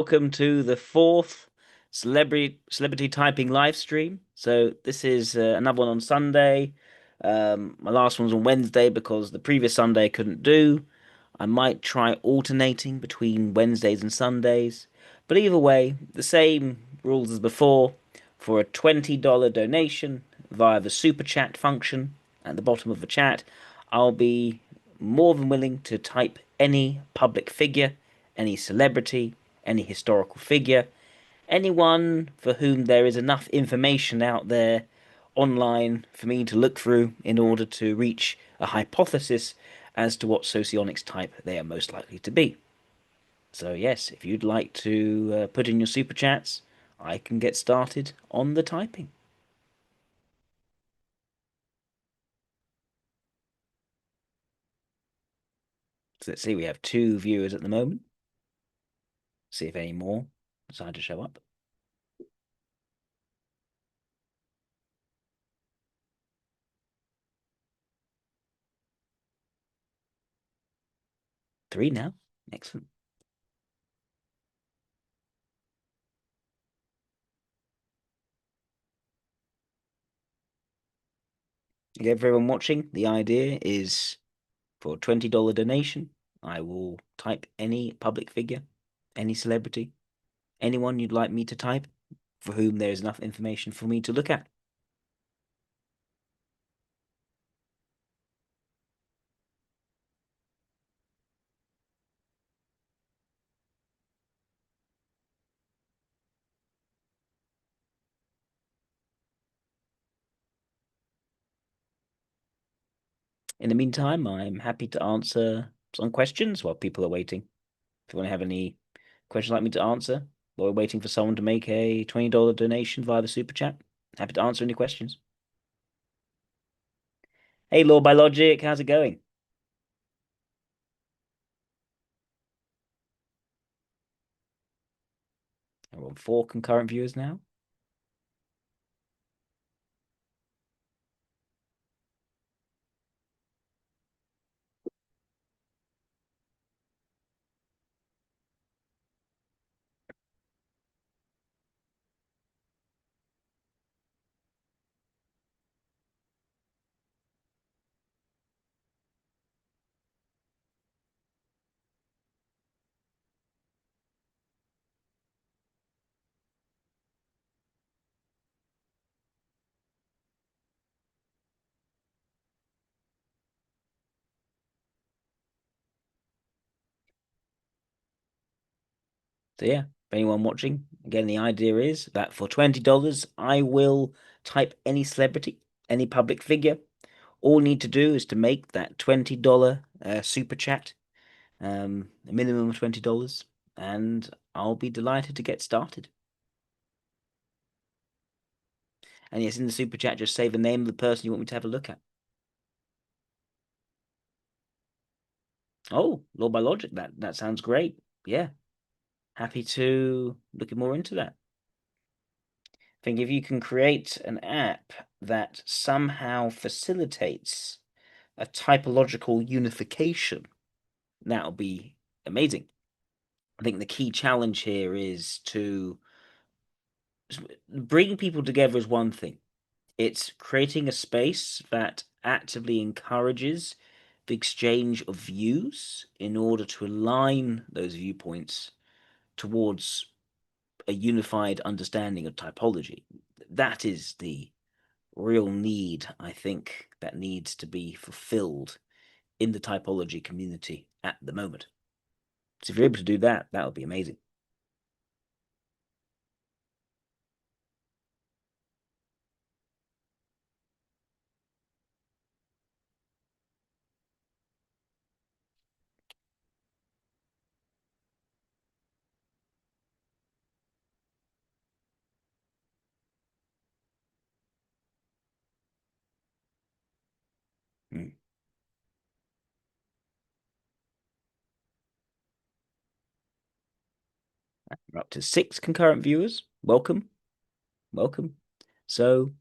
Welcome to the fourth celebrity typing live stream. So this is another one on Sunday. My last one's on Wednesday because the previous Sunday I couldn't do. I might try alternating between Wednesdays and Sundays. But either way, the same rules as before. For a $20 donation via the super chat function at the bottom of the chat, I'll be more than willing to type any public figure, any celebrity, any historical figure, anyone for whom there is enough information out there online for me to look through in order to reach a hypothesis as to what socionics type they are most likely to be. So yes, if you'd like to put in your super chats, I can get started on the typing. So let's see, we have 2 viewers at the moment. See if any more decide to show up. Three now. Excellent. Everyone watching, the idea is for a $20 donation, I will type any public figure, any celebrity, anyone you'd like me to type for whom there is enough information for me to look at. In the meantime, I'm happy to answer some questions while people are waiting. If you want to have any questions you'd like me to answer while we're waiting for someone to make a $20 donation via the super chat, happy to answer any questions. Hey, Law by Logic, how's it going? We're on 4 concurrent viewers now. So yeah, if anyone watching, again, the idea is that for $20, I will type any celebrity, any public figure. All you need to do is to make that $20 super chat, a minimum of $20, and I'll be delighted to get started. And yes, in the super chat, just say the name of the person you want me to have a look at. Oh, Law by Logic, that sounds great. Yeah, happy to look more into that. I think if you can create an app that somehow facilitates a typological unification, that'll be amazing. I think the key challenge here is to bring people together is one thing. It's creating a space that actively encourages the exchange of views in order to align those viewpoints towards a unified understanding of typology. That is the real need, I think, that needs to be fulfilled in the typology community at the moment. So if you're able to do that, that would be amazing. Mm. We're up to 6 concurrent viewers. Welcome. Welcome. So,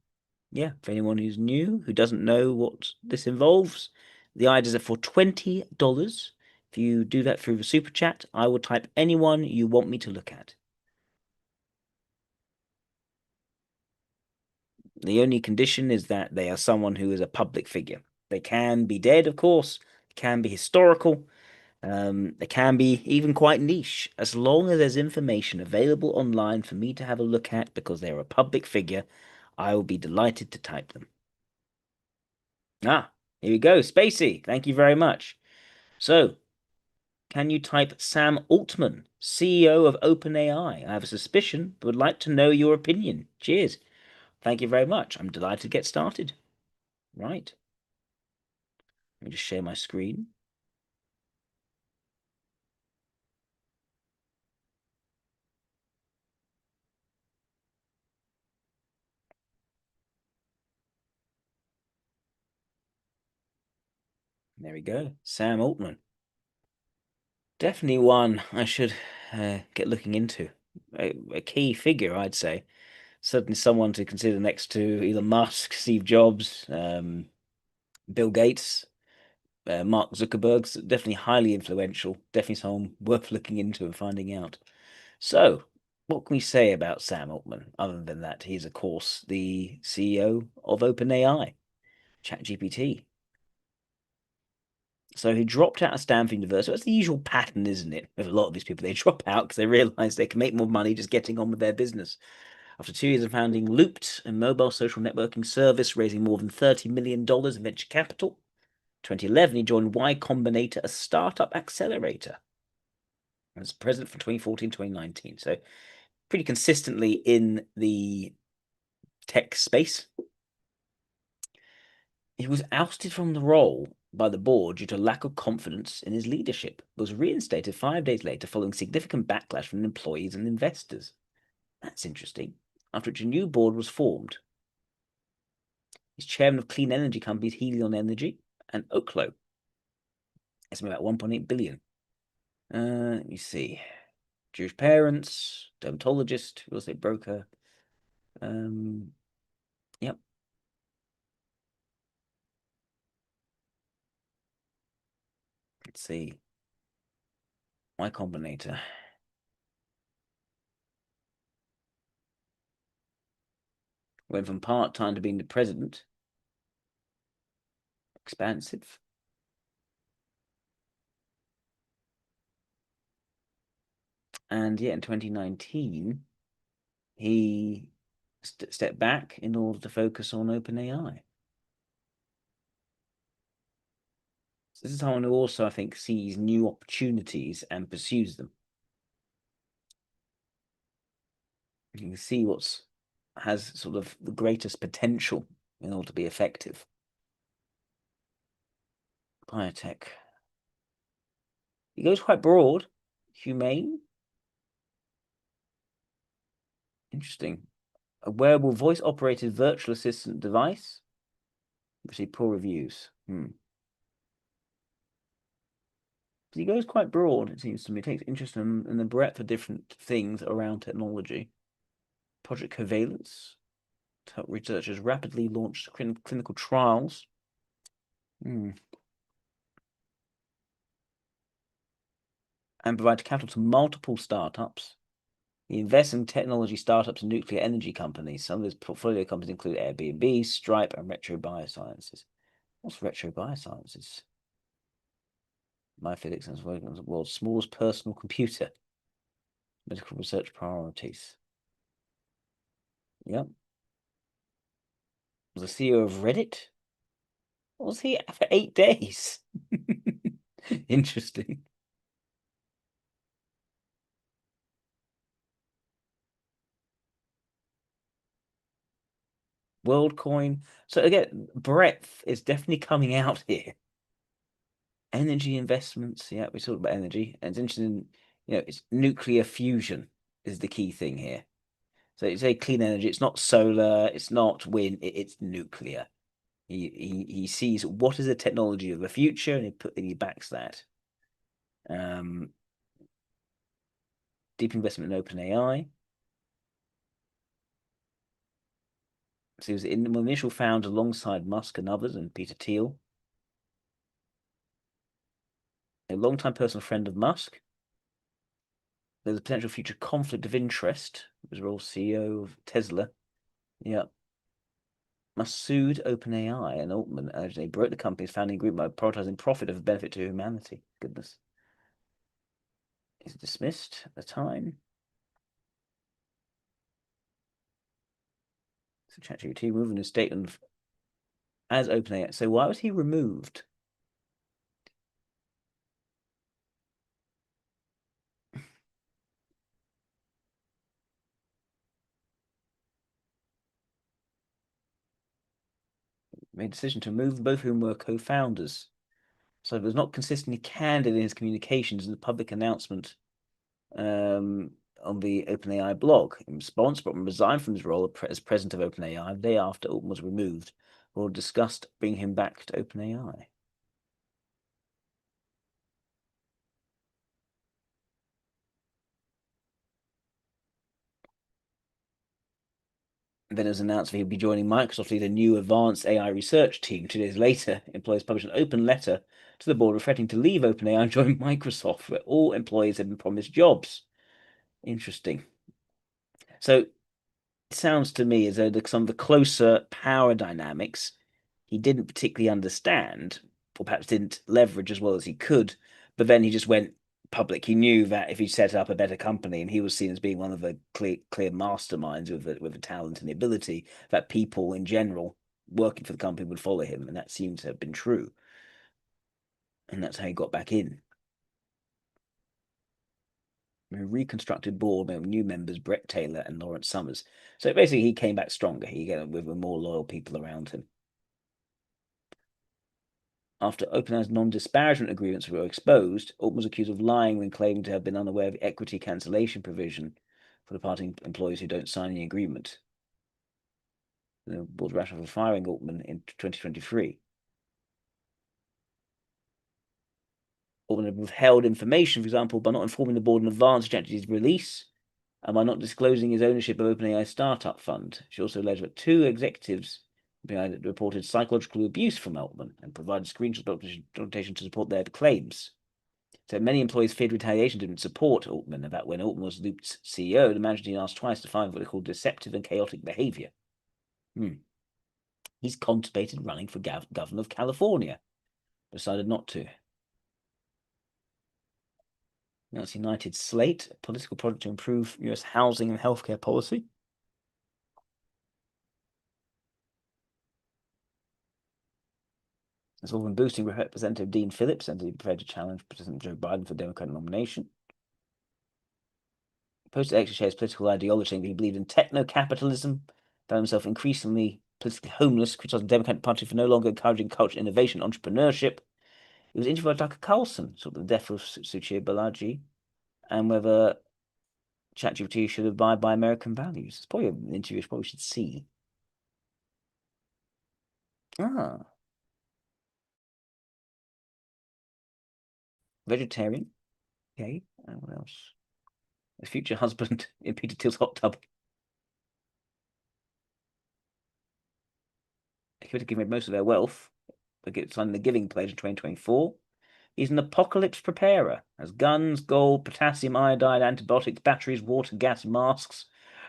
yeah, for anyone who's new, who doesn't know what this involves, the idea is that for $20, If you do that through the super chat, I will type anyone you want me to look at. The only condition is that they are someone who is a public figure. They can be dead, of course, can be historical, they can be even quite niche. As long as there's information available online for me to have a look at because they're a public figure, I will be delighted to type them. Ah, here we go. Spacey, thank you very much. So, can you type Sam Altman, CEO of OpenAI? I have a suspicion, but would like to know your opinion. Cheers. Thank you very much. I'm delighted to get started. Right. Let me just share my screen. There we go. Sam Altman. Definitely one I should get looking into. A key figure, I'd say. Certainly someone to consider next to Elon Musk, Steve Jobs, Bill Gates, Mark Zuckerberg's definitely highly influential. Definitely someone worth looking into and finding out. So, what can we say about Sam Altman other than that he's, of course, the CEO of OpenAI, ChatGPT? So he dropped out of Stanford University. That's the usual pattern, isn't it? With a lot of these people, they drop out because they realize they can make more money just getting on with their business. After 2 years of founding Looped, a mobile social networking service, raising more than $30 million in venture capital. 2011, he joined Y Combinator, a startup accelerator, as president from 2014 2019. So pretty consistently in the tech space. He was ousted from the role by the board due to lack of confidence in his leadership, but was reinstated 5 days later following significant backlash from employees and investors. That's interesting. After which a new board was formed. He's chairman of clean energy companies Helion Energy and Oklo. Estimate about 1.8 billion. Let me see. Jewish parents, dermatologist, real estate broker. Yep. Let's see. Y Combinator. Went from part-time to being the president. Expansive. And yet in 2019, he stepped back in order to focus on OpenAI. So this is someone who also, I think, sees new opportunities and pursues them. You can see what's has sort of the greatest potential in order to be effective. Biotech. He goes quite broad. Humane. Interesting. A wearable voice-operated virtual assistant device. Received poor reviews. He goes quite broad, it seems to me. He takes interest in the breadth of different things around technology. Project Covalence to help researchers rapidly launch clinical trials. And provide capital to multiple startups. He invests in technology startups and nuclear energy companies. Some of his portfolio companies include Airbnb, Stripe, and Retro Biosciences. What's Retro Biosciences? My physics is working on the world's smallest personal computer. Medical research priorities. Yep. Was the CEO of Reddit. What was he for 8 days? Interesting. WorldCoin. So again, breadth is definitely coming out here. Energy investments. Yeah, we talked about energy. And it's interesting, it's nuclear fusion is the key thing here. So you say clean energy, it's not solar, it's not wind, it's nuclear. He sees what is the technology of the future and he backs that. Deep investment in OpenAI. So he was in the initial found alongside Musk and others and Peter Thiel. a longtime personal friend of Musk. There's a potential future conflict of interest. He was role CEO of Tesla. Yeah. Musk sued OpenAI and Altman urged they broke the company's founding agreement by prioritizing profit over benefit to humanity. Goodness. He's dismissed at the time. So ChatGPT moving his statement as OpenAI. So why was he removed? Made a decision to remove both of whom were co-founders. So he was not consistently candid in his communications in the public announcement on the OpenAI blog. In response, Botman resigned from his role as president of OpenAI the day after Altman was removed, or discussed bringing him back to OpenAI. Then it was announced that he'd be joining Microsoft to lead a new advanced AI research team. 2 days later, employees published an open letter to the board threatening to leave OpenAI and join Microsoft, where all employees had been promised jobs. Interesting. So it sounds to me as though some of the closer power dynamics he didn't particularly understand, or perhaps didn't leverage as well as he could. But then he just went public. He knew that if he set up a better company, and he was seen as being one of the clear masterminds with the talent and the ability, that people in general working for the company would follow him, and that seems to have been true. And that's how he got back in. A reconstructed board with new members Brett Taylor and Lawrence Summers. So basically, he came back stronger. He got with more loyal people around him. After OpenAI's non-disparagement agreements were exposed, Altman was accused of lying when claiming to have been unaware of the equity cancellation provision for departing employees who don't sign the agreement. The board rationale for firing Altman in 2023. Altman had withheld information, for example, by not informing the board in advance of ChatGPT's release and by not disclosing his ownership of OpenAI's startup fund. She also alleged that 2 executives reported psychological abuse from Altman and provided screenshot documentation to support their claims. So many employees feared retaliation didn't support Altman. About when Altman was Loop's CEO, the management team asked twice to find what they called deceptive and chaotic behavior. He's contemplated running for governor of California, decided not to. That's United Slate, a political project to improve US housing and healthcare policy. It's all been boosting Representative Dean Phillips and he prepared to challenge President Joe Biden for Democratic nomination. Post-election shares political ideology, saying he believed in techno-capitalism, found himself increasingly politically homeless, criticizing the Democratic Party for no longer encouraging culture, innovation, entrepreneurship. He was interviewed by Tucker Carlson, sort of the death of Suchir Balaji, and whether ChatGPT should abide by American values. It's probably an interview you probably should see. Ah, vegetarian. Okay, and what else? A future husband in Peter Thiel's hot tub. He would have given most of their wealth, but signing the Giving Pledge in 2024. He's an apocalypse preparer, has guns, gold, potassium iodide, antibiotics, batteries, water, gas, masks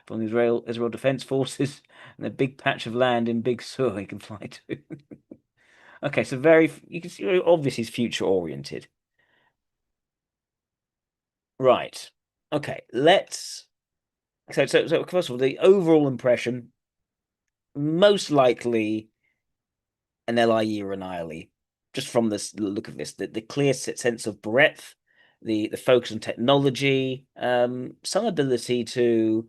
from the Israel Defense Forces, and a big patch of land in Big Sur he can fly to. Okay, so you can see obviously he's future oriented. Right. Okay, let's so first of all, the overall impression, most likely an LIE or an ILE, just from this look of this, the clear sense of breadth, the focus on technology, some ability to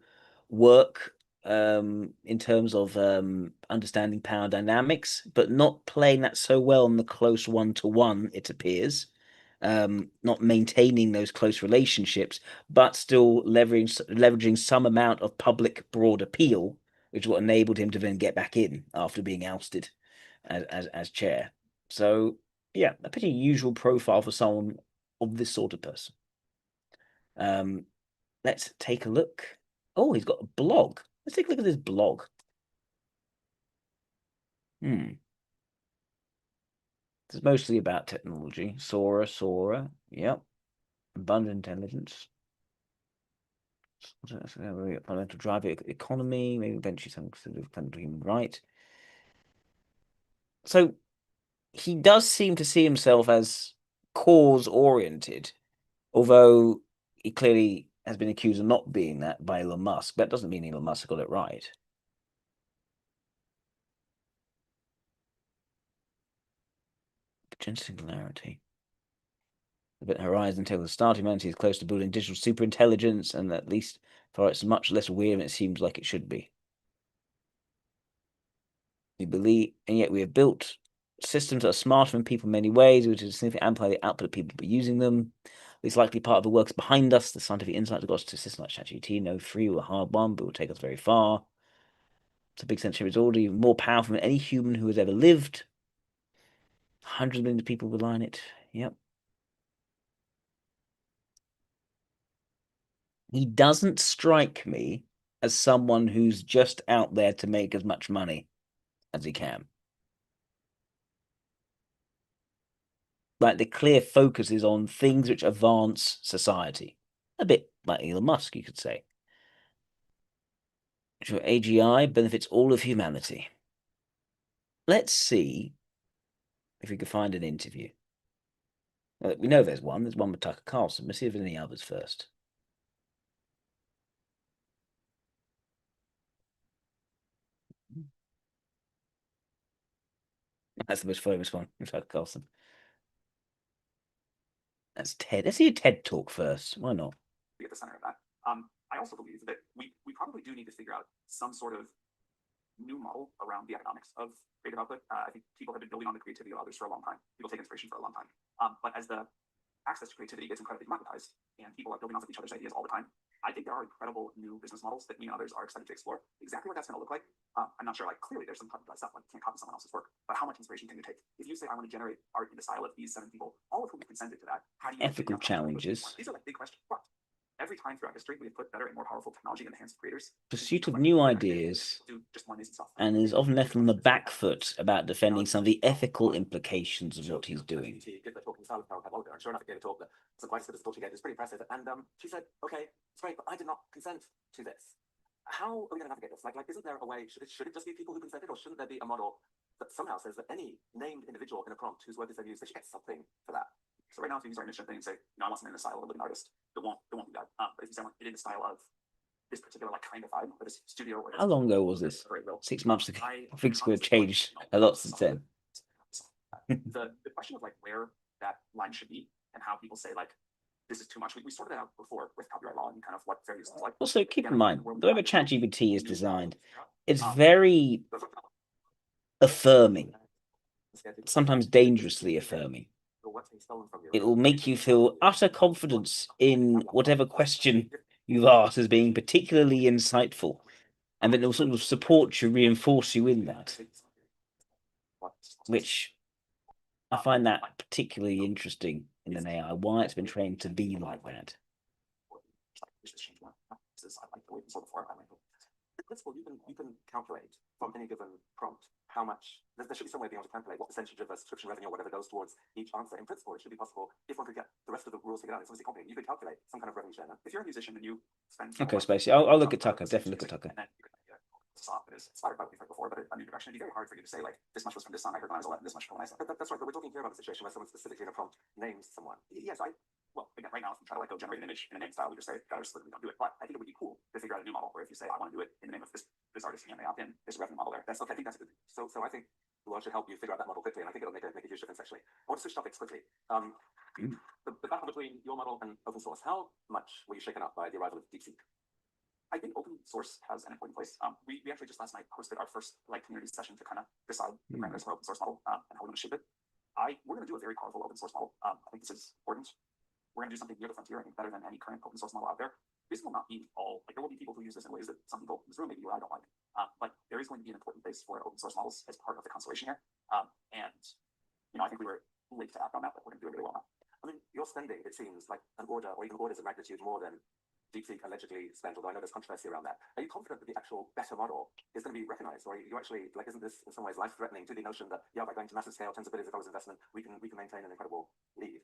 work in terms of understanding power dynamics, but not playing that so well in the close one-to-one, it appears. Not maintaining those close relationships, but still leveraging some amount of public broad appeal, which is what enabled him to then get back in after being ousted as chair. So yeah, a pretty usual profile for someone of this sort of person. Let's take a look. Oh, he's got a blog. Let's take a look at this blog. It's mostly about technology. Sora. Yep. Abundant intelligence. Fundamental drive economy, maybe eventually something to do with human right. So he does seem to see himself as cause oriented, although he clearly has been accused of not being that by Elon Musk. That doesn't mean Elon Musk got it right. Potential singularity. The bit horizon until the start, humanity is close to building digital superintelligence, and at least for it's much less weird than it seems like it should be. We believe, and yet we have built systems that are smarter than people in many ways, which is significantly amplify the output of people by using them. It's likely part of the works behind us. The scientific insight that got us to systems like ChatGPT, no free or a hard one, but will take us very far. It's a big sense it's already more powerful than any human who has ever lived. Hundreds of millions of people rely on it. Yep. He doesn't strike me as someone who's just out there to make as much money as he can. Like the clear focus is on things which advance society. A bit like Elon Musk, you could say. Sure, AGI benefits all of humanity. Let's see if we can find an interview. We know there's one. There's one with Tucker Carlson. Let's see if there's any others first. That's the most famous one with Tucker Carlson. That's TED. Let's see a TED talk first. Why not? Be at the center of that. I also believe that we probably do need to figure out some sort of new model around the economics of creative output. I think people have been building on the creativity of others for a long time. People take inspiration for a long time. But as the access to creativity gets incredibly democratized and people are building off of each other's ideas all the time, I think there are incredible new business models that me and others are excited to explore. Exactly what that's going to look like, I'm not sure. Like clearly there's some stuff like you can't copy someone else's work, but how much inspiration can you take? If you say I want to generate art in the style of these 7 people, all of whom consented to that, how do you ethical challenges? These are like big questions. But every time throughout history, we have put better and more powerful technology in the hands of creators. Pursuit of new ideas, and is often left on the back foot about defending some of the ethical implications of what he's doing. Sure enough, it gave a talk that some quite the talk she gave was pretty impressive. And she said, "Okay, it's great, but I did not consent to this. How are we going to navigate this? Like, isn't there a way? Should it just be people who consented, or shouldn't there be a model that somehow says that any named individual in a prompt whose work is then used, they should get something for that?" So right now, if you use our mission thing and say, I want something in the style of a living artist, it won't do that. But if you say it in the style of this particular like kind of vibe, or this studio, or how long ago was this? 6 months ago. Things could have changed a lot since then. The question of like where that line should be and how people say like this is too much. We sorted it out before with copyright law and kind of what fair use is like. Also, keep in mind the way that ChatGPT is designed, it's very affirming, sometimes dangerously affirming. It will make you feel utter confidence in whatever question you've asked as being particularly insightful, and then it will sort of support you, reinforce you in that, which I find that particularly interesting in an AI, why it's been trained to be like that. In principle, you can calculate from any given prompt how much. There should be some way of being able to calculate what percentage of a subscription revenue or whatever goes towards each answer. In principle, it should be possible if one could get the rest of the rules figured out. It's obviously complicated. You could calculate some kind of revenue share. If you're a musician and you spend okay, Spacey, I'll look at Tucker. Definitely look at Tucker. Song that is inspired by what we've heard before, but a new direction. It'd be very hard for you to say like this much was from this song I heard when I was 11, this much from when I saw. That's right. But we're talking here about a situation where someone specifically in a prompt names someone. Yes, well, again, right now, if you try to like go generate an image in a name style, you just say, "Gotta just don't do it." But I think it would be cool to figure out a new model where if you say, "I want to do it in the name of this artist," and they opt in, there's a revenue model there. That's okay. I think that's a good. So I think the law should help you figure out that model quickly, and I think it'll make a huge difference actually. I want to switch topics quickly. The battle between your model and open source. How much were you shaken up by the arrival of DeepSeek? I think open source has an important place. We actually just last night hosted our first like community session to kind of decide the parameters of our open source model and how we're going to shape it. We're going to do a very powerful open source model. I think this is important. We're going to do something near the frontier. I think better than any current open source model out there. This will not be all like there will be people who use this in ways that some people in this room maybe I don't like. But there is going to be an important place for open source models as part of the constellation here. And I think we were late to act on that, but we're going to do it really well now. I mean, you're spending, it seems like an order or even orders of magnitude more than DeepSeek allegedly spent, although I know there's controversy around that. Are you confident that the actual better model is going to be recognized, or are you actually like, isn't this in some ways life-threatening to the notion that by going to massive scale, tens of billions of dollars investment, we can maintain an incredible lead?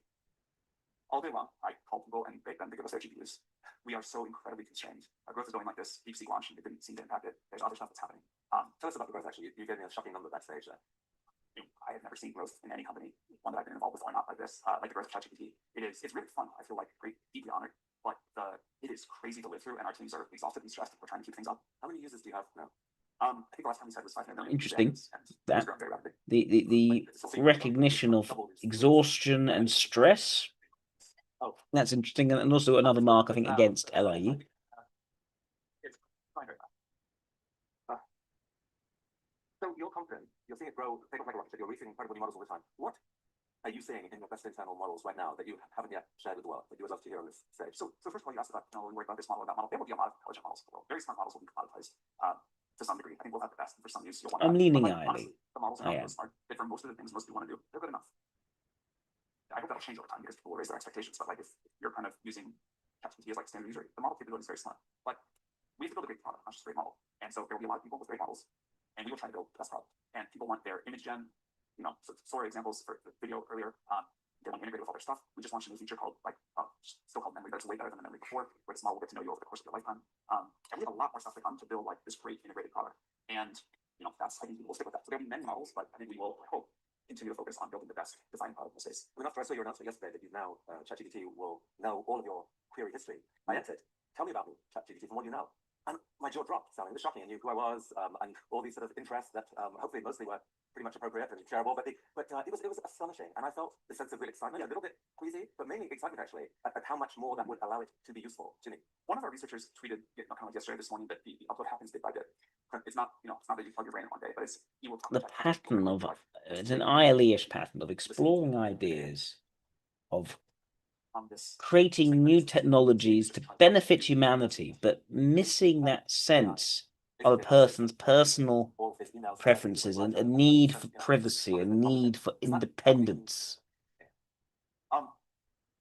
All day long, I call people and beg them to give us their GPUs. We are so incredibly constrained. Our growth is going like this. DeepSeek launch, and it didn't seem to impact it. There's other stuff that's happening. Tell us about the growth. Actually, you gave me a shocking number backstage that I have never seen growth in any company, one that I've been involved with or not, like this, like the growth of ChatGPT. It's really fun. I feel like deeply honored, but it is crazy to live through, and our teams are exhausted and stressed. We're trying to keep things up. How many users do you have now? I think the last time we said was 500 million. Interesting. That very rapidly. The recognition of exhaustion and stress. Oh, that's interesting, and also another mark I think against LIE. It's fine right now. So you're confident, you're seeing it grow, take off like a rocket, you're releasing incredible new models all the time. What are you seeing in your best internal models right now that you haven't yet shared with the world, that you would love to hear on this stage? So first of all, you asked about, when we worry about this model or that model. There will be a lot of intelligent models in the world. Very smart models will be commoditized to some degree. I think we'll have the best, and for some use, you'll want to. I'm leaning honestly, the models are not so smart. But for most of the things most people want to do, they're good enough. I hope that'll change over time because people will raise their expectations. But like if you're kind of using ChatGPT as like standard user, the model capability is very smart. But we have to build a great product, not just a great model. And so there will be a lot of people with great models, and we will try to build the best product. And people want their image gen, so story examples for the video earlier. They want to integrate with all their stuff. We just launched a new feature called still called memory, but it's way better than the memory before, where the model will get to know you over the course of your lifetime. And we have a lot more stuff to come to build like this great integrated product. And that's, I think we'll stick with that. So there'll be many models, but I think we will, I hope, continue to focus on building the best design product in the space. Enough, I saw your announcement yesterday that you've now, ChatGPT will know all of your query history. I entered. Tell me about me, ChatGPT, from what you know. And my jaw dropped, Sally. It was shocking. I knew who I was, and all these sort of interests that hopefully mostly were pretty much appropriate and shareable. But it was astonishing, and I felt the sense of real excitement, a little bit queasy, but mainly excitement actually at how much more that would allow it to be useful to me. One of our researchers tweeted, kind of like yesterday, this morning, that the upload happens bit by bit. It's not, it's not that you plug your brain in one day, but it's you will. The pattern of it's an ILE-ish pattern of exploring ideas, of creating new technologies to benefit humanity, but missing that sense of a person's personal preferences and a need for privacy, a need for independence. I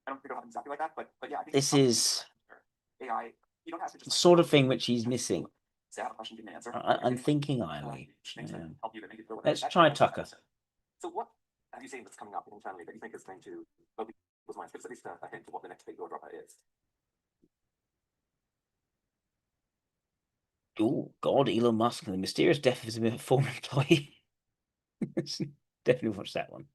don't figure out exactly like that, but yeah, I think this is AI. You don't have to just the sort of thing which he's missing. Say I have a question, give me an answer. I'm thinking highly. Yeah. Let's try Tucker. So what have you seen that's coming up internally that you think is going to open people's minds? Give us at least a hint of what the next big door dropper is. Oh God, Elon Musk and the mysterious death of his former employee. Definitely watch that one.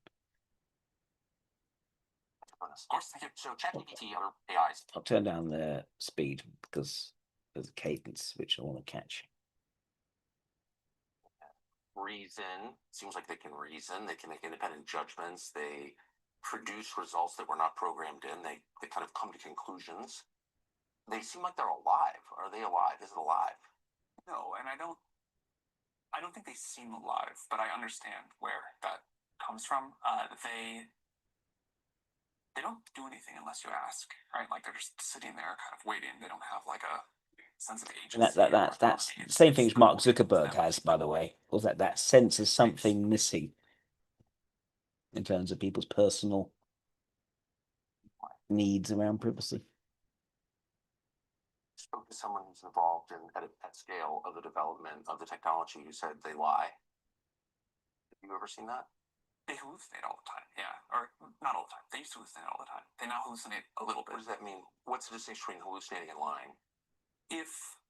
Of course, so ChatGPT or AIs. I'll turn down the speed because there's a cadence which I want to catch. Reason. Seems like they can reason. They can make independent judgments. They produce results that were not programmed in. They kind of come to conclusions. They seem like they're alive. Are they alive? Is it alive? No, and I don't think they seem alive, but I understand where that comes from. They don't do anything unless you ask, right? Like they're just sitting there kind of waiting. They don't have like a sense of agency. That's the same thing as Mark Zuckerberg has, by the way. Or that sense is something missing in terms of people's personal needs around privacy. Spoke to someone who's involved in at scale of the development of the technology who said they lie. Have you ever seen that? They hallucinate all the time, yeah. Or not all the time. They used to hallucinate all the time. They now hallucinate a little bit. What does that mean? What's the distinction between hallucinating and lying? If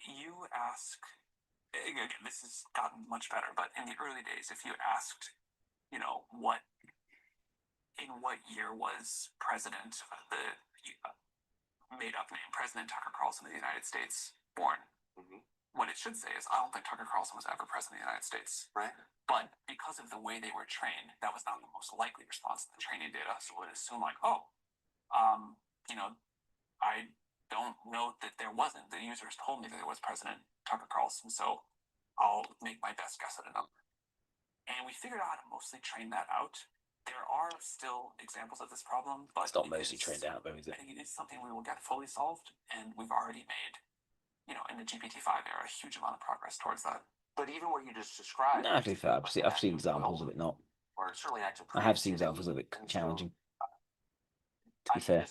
you ask, again, this has gotten much better, but in the early days, if you asked, in what year was President, the made-up name, President Tucker Carlson of the United States born? Mm-hmm. What it should say is, I don't think Tucker Carlson was ever president of the United States. Right. But because of the way they were trained, that was not the most likely response to the training data. So we would assume like, I don't know that there wasn't. The users told me that there was President Tucker Carlson, so I'll make my best guess at a number. And we figured out how to mostly train that out. There are still examples of this problem, but it's not mostly trained out, though, is it? I think it is something we will get fully solved, and we've already made, in the GPT-5 era, a huge amount of progress towards that. But even what you just described, no, to be fair, I've seen examples of it not. Or certainly I have seen examples of it challenging. To be fair,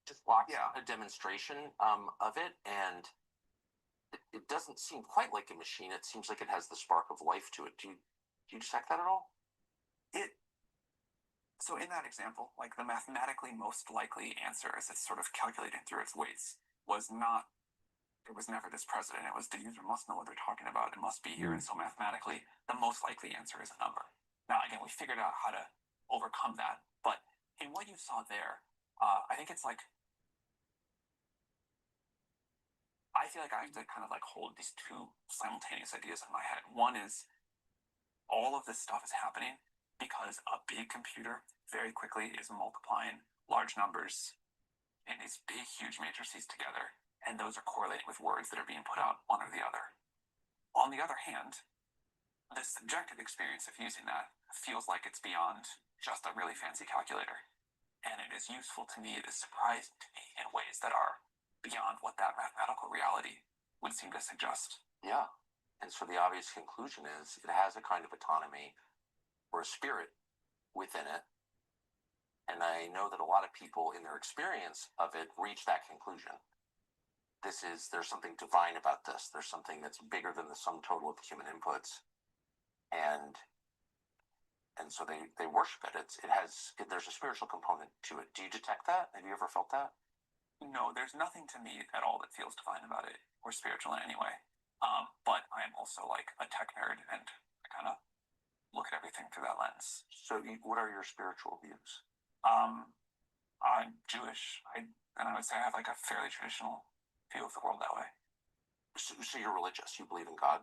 just watched a demonstration of it, and it doesn't seem quite like a machine. It seems like it has the spark of life to it. Do you check that at all? So in that example, like the mathematically most likely answer as it's sort of calculating through its weights was not, there was never this precedent. It was the user must know what they're talking about. It must be here. And so mathematically, the most likely answer is a number. Now, again, we figured out how to overcome that. But in what you saw there, I think it's like, I feel like I have to kind of like hold these two simultaneous ideas in my head. One is all of this stuff is happening because a big computer very quickly is multiplying large numbers in these big, huge matrices together, and those are correlating with words that are being put out one or the other. On the other hand, the subjective experience of using that feels like it's beyond just a really fancy calculator, and it is useful to me, it is surprising to me in ways that are beyond what that mathematical reality would seem to suggest. Yeah. And so the obvious conclusion is it has a kind of autonomy or a spirit within it. And I know that a lot of people in their experience of it reach that conclusion. There's something divine about this. There's something that's bigger than the sum total of the human inputs. And so they worship it. There's a spiritual component to it. Do you detect that? Have you ever felt that? No, there's nothing to me at all that feels divine about it or spiritual in any way. But I am also like a tech nerd, and I kind of look at everything through that lens. So what are your spiritual views? I'm Jewish, and I would say I have like a fairly traditional view of the world that way. So you're religious. You believe in God?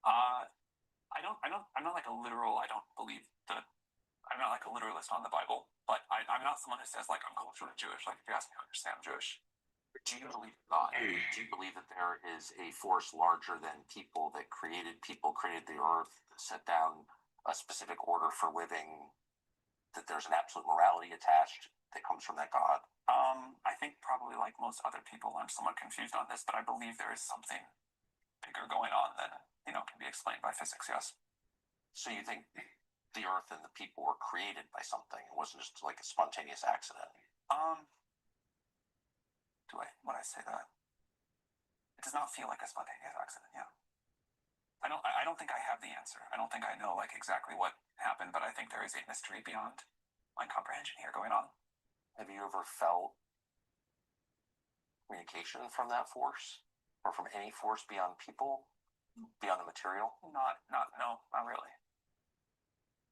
I'm not like a literal. I'm not like a literalist on the Bible, but I'm not someone who says like I'm culturally Jewish. Like if you ask me, I understand I'm Jewish. Do you believe in God? Do you believe that there is a force larger than people that created the earth, set down a specific order for living, that there's an absolute morality attached that comes from that God? I think probably like most other people, I'm somewhat confused on this, but I believe there is something bigger going on than, can be explained by physics, yes. So you think the earth and the people were created by something? It wasn't just like a spontaneous accident? When I say that, it does not feel like a spontaneous accident, yeah. I don't think I have the answer. I don't think I know like exactly what happened, but I think there is a mystery beyond my comprehension here going on. Have you ever felt communication from that force, or from any force beyond people, beyond the material? No, not really.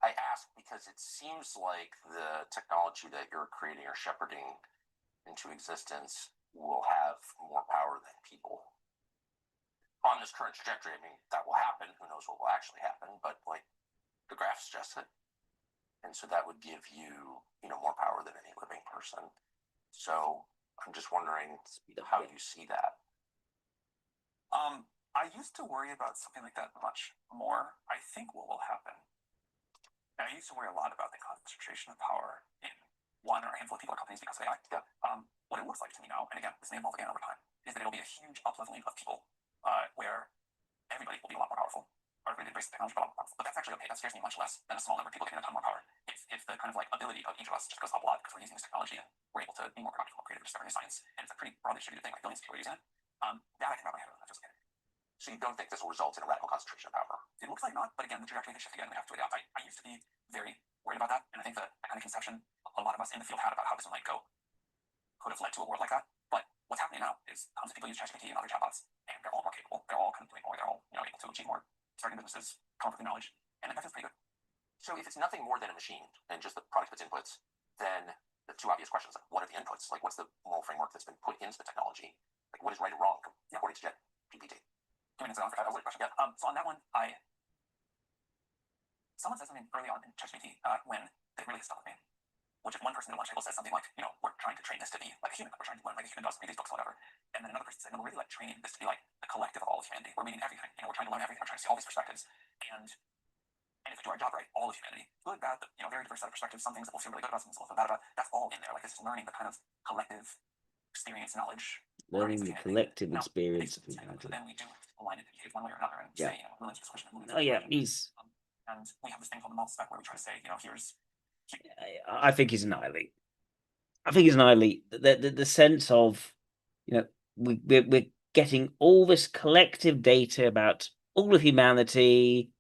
I ask because it seems like the technology that you're creating or shepherding into existence will have more power than people. On this current trajectory, I mean, that will happen. Who knows what will actually happen? But like the graph suggests it, and so that would give you, more power than any living person. So I'm just wondering how you see that. I used to worry about something like that much more. I think what will happen. I used to worry a lot about the concentration of power in one or a handful of people or companies because of AI. Yeah. What it looks like to me now, and again, this may evolve again over time, is that it'll be a huge up-leveling of people where everybody will be a lot more powerful, or everybody embraces technology a lot more powerful. But that's actually okay. That scares me much less than a small number of people getting a ton more power. If the kind of like ability of each of us just goes up a lot because we're using this technology and we're able to be more productive, more creative, discover new science, and it's a pretty broadly distributed thing, like billions of people are using it, that I can wrap my head around. That feels okay. So you don't think this will result in a radical concentration of power? It looks like not, but again, the trajectory can shift again. We have to adapt. I used to be very worried about that, and I think the kind of conception a lot of us in the field had about how this might go could have led to a world like that. But what's happening now is tons of people use ChatGPT and other chatbots, and they're all more capable. They're all kind of doing more. They're all able to achieve more, starting businesses, come up with new knowledge, and that feels pretty good. So if it's nothing more than a machine and just the product of its inputs, then the two obvious questions: like, what are the inputs? Like, what's the moral framework that's been put into the technology? Like, what is right or wrong according to ChatGPT? I mean, it's an answer question. Yeah. So on that one, someone said something early on in ChatGPT when it really stuck with me. Which if one person at a lunch table says something like, we're trying to train this to be like a human, we're trying to learn like a human does, read these books or whatever. And then another person said, no, we're really like training this to be like the collective of all of humanity. We're meaning everything. We're trying to learn everything. We're trying to see all these perspectives. And if we do our job right, all of humanity, good, bad, very diverse set of perspectives, some things that we'll feel really good about, some things we'll feel bad about, that's all in there. Like this is learning the kind of collective experience, knowledge. Learning the collective experience of humanity. Then we do align it and behave one way or another and say, millions of this question. Oh yeah, he's. And we have this thing called the multi-spec where we try to say, here's. I think he's annihilate. I think it's an elite. The sense of, you know, we're getting all this collective data about all of humanity.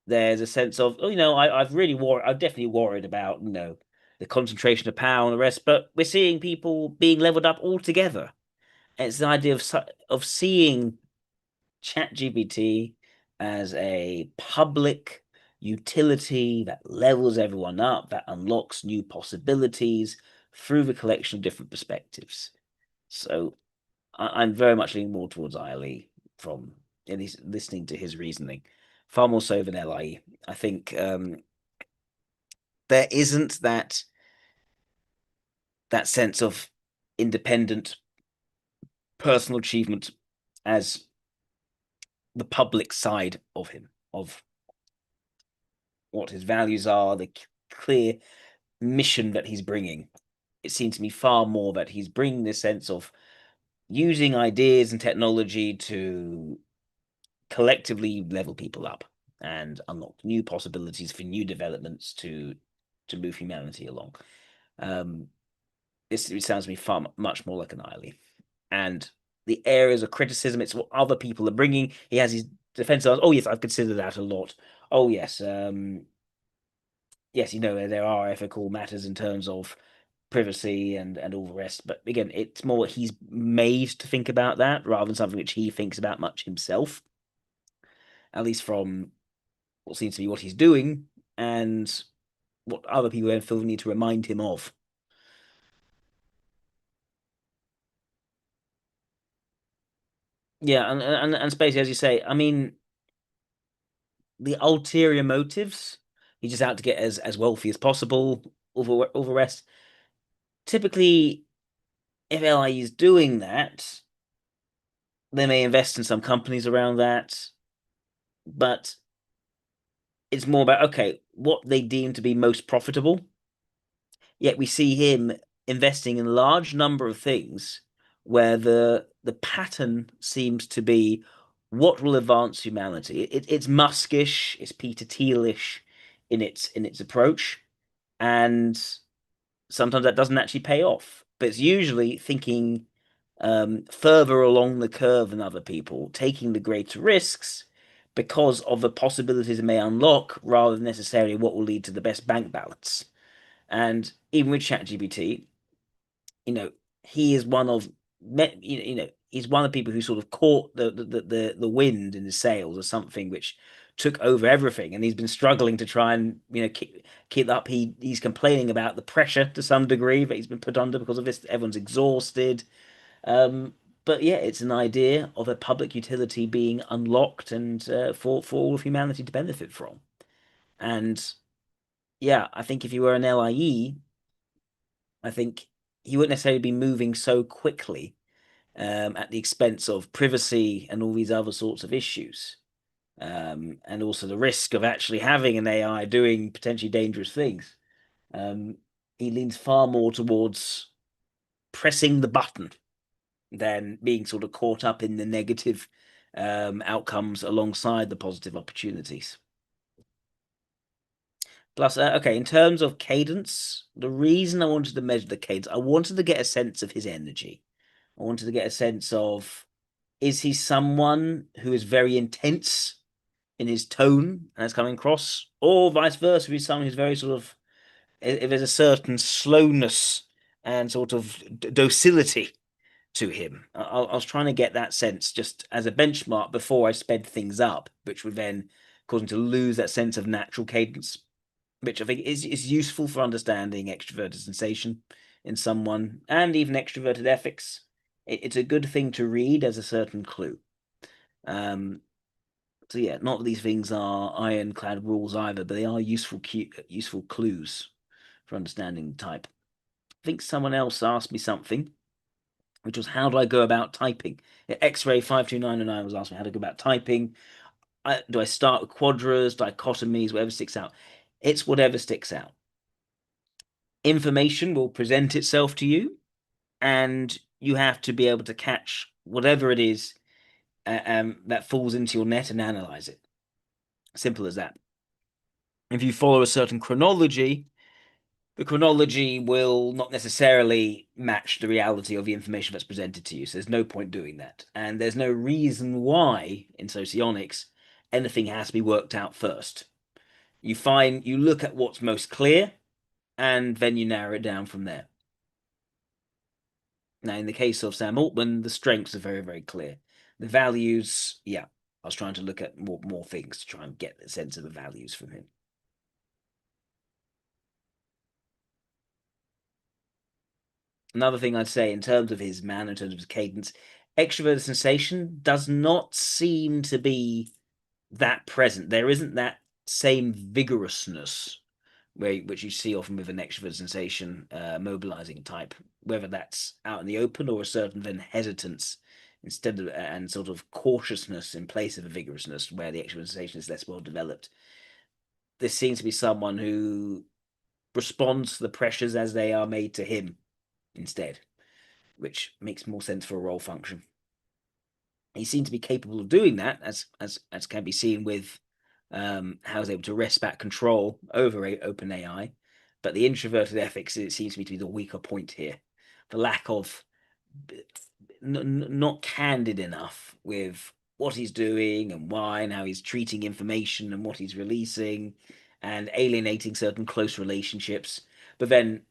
There's a sense of, oh, I've definitely worried about, the concentration of power and the rest, but we're seeing people being leveled up altogether. And it's the idea of seeing ChatGPT as a public utility that levels everyone up, that unlocks new possibilities through the collection of different perspectives. So I'm very much leaning more towards ILE from at least listening to his reasoning, far more so than LIE. I think there isn't that sense of independent personal achievement as the public side of him, of what his values are, the clear mission that he's bringing. It seems to me far more that he's bringing this sense of using ideas and technology to collectively level people up and unlock new possibilities for new developments to move humanity along. It sounds to me far much more like an Eiley. And the areas of criticism, it's what other people are bringing. He has his defense of, oh yes, I've considered that a lot. Oh yes, yes, there are ethical matters in terms of privacy and all the rest. But again, it's more he's made to think about that rather than something which he thinks about much himself, at least from what seems to be what he's doing and what other people then feel the need to remind him of. Yeah, and Spacey, as you say, I mean, the ulterior motives, he's just out to get as wealthy as possible, all the rest. Typically, if LI is doing that, they may invest in some companies around that, but it's more about, okay, what they deem to be most profitable. Yet we see him investing in a large number of things where the pattern seems to be what will advance humanity. It's Muskish, it's Peter Thielish in its approach, and sometimes that doesn't actually pay off. But it's usually thinking further along the curve than other people, taking the greater risks because of the possibilities it may unlock, rather than necessarily what will lead to the best bank balance. And even with ChatGPT, you know, he is one of he's one of the people who sort of caught the wind in the sails or something which took over everything, and he's been struggling to try and keep up. He's complaining about the pressure to some degree that he's been put under because of this. Everyone's exhausted. Um, but yeah, it's an idea of a public utility being unlocked and for all of humanity to benefit from. And yeah, I think if you were an LIE, I think he wouldn't necessarily be moving so quickly at the expense of privacy and all these other sorts of issues. And also the risk of actually having an AI doing potentially dangerous things. Um, he leans far more towards pressing the button than being sort of caught up in the negative outcomes alongside the positive opportunities. Plus, okay, in terms of cadence, the reason I wanted to measure the cadence, I wanted to get a sense of his energy. I wanted to get a sense of, is he someone who is very intense in his tone and it's coming across, or vice versa, if he's someone who's very sort of, if there's a certain slowness and sort of docility to him. I was trying to get that sense just as a benchmark before I sped things up, which would then cause him to lose that sense of natural cadence, which I think is useful for understanding extroverted sensation in someone and even extroverted ethics. It's a good thing to read as a certain clue. Um, so yeah, not that these things are ironclad rules either, but they are useful clues for understanding the type. I think someone else asked me something, which was how do I go about typing? X-Ray 52909 was asking me how to go about typing. Do I start with quadras, dichotomies, whatever sticks out? It's whatever sticks out. Information will present itself to you, and you have to be able to catch whatever it is that falls into your net and analyze it. Simple as that. If you follow a certain chronology, the chronology will not necessarily match the reality of the information that's presented to you. So there's no point doing that. And there's no reason why in socionics anything has to be worked out first. You look at what's most clear and then you narrow it down from there. Now, in the case of Sam Altman, the strengths are very, very clear. The values, yeah, I was trying to look at more things to try and get a sense of the values from him. Another thing I'd say in terms of his manner, in terms of his cadence, extroverted sensation does not seem to be that present. There isn't that same vigorousness which you see often with an extrovert sensation mobilizing type, whether that's out in the open or a certain then hesitance instead of and sort of cautiousness in place of a vigorousness where the extrovert sensation is less well developed. This seems to be someone who responds to the pressures as they are made to him instead, which makes more sense for a role function. He seemed to be capable of doing that, as can be seen with how he's able to wrest back control over OpenAI. But the introverted ethics, it seems to me to be the weaker point here. The lack of not candid enough with what he's doing and why and how he's treating information and what he's releasing and alienating certain close relationships, but then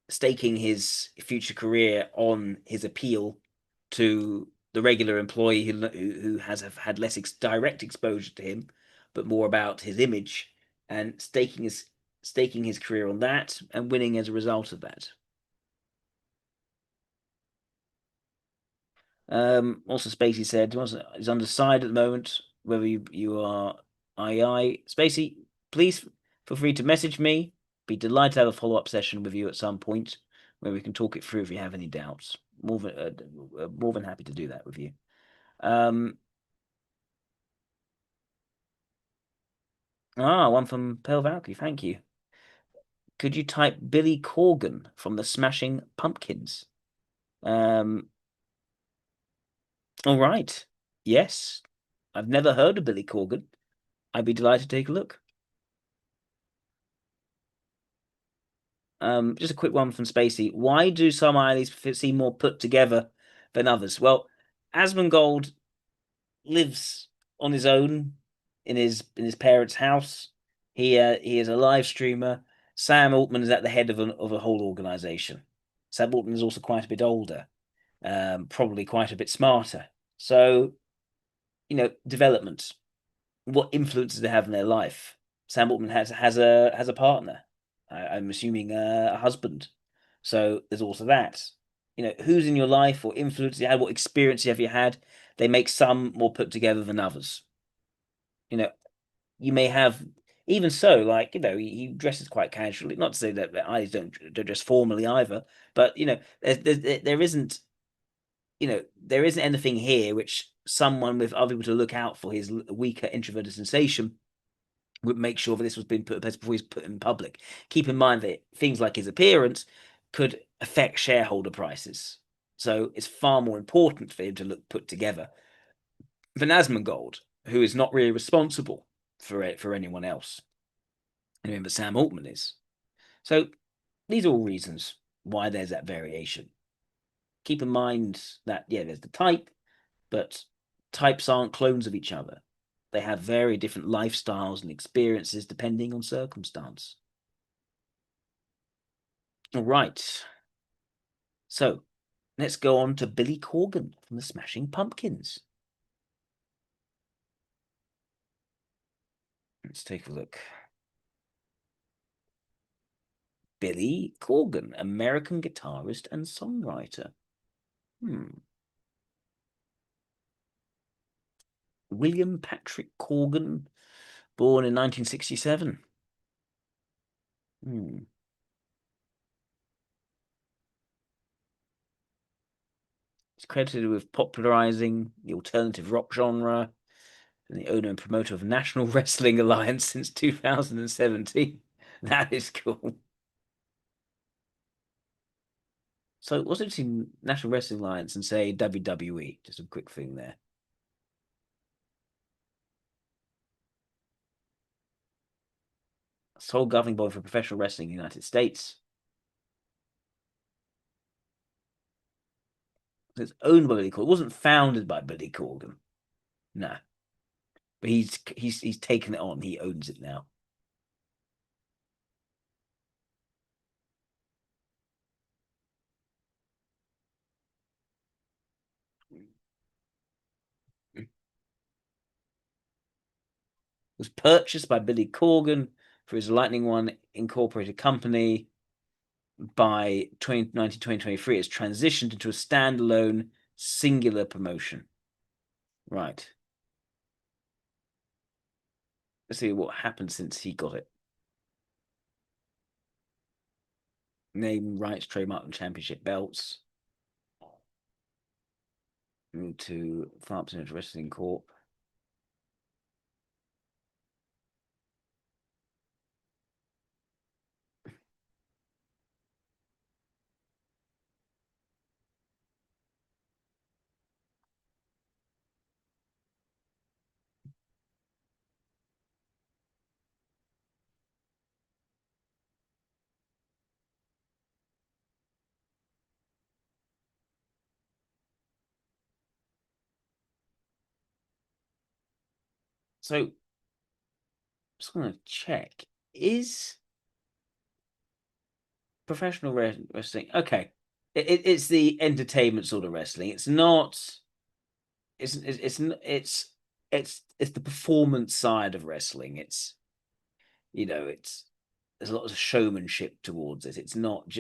staking his future career on his appeal to the regular employee who has had less direct exposure to him, but more about his image and staking his career on that and winning as a result of that. Also, Spacey said is undecided at the moment whether you are II. Spacey, please feel free to message me. Be delighted to have a follow-up session with you at some point where we can talk it through if you have any doubts. More than happy to do that with you. One from Pearl Valkyrie. Thank you. Could you type Billy Corgan from the Smashing Pumpkins? All right. Yes. I've never heard of Billy Corgan. I'd be delighted to take a look. Just a quick one from Spacey. Why do some islands seem more put together than others? Well, Asmongold lives on his own in his parents' house. He is a live streamer. Sam Altman is at the head of a whole organization. Sam Altman is also quite a bit older, probably quite a bit smarter. So, development. What influences they have in their life? Sam Altman has a partner. I'm assuming a husband. So there's also that. Who's in your life or influence you had, what experience have you had? They make some more put together than others. You may have even so, like, he dresses quite casually. Not to say that eyes don't dress formally either, but there isn't anything here which someone with other people to look out for his weaker introverted sensation would make sure that this was being put in place before he's put in public. Keep in mind that things like his appearance could affect shareholder prices. So it's far more important for him to look put together than Asmongold, who is not really responsible for anyone else. But Sam Altman is. So these are all reasons why there's that variation. Keep in mind that, there's the type, but types aren't clones of each other. They have very different lifestyles and experiences depending on circumstance. All right. So let's go on to Billy Corgan from the Smashing Pumpkins. Let's take a look. Billy Corgan, American guitarist and songwriter. William Patrick Corgan, born in 1967. He's credited with popularizing the alternative rock genre and the owner and promoter of National Wrestling Alliance since 2017. That is cool. So what's it between National Wrestling Alliance and, say, WWE? Just a quick thing there. Sole governing body for professional wrestling in the United States. It's owned by Billy Corgan. It wasn't founded by Billy Corgan. No. But he's taken it on. He owns it now. It was purchased by Billy Corgan for his Lightning One Incorporated company. By 2023, it's transitioned into a standalone singular promotion. Right. Let's see what happened since he got it. Name, rights, trademark, and championship belts. Move to 5% Wrestling Corp. So, just going to check. Is professional wrestling okay? It's the entertainment sort of wrestling. It's not. It's the performance side of wrestling. It's it's there's a lot of showmanship towards it. It's not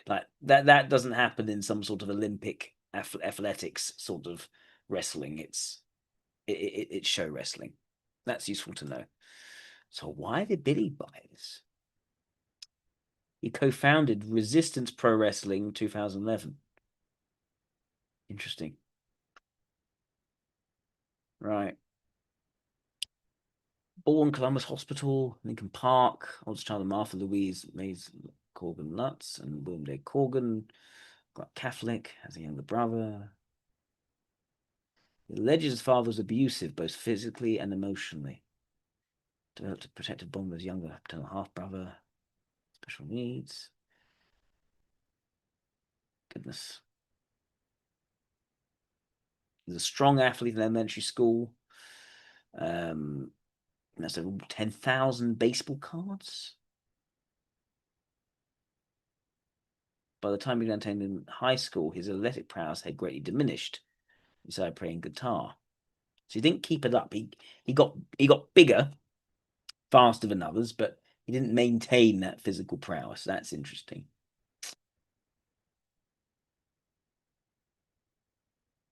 like that doesn't happen in some sort of Olympic athletics sort of wrestling. It's show wrestling. That's useful to know. So why did Billy buy this? He co-founded Resistance Pro Wrestling in 2011. Interesting. Right. Born Columbus Hospital, Lincoln Park, oldest child of Martha Louise Mays Corgan Lutz and William J. Corgan. Got Catholic, has a younger brother. He alleges his father was abusive, both physically and emotionally. Developed a protective bond with his younger paternal half-brother. Special needs. Goodness. He's a strong athlete in elementary school. That's 10,000 baseball cards. By the time he began in high school, his athletic prowess had greatly diminished. He started playing guitar. So he didn't keep it up. He got bigger, faster than others, but he didn't maintain that physical prowess. That's interesting.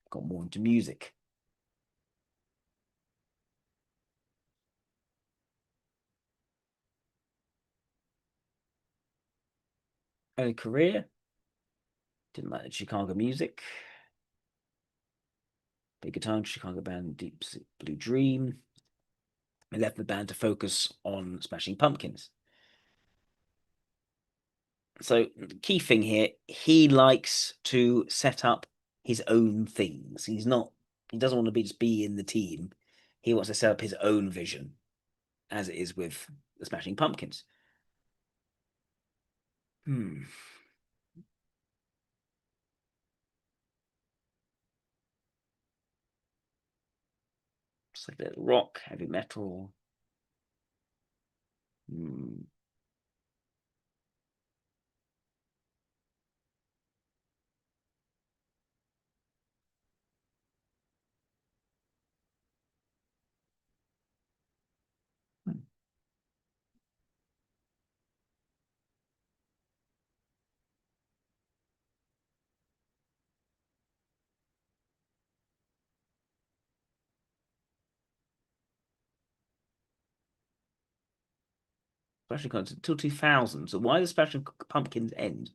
Got more into music. Early career. Didn't like the Chicago music. Played guitar in Chicago band Deep Blue Dream. He left the band to focus on Smashing Pumpkins. So the key thing here, he likes to set up his own things. He doesn't want to just be in the team. He wants to set up his own vision, as it is with the Smashing Pumpkins. It's like a rock, heavy metal. Smashing Pumpkins until 2000. So why does Smashing Pumpkins end?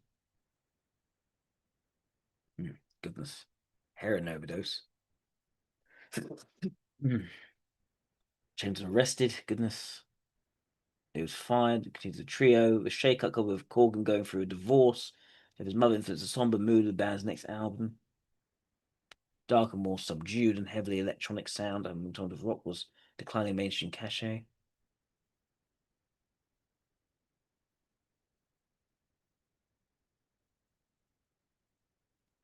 Goodness. Heroin overdose. James arrested. Goodness. He was fired. Continues the trio. The shake-up cover with Corgan going through a divorce. His mother influenced a somber mood of the band's next album. Darker, more subdued, and heavily electronic sound. And alternative rock was declining mainstream cachet.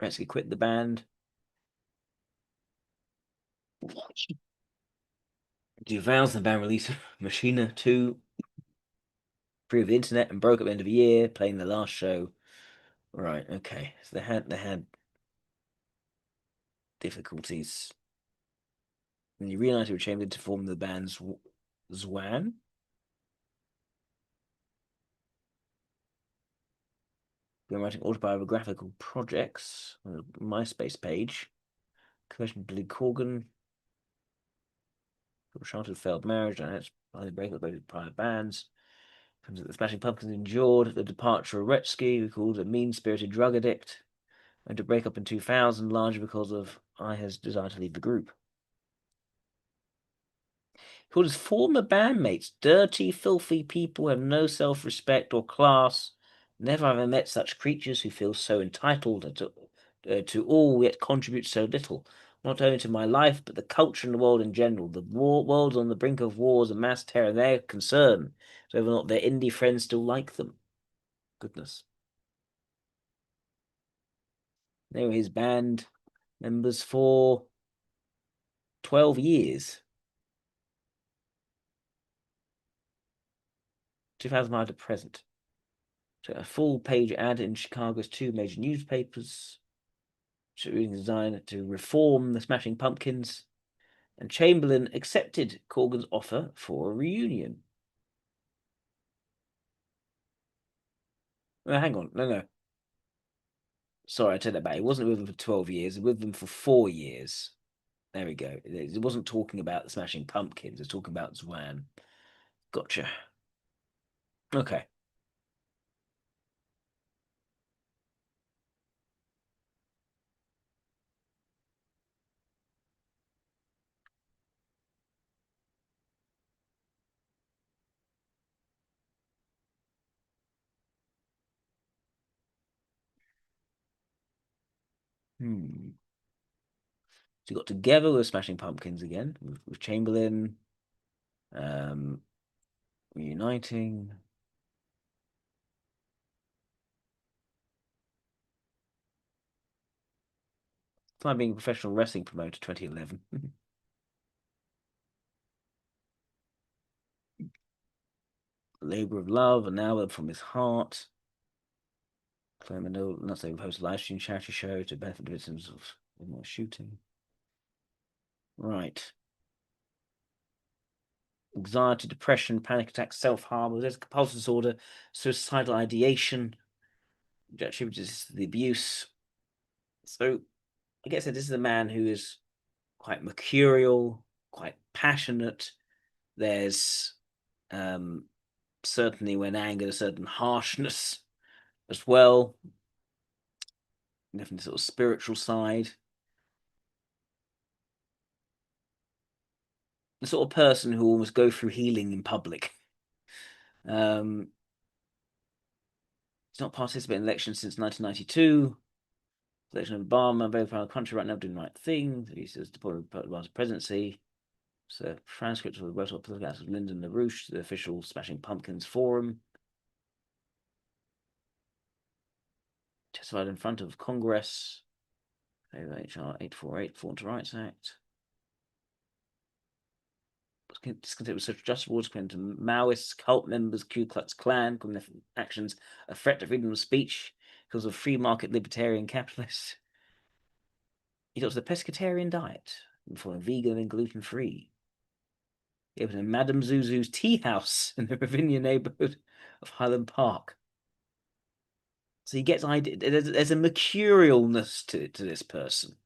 Retsky quit the band. 2000, the band released Machina 2, free of the internet, and broke up at the end of the year, playing the last show. Right, okay. So they had difficulties. When you realized you were chambered to form the band's Zwan. Been writing autobiographical projects on a MySpace page. Commissioned Billy Corgan. Childhood failed marriage, and it's by the breakup of prior bands. Comes that the Smashing Pumpkins endured the departure of Retsky, who called a mean-spirited drug addict, and to break up in 2000, largely because of Iha's desire to leave the group. He called his former bandmates dirty, filthy people who have no self-respect or class. Never have I met such creatures who feel so entitled to all, yet contribute so little, not only to my life, but the culture and the world in general. The world's on the brink of wars and mass terror, and their concern is whether or not their indie friends still like them. Goodness. They were his band members for 12 years. 2005 to present. So a full-page ad in Chicago's 2 major newspapers, designed to reform the Smashing Pumpkins, and Chamberlain accepted Corgan's offer for a reunion. Oh, hang on, no. Sorry, I take that back. He wasn't with them for 12 years. He was with them for 4 years. There we go. It wasn't talking about the Smashing Pumpkins. It was talking about Zwan. Gotcha. Okay. So he got together with Smashing Pumpkins again, with Chamberlain, reuniting. Started being a professional wrestling promoter 2011. Labor of Love, an album from his heart. Claiming not so host a live stream charity show to benefit the victims of shooting. Right. Anxiety, depression, panic attacks, self-harm, there's compulsive disorder, suicidal ideation, attributed to the abuse. So I guess that this is a man who is quite mercurial, quite passionate. There's certainly, when angered, a certain harshness as well. Definitely sort of spiritual side. The sort of person who almost go through healing in public. He's not participated in elections since 1992. Election of Obama, very proud of the country right now, doing the right thing. He says to Obama's presidency. So transcript of the website of Lyndon LaRouche, the official Smashing Pumpkins forum. Testified in front of Congress. HR 848, Foreign to Rights Act. Discontent with social justice awards, claimed to Maoists, cult members, Ku Klux Klan, calling their actions a threat to freedom of speech because of free market libertarian capitalists. He adopted a pescatarian diet, following vegan and gluten free. He opened a Madame Zuzu's tea house in the Ravinia neighborhood of Highland Park. So he gets idea. There's a mercurialness to this person.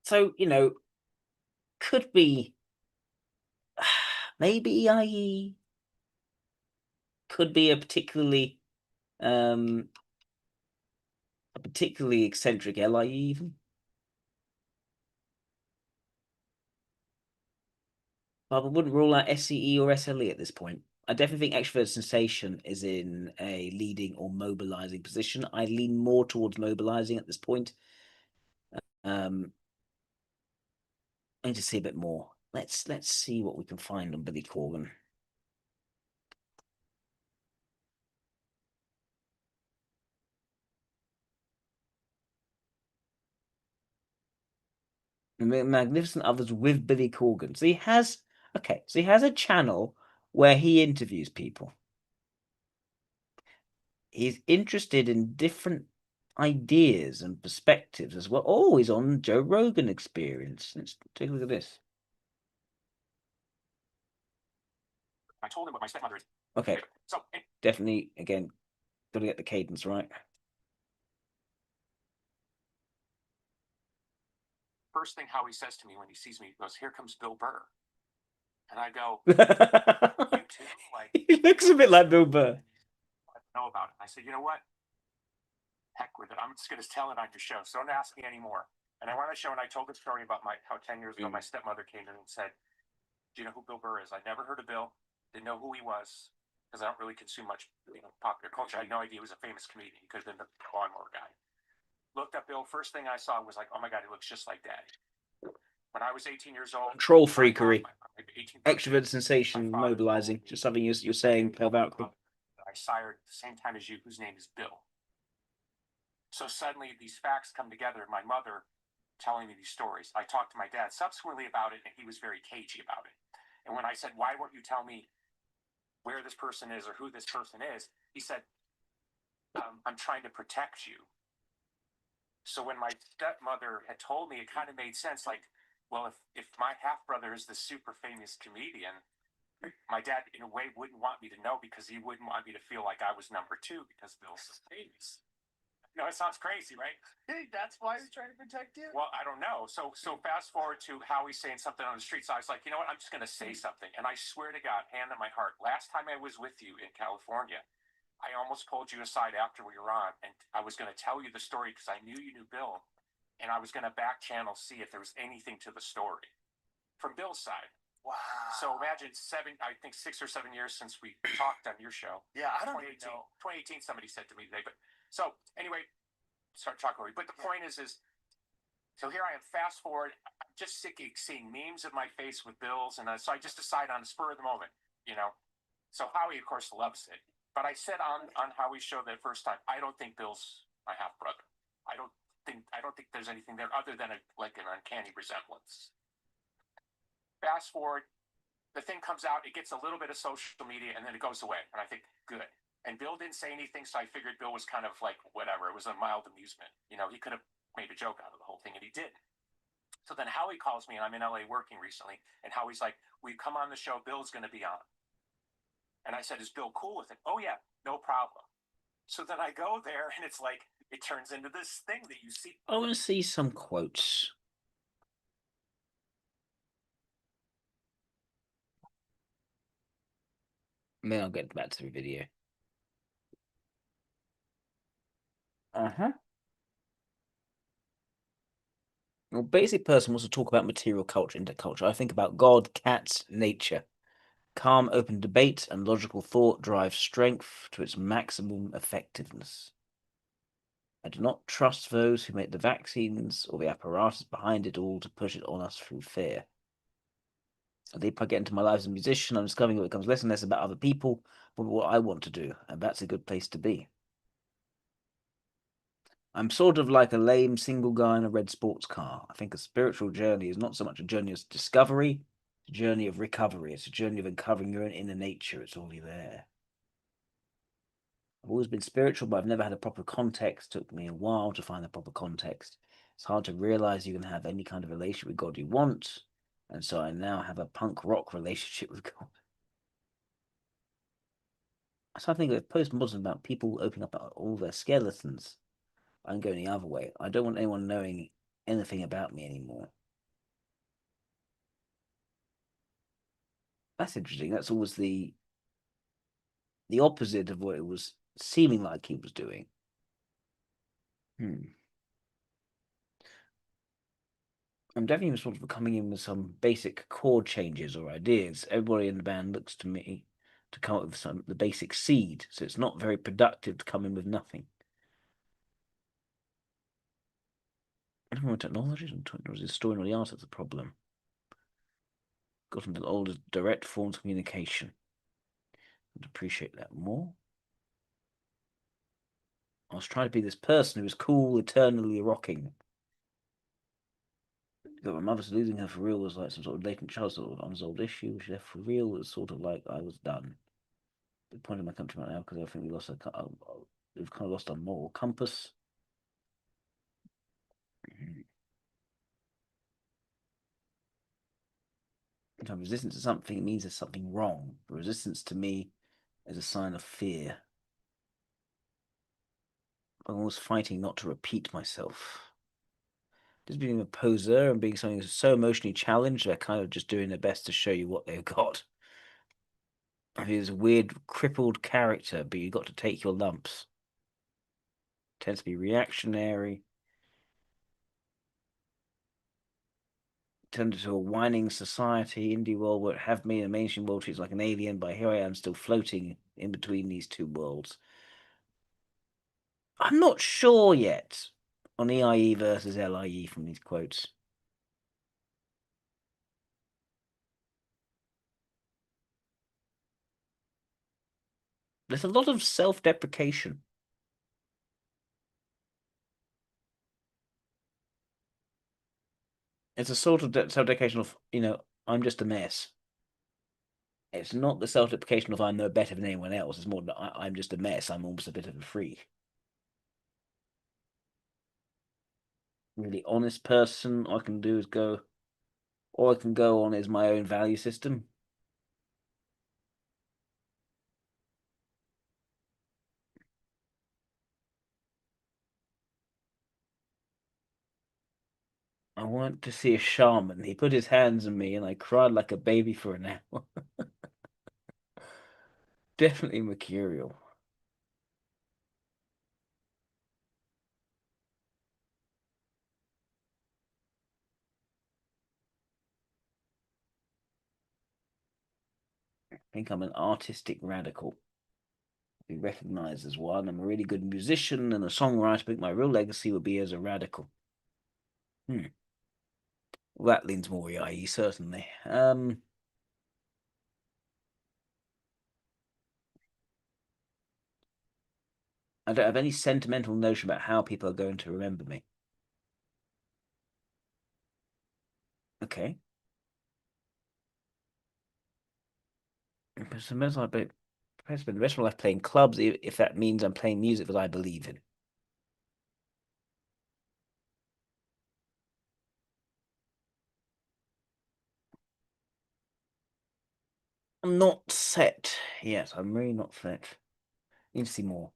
So could be maybe IE, could be a particularly eccentric LIE even. But I wouldn't rule out SCE or SLE at this point. I definitely think extrovert sensation is in a leading or mobilizing position. I lean more towards mobilizing at this point. I need to see a bit more. Let's see what we can find on Billy Corgan. Magnificent Others with Billy Corgan. So he has so he has a channel where he interviews people. He's interested in different ideas and perspectives as well. Oh, he's on Joe Rogan Experience. Let's take a look at this. I told him what my stepmother is. Okay, So definitely, again, gotta get the cadence right. first thing Howie says to me when he sees me, he goes, "Here comes Bill Burr." And I go, "You too?" Like, He looks a bit like Bill Burr. I know about it. I said, "You know what? Heck with it. I'm just going to tell it on your show. So don't ask me anymore." And I went on a show and I told the story about how 10 years ago my stepmother came in and said, "Do you know who Bill Burr is?" I never heard of Bill. Didn't know who he was because I don't really consume much popular culture. I had no idea he was a famous comedian. He could have been the lawnmower guy. Looked up Bill. First thing I saw was like, "Oh my God, he looks just like Daddy." When I was 18 years old, Troll freakery, extrovert sensation, mobilizing. Just something you're saying, Pel Valkyrie. I sired at the same time as you, whose name is Bill. So suddenly these facts come together. My mother telling me these stories. I talked to my dad subsequently about it, and he was very cagey about it. And when I said, "Why won't you tell me where this person is or who this person is?" he said, "I'm trying to protect you." So when my stepmother had told me, it kind of made sense. Like, well, if my half brother is the super famous comedian, my dad, in a way, wouldn't want me to know because he wouldn't want me to feel like I was number two because Bill's so famous. No, it sounds crazy, right? Hey, that's why he's trying to protect you? Well, I don't know. So fast forward to Howie saying something on the street. So I was like, you know what? I'm just going to say something. And I swear to God, hand on my heart, last time I was with you in California, I almost pulled you aside after we were on, and I was going to tell you the story because I knew you knew Bill, and I was going to back channel see if there was anything to the story from Bill's side. Wow. So imagine 6 or 7 years since we talked on your show. Yeah, I don't 2018, know. 2018, somebody said to me today. But so anyway, start talking. But the point is so here I am. Fast forward, I'm just sick of seeing memes of my face with Bill's, and so I just decide on the spur of the moment, you know. So Howie, of course, loves it. But I said on Howie's show that first time, I don't think Bill's my half brother. I don't think there's anything there other than like an uncanny resemblance. Fast forward, the thing comes out, it gets a little bit of social media, and then it goes away. And I think, good. And Bill didn't say anything, so I figured Bill was kind of like, whatever. It was a mild amusement. You know, he could have made a joke out of the whole thing, and he did. So then Howie calls me, and I'm in LA working recently, and Howie's like, "Will you come on the show? Bill's going to be on." And I said, "Is Bill cool with it?" "Oh, yeah, no problem." So then I go there, and it's like, it turns into this thing that you see. I want to see some quotes. Then I'll get back to the video. Well, basic person wants to talk about material culture, interculture. I think about God, cats, nature. Calm, open debate and logical thought drive strength to its maximum effectiveness. I do not trust those who make the vaccines or the apparatus behind it all to push it on us through fear. The deeper I get into my life as a musician, I'm discovering it becomes less and less about other people, but what I want to do, and that's a good place to be. I'm sort of like a lame single guy in a red sports car. I think a spiritual journey is not so much a journey of discovery, it's a journey of recovery. It's a journey of uncovering your own inner nature. It's already there. I've always been spiritual, but I've never had a proper context. It took me a while to find the proper context. It's hard to realize you can have any kind of relationship with God you want. And so I now have a punk rock relationship with God. So I think with postmodern about people opening up all their skeletons. I'm going the other way. I don't want anyone knowing anything about me anymore. That's interesting. That's always the opposite of what it was seeming like he was doing. I'm definitely sort of coming in with some basic chord changes or ideas. Everybody in the band looks to me to come up with the basic seed, so it's not very productive to come in with nothing. I don't know what technology is, or is the story or the art that's the problem. got into older direct forms of communication. I'd appreciate that more. I was trying to be this person who was cool, eternally rocking. But my mother's losing her for real was like some sort of latent child sort of unresolved issue. She left for real was sort of like I was done. The point of my country right now because I think we've kind of lost our moral compass. If I'm resistant to something, it means there's something wrong. Resistance to me is a sign of fear. I'm always fighting not to repeat myself. Just being a poser and being something so emotionally challenged, they're kind of just doing their best to show you what they've got. I mean, it's a weird, crippled character, but you've got to take your lumps. Tends to be reactionary. Turned into a whining society. Indie world won't have me, and mainstream world treats like an alien, but here I am still floating in between these two worlds. I'm not sure yet on EIE versus LIE from these quotes. There's a lot of self-deprecation. It's a sort of self-deprecation of, I'm just a mess. It's not the self-deprecation of I'm no better than anyone else. It's more that I'm just a mess. I'm almost a bit of a freak. Really honest person, all I can do is go, all I can go on is my own value system. I went to see a shaman. He put his hands on me and I cried like a baby for an hour. Definitely mercurial. I think I'm an artistic radical. Be recognized as one. I'm a really good musician and a songwriter. I think my real legacy would be as a radical. Well, that leans more EIE, certainly. I don't have any sentimental notion about how people are going to remember me. Okay. So most of my spend the rest of my life playing clubs if that means I'm playing music that I believe in. I'm not set yet. I'm really not set. Need to see more.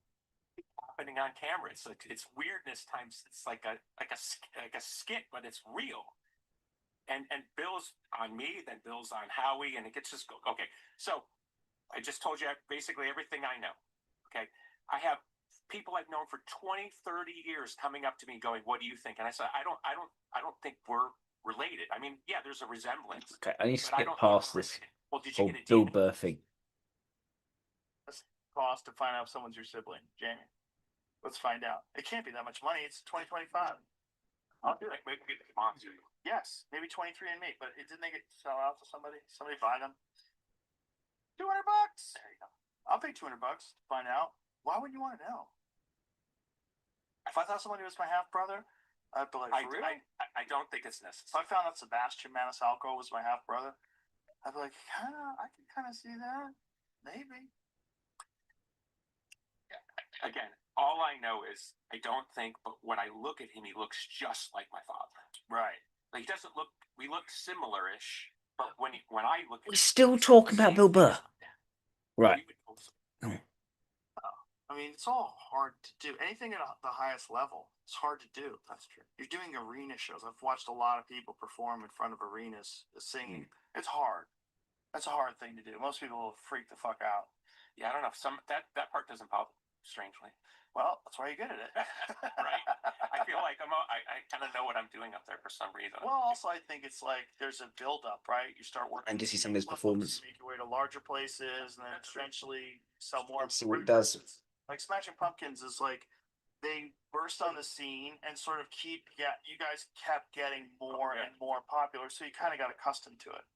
Happening on camera. It's weirdness times. It's like a skit, but it's real. And Bill's on me, then Bill's on Howie, and it gets just okay. So I just told you basically everything I know. Okay, I have people I've known for 20, 30 years coming up to me going, "What do you think?" And I said, "I don't think we're related. I mean, yeah, there's a resemblance. Okay, I need to but get past this Well, did you whole get a Bill DNA? Burr thing. Cost to find out if someone's your sibling, Jamie. Let's find out. It can't be that much money. It's 2025. I'll do it. Maybe get the sponsor. Yes, maybe 23andMe, but didn't they get sell out to somebody? Somebody buy them? $200. There you go. I'll pay $200 to find out. Why would you want to know? If I thought somebody was my half brother, I'd be like, for real? I don't think it's necessary. If I found out Sebastian Maniscalco was my half brother, I'd be like, I can kind of see that. Maybe. Again, all I know is I don't think, but when I look at him, he looks just like my father. Right. Like he doesn't look. We look similar-ish, but when I look at We're still talking about Bill Burr. Right. I mean, it's all hard to do. Anything at the highest level, it's hard to do. That's true. You're doing arena shows. I've watched a lot of people perform in front of arenas singing. It's hard. That's a hard thing to do. Most people will freak the fuck out. Yeah, I don't know. That part doesn't bother me, strangely. Well, that's why you're good at it. Right. I feel like I kind of know what I'm doing up there for some reason. Well, also, I think it's like there's a build up, right? You start working. And to see some of his performance. Make your way to larger places, and then eventually sell more. See what he does. Like Smashing Pumpkins is like they burst on the scene and sort of you guys kept getting more and more popular, so you kind of got accustomed to it.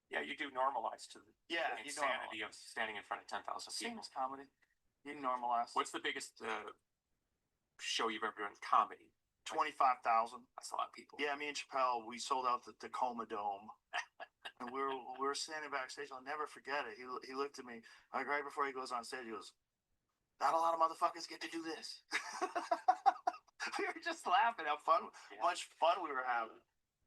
Yeah, you do normalize to the you insanity of standing in front of 10,000 Same people. as comedy. You normalize. What's the biggest show you've ever done in comedy? 25,000. That's a lot of people. Yeah, me and Chappelle, we sold out the Tacoma Dome. And we were standing backstage. I'll never forget it. He looked at me like right before he goes on stage. He goes, "Not a lot of motherfuckers get to do this." We were just laughing how much fun we were having.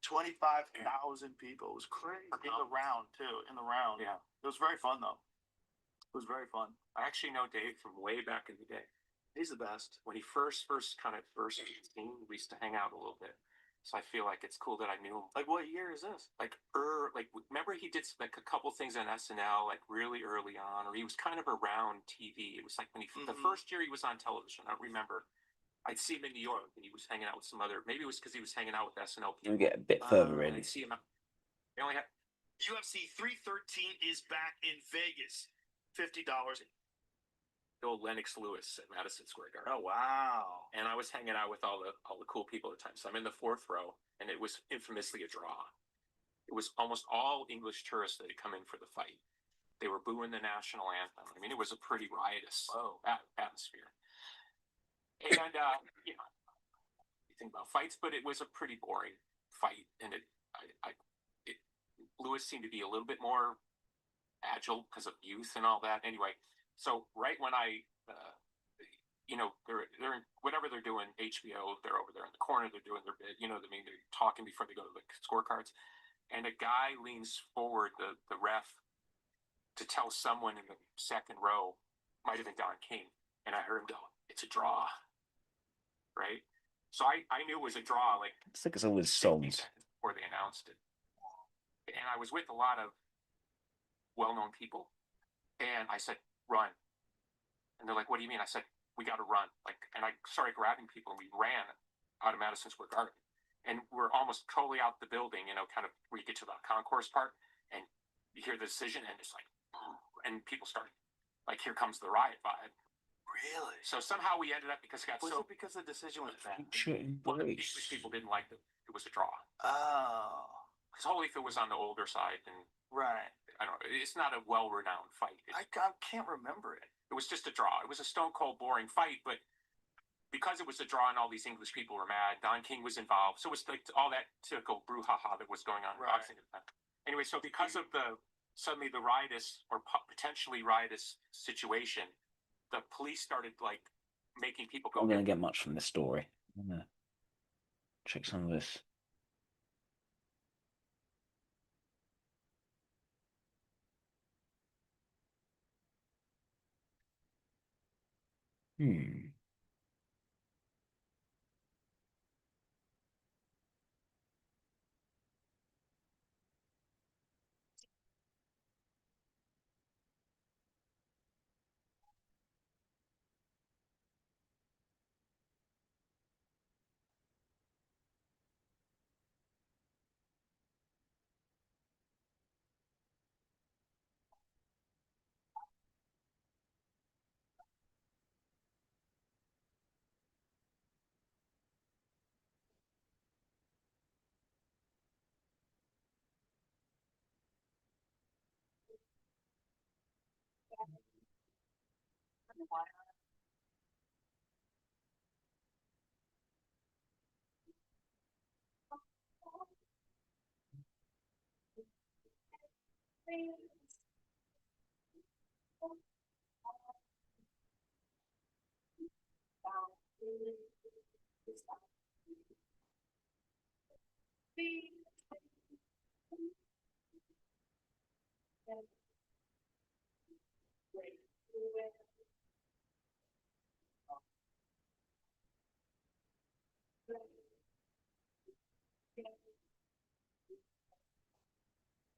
25,000 people. It was crazy. In the round too. In the round. Yeah. It was very fun though. It was very fun. I actually know Dave from way back in the day. He's the best. When he first came, we used to hang out a little bit. So I feel like it's cool that I knew him. Like, what year is this? Like remember he did like a couple things on SNL like really early on, or he was kind of around TV. It was like when the first year he was on television. I remember I'd see him in New York and he was hanging out with some other. Maybe it was because he was hanging out with SNL people. We get a bit further in. I'd see him. They only had UFC 313 is back in Vegas. $50. old Lennox Lewis at Madison Square Garden. Oh wow! And I was hanging out with all the cool people at the time. So I'm in the fourth row, and it was infamously a draw. It was almost all English tourists that had come in for the fight. They were booing the national anthem. I mean, it was a pretty riotous atmosphere. And you know, you think about fights, but it was a pretty boring fight. And Lewis seemed to be a little bit more agile because of youth and all that. Anyway, so right when you know, they're in whatever they're doing, HBO, they're over there in the corner, they're doing their bit, you know what I mean? They're talking before they go to the scorecards. And a guy leans forward, the ref, to tell someone in the second row, might have been Don King. And I heard him go, "It's a draw." Right? So I knew it was a draw, like it's like it's always songs before they announced it. And I was with a lot of well-known people. And I said, "Run." And they're like, "What do you mean?" I said, "We got to run." Like, and I started grabbing people and we ran out of Madison Square Garden. And we're almost totally out the building, you know, kind of where you get to the concourse part and you hear the decision and it's like, and people started like, here comes the riot vibe. Really? So somehow we ended up because it got it because the decision was bad? Well, the English people didn't like it. It was a draw. Oh. Because Holyfield was on the older side and right. I don't know. It's not a well-renowned fight. I can't remember it. It was just a draw. It was a stone cold boring fight, but because it was a draw and all these English people were mad, Don King was involved. So it was like all that typical brouhaha that was going on in boxing at the time. Anyway, so because of suddenly the riotous or potentially riotous situation, the police started like making people go. I'm not going to get much from this story. I'm going to check some of this. Hmm.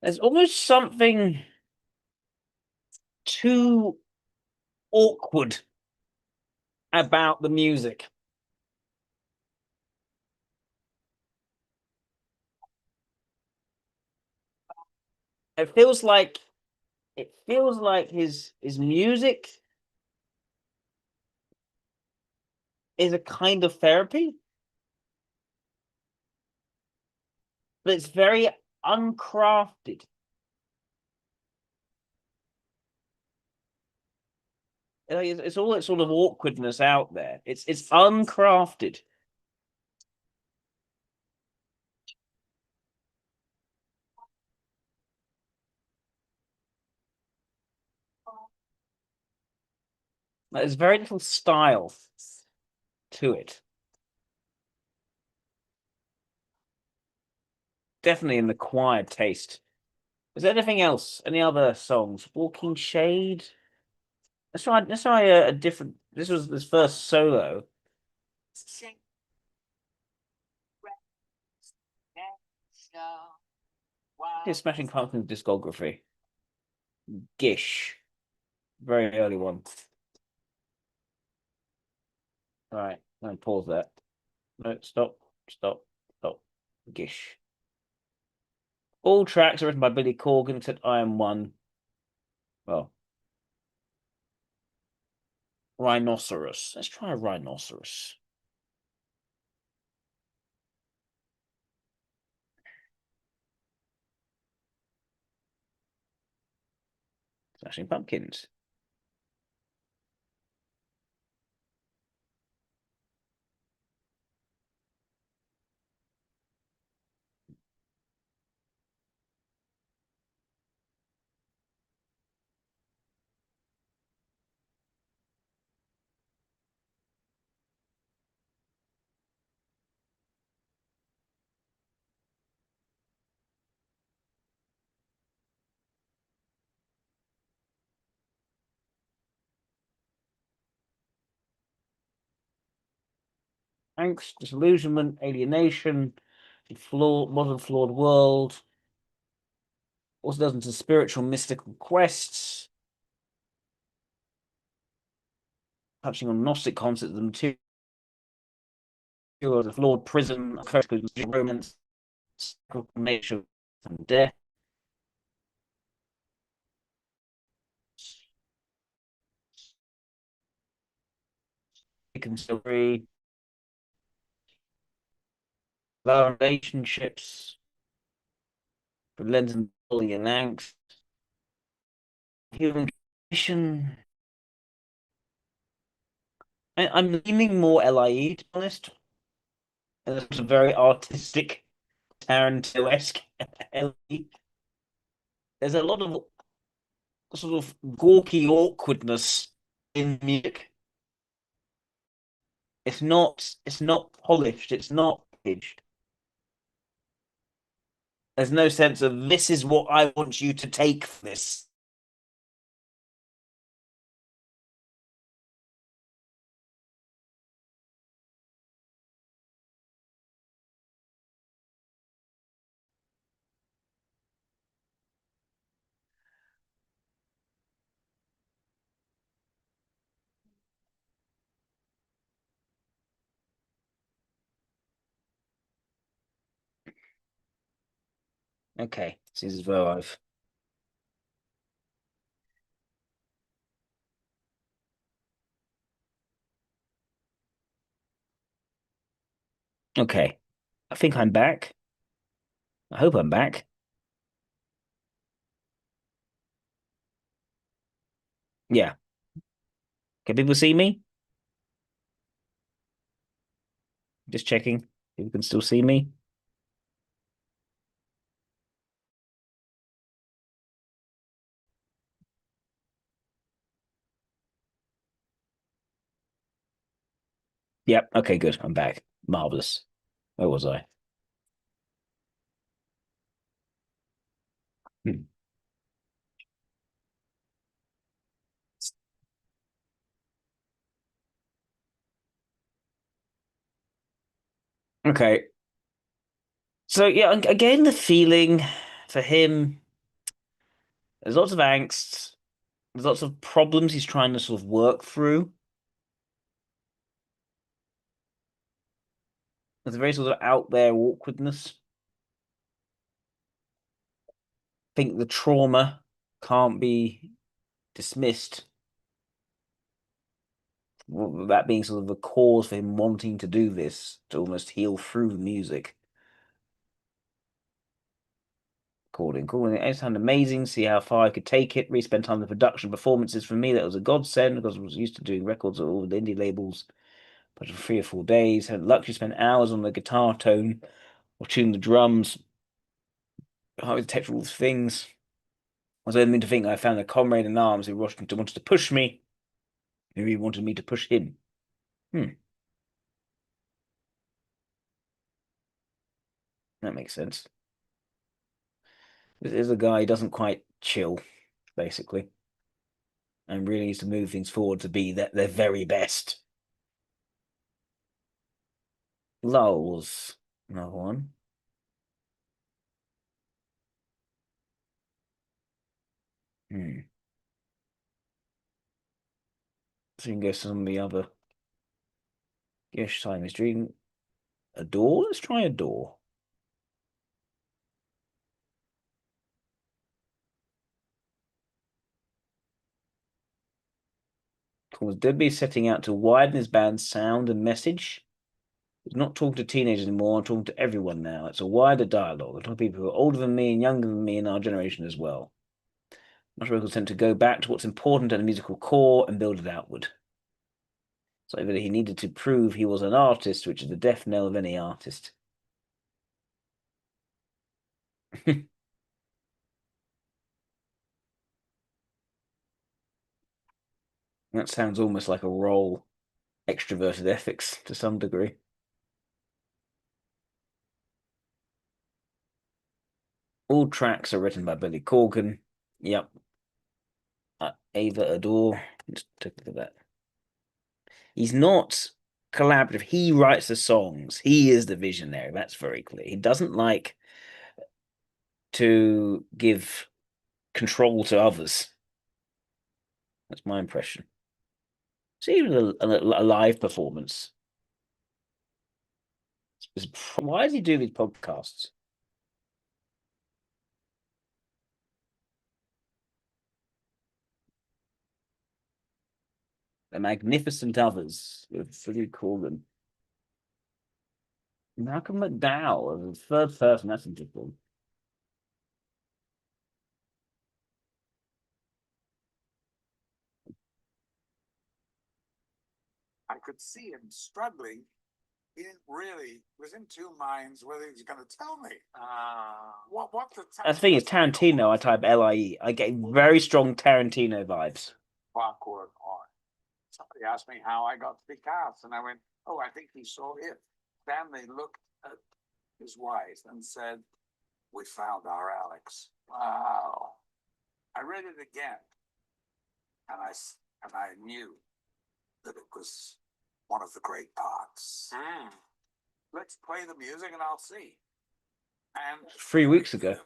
There's almost something too awkward about the music. It feels like his music is a kind of therapy, but it's very uncrafted. Like, it's all that sort of awkwardness out there. It's uncrafted. There's very little style to it. Definitely in the quiet taste. Is there anything else? Any other songs? Walking Shade. Let's try a different. This was his first solo. His Smashing Pumpkins discography. Gish. Very early one. All right, let me pause that. No, stop, stop. Gish. All tracks are written by Billy Corgan except I Am One. Well, Rhinoceros. Let's try a Rhinoceros. Smashing Pumpkins. Angst, disillusionment, alienation, modern flawed world. Also does into spiritual mystical quests, touching on Gnostic concepts of the material, the flawed prism, romance, nature and death. Reconciliation, relationships, relenting bullying and angst, human condition. I'm leaning more LIE, to be honest. And it's a very artistic, Tarantino-esque LIE. There's a lot of sort of gawky awkwardness in music. It's not polished, it's not pitched. There's no sense of this is what I want you to take from this. Okay, this is where I've okay. I think I'm back. I hope I'm back. Yeah. Can people see me? Just checking. People can still see me. Yep. Okay, good. I'm back. Marvelous. Where was I? Hmm. Okay. So yeah, again, the feeling for him, there's lots of angst, there's lots of problems he's trying to sort of work through. There's a very sort of out there awkwardness. I think the trauma can't be dismissed. That being sort of the cause for him wanting to do this, to almost heal through music. Calling. It sounded amazing. See how far I could take it. Really spend time on the production performances. For me, that was a godsend because I was used to doing records at all the indie labels, but for 3 or 4 days. Had luxury spent hours on the guitar tone or tuning the drums. How to detect all these things. I was only to think I found a comrade in arms who wanted to push me. Who he wanted me to push him. That makes sense. This is a guy who doesn't quite chill, basically, and really needs to move things forward to be their very best. Lulls, another one. So you can go to some of the other. Yes, time is dream. A door? Let's try a door. Cause Debbie is setting out to widen his band's sound and message. He's not talking to teenagers anymore, I'm talking to everyone now. It's a wider dialogue. I'm talking to people who are older than me and younger than me in our generation as well. Much more consent to go back to what's important at the musical core and build it outward. So that he needed to prove he was an artist, which is the death knell of any artist. That sounds almost like a role extroverted ethics to some degree. All tracks are written by Billy Corgan. Yep. Ava Adore. Let's take a look at that. He's not collaborative. He writes the songs. He is the visionary. That's very clear. He doesn't like to give control to others. That's my impression. See, even a live performance. Why does he do these podcasts? The Magnificent Others with Billy Corgan. Malcolm McDowell as a third person. That's interesting. I could see him struggling. He didn't really was in two minds whether he was going to tell me. What the That's the thing is Tarantino. I type LIE. I get very strong Tarantino vibes. Clockwork Orange. Somebody asked me how I got to be cast, and I went, "Oh, I think he saw it." Stanley looked at his wife and said, "We found our Alex." Wow. I read it again, and I knew that it was one of the great parts. Let's play the music and I'll see. And 3 weeks ago.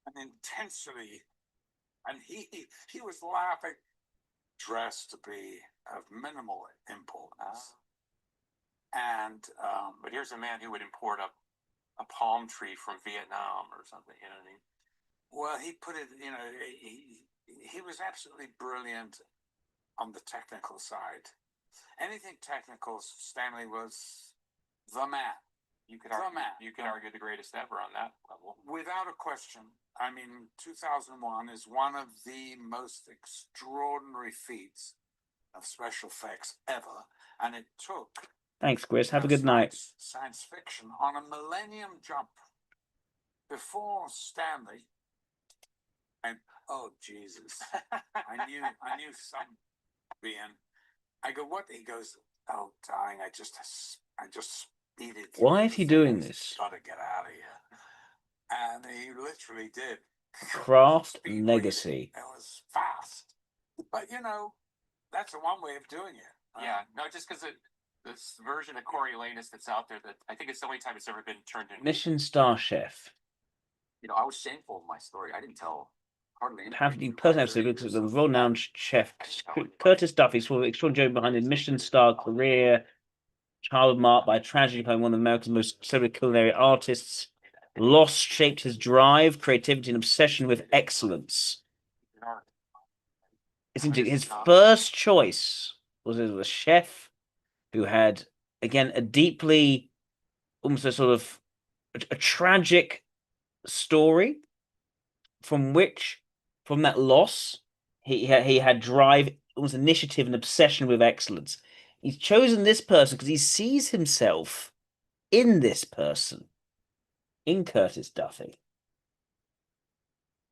And intensely, and he was laughing, dressed to be of minimal importance. And but here's a man who would import a palm tree from Vietnam or something, you know what I mean? Well, he put it, he was absolutely brilliant on the technical side. Anything technical, Stanley was the man. You could argue the greatest ever on that level. Without a question. I mean, 2001 is one of the most extraordinary feats of special effects ever. And it took... Thanks, Chris. Have a good night. Science fiction on a millennium jump. Before Stanley, and oh Jesus, I knew some being. I go, what? He goes, oh, darling, I just speeded. Why is he doing this? Gotta get out of here. And he literally did. Craft Legacy. It was fast, but that's a one way of doing it. Yeah, no, just because this version of Coriolanus that's out there, that I think it's the only time it's ever been turned into Mission Star Chef. I was shameful of my story. I didn't tell hardly anything. How did you personally because the renowned chef Curtis Duffy's full of extraordinary joke behind his Michelin star career, child marked by tragedy by one of America's most celebrated culinary artists. Loss shaped his drive, creativity, and obsession with excellence. It's interesting. His first choice was as a chef who had, again, a deeply, almost a sort of a tragic story from that loss, he had drive, almost initiative and obsession with excellence. He's chosen this person because he sees himself in this person, in Curtis Duffy.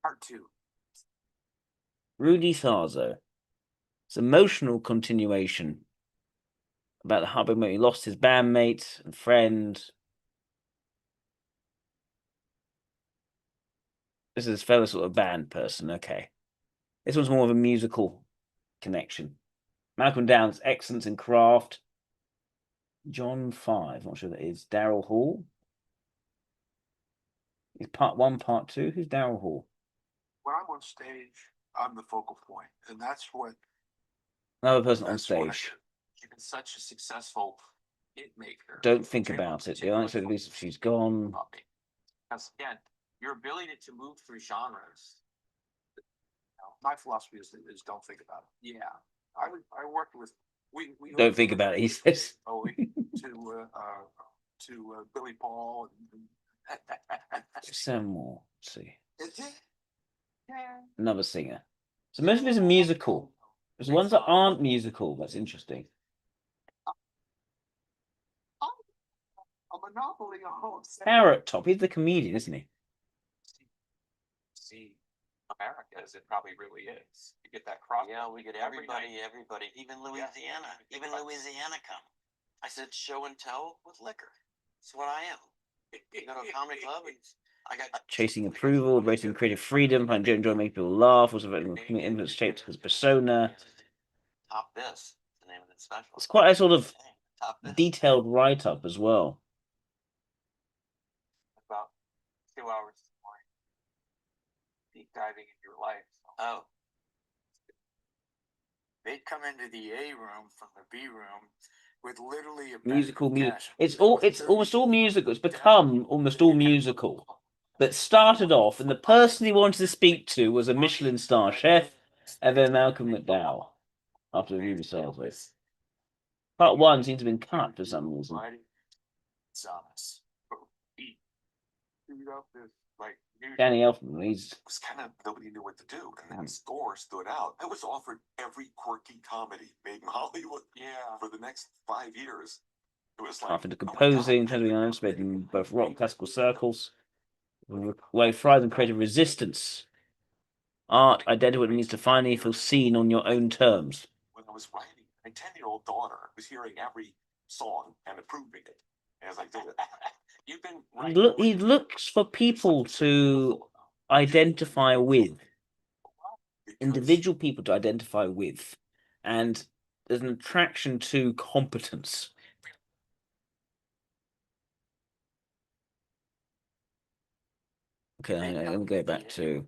Part 2. Rudy Tharzo. It's emotional continuation about the heartbreak moment. He lost his bandmate and friend. This is a fellow sort of band person. Okay. This one's more of a musical connection. Malcolm Downs, excellence in craft. John 5, not sure that is. Daryl Hall. Is part 1, part 2? Who's Daryl Hall? When I'm on stage, I'm the focal point, and that's what. Another person on That's what I stage. do. You've been such a successful hit maker. Don't think You're able about to it. take The away answer from is she's gone. puppy. Because again, your ability to move through genres. My philosophy is don't think about it. Yeah, I worked with we Don't think about it, he says. Bowie to Billy Paul. Some more. Let's see. Is it? Yeah. Another singer. So most of it's musical. There's ones that aren't musical. That's interesting. A monopoly on Carrot Top. He's the comedian, isn't he? See America as it probably really is. You get that cross. Yeah, we get everybody, even Louisiana. Yeah. Even Louisiana come. I said show and tell with liquor. That's what I am. You go to a comedy club and I got Chasing approval, racing creative freedom, find enjoy making people laugh, also influence shaped his persona. Top this, the name of the special. It's quite a sort of Top this. detailed write-up as well. About 2 hours this morning. Deep diving into your life. Oh, They'd come into the A room from the B room with literally a Musical music. cash. It's almost all musical. It's become almost all musical. That started off, and the person he wanted to speak to was a Michelin star chef, and then Malcolm McDowell after the movie Sideways. Part 1 seems to have been cut for some reason. Sauce. Like Danny Elfman, he's it was kind of nobody knew what to do, and then Score stood out. I was offered every quirky comedy made in Hollywood. Yeah, for the next 5 years. It was like half into composing, trying to be uninspired in both rock and classical circles. Where he thrives in creative resistance. Art, identify what it means to finally feel seen on your own terms. When I was writing, my 10-year-old daughter was hearing every song and approving it as I did it. You've been He looks for people to identify with, individual people to identify with, and there's an attraction to competence. Okay, let me go back to.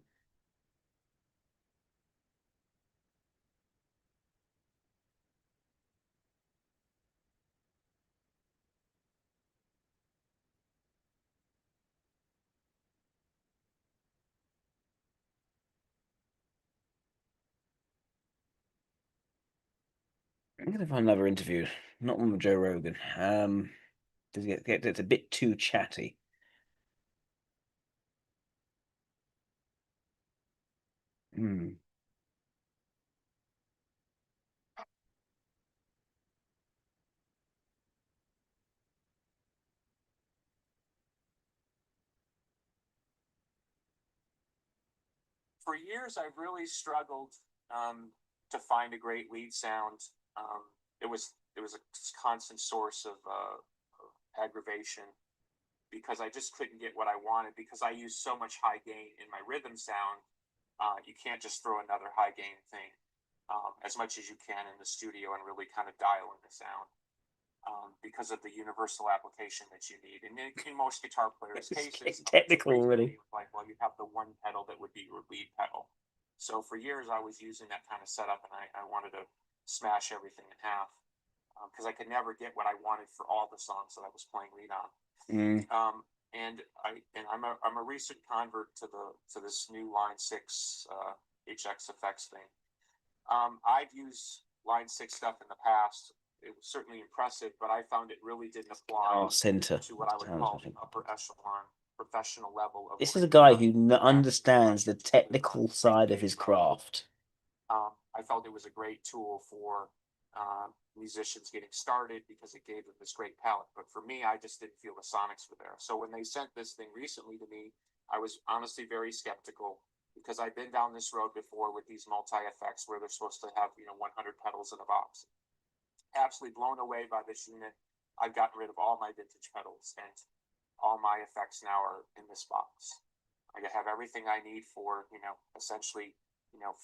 I'm gonna find another interview, not one with Joe Rogan. It's a bit too chatty. Hmm. For years I've really struggled to find a great lead sound. It was a constant source of aggravation because I just couldn't get what I wanted because I used so much high gain in my rhythm sound. You can't just throw another high gain thing as much as you can in the studio and really kind of dial in the sound. Because of the universal application that you need. And in most guitar players' cases, It's technical already. Like, well, you have the one pedal that would be your lead pedal. So for years, I was using that kind of setup, and I wanted to smash everything in half because I could never get what I wanted for all the songs that I was playing lead on. And I'm a recent convert to this new Line 6 HX effects thing. I've used Line 6 stuff in the past. it was certainly impressive, but I found it really didn't apply Guitar center. to what I would Sounds call the like- upper echelon professional level of. This is a guy who understands the technical side of his craft. I felt it was a great tool for musicians getting started because it gave them this great palette. But for me, I just didn't feel the sonics were there. So when they sent this thing recently to me, I was honestly very skeptical because I've been down this road before with these multi-effects where they're supposed to have 100 pedals in a box. Absolutely blown away by this unit. I've gotten rid of all my vintage pedals and all my effects now are in this box. I have everything I need for essentially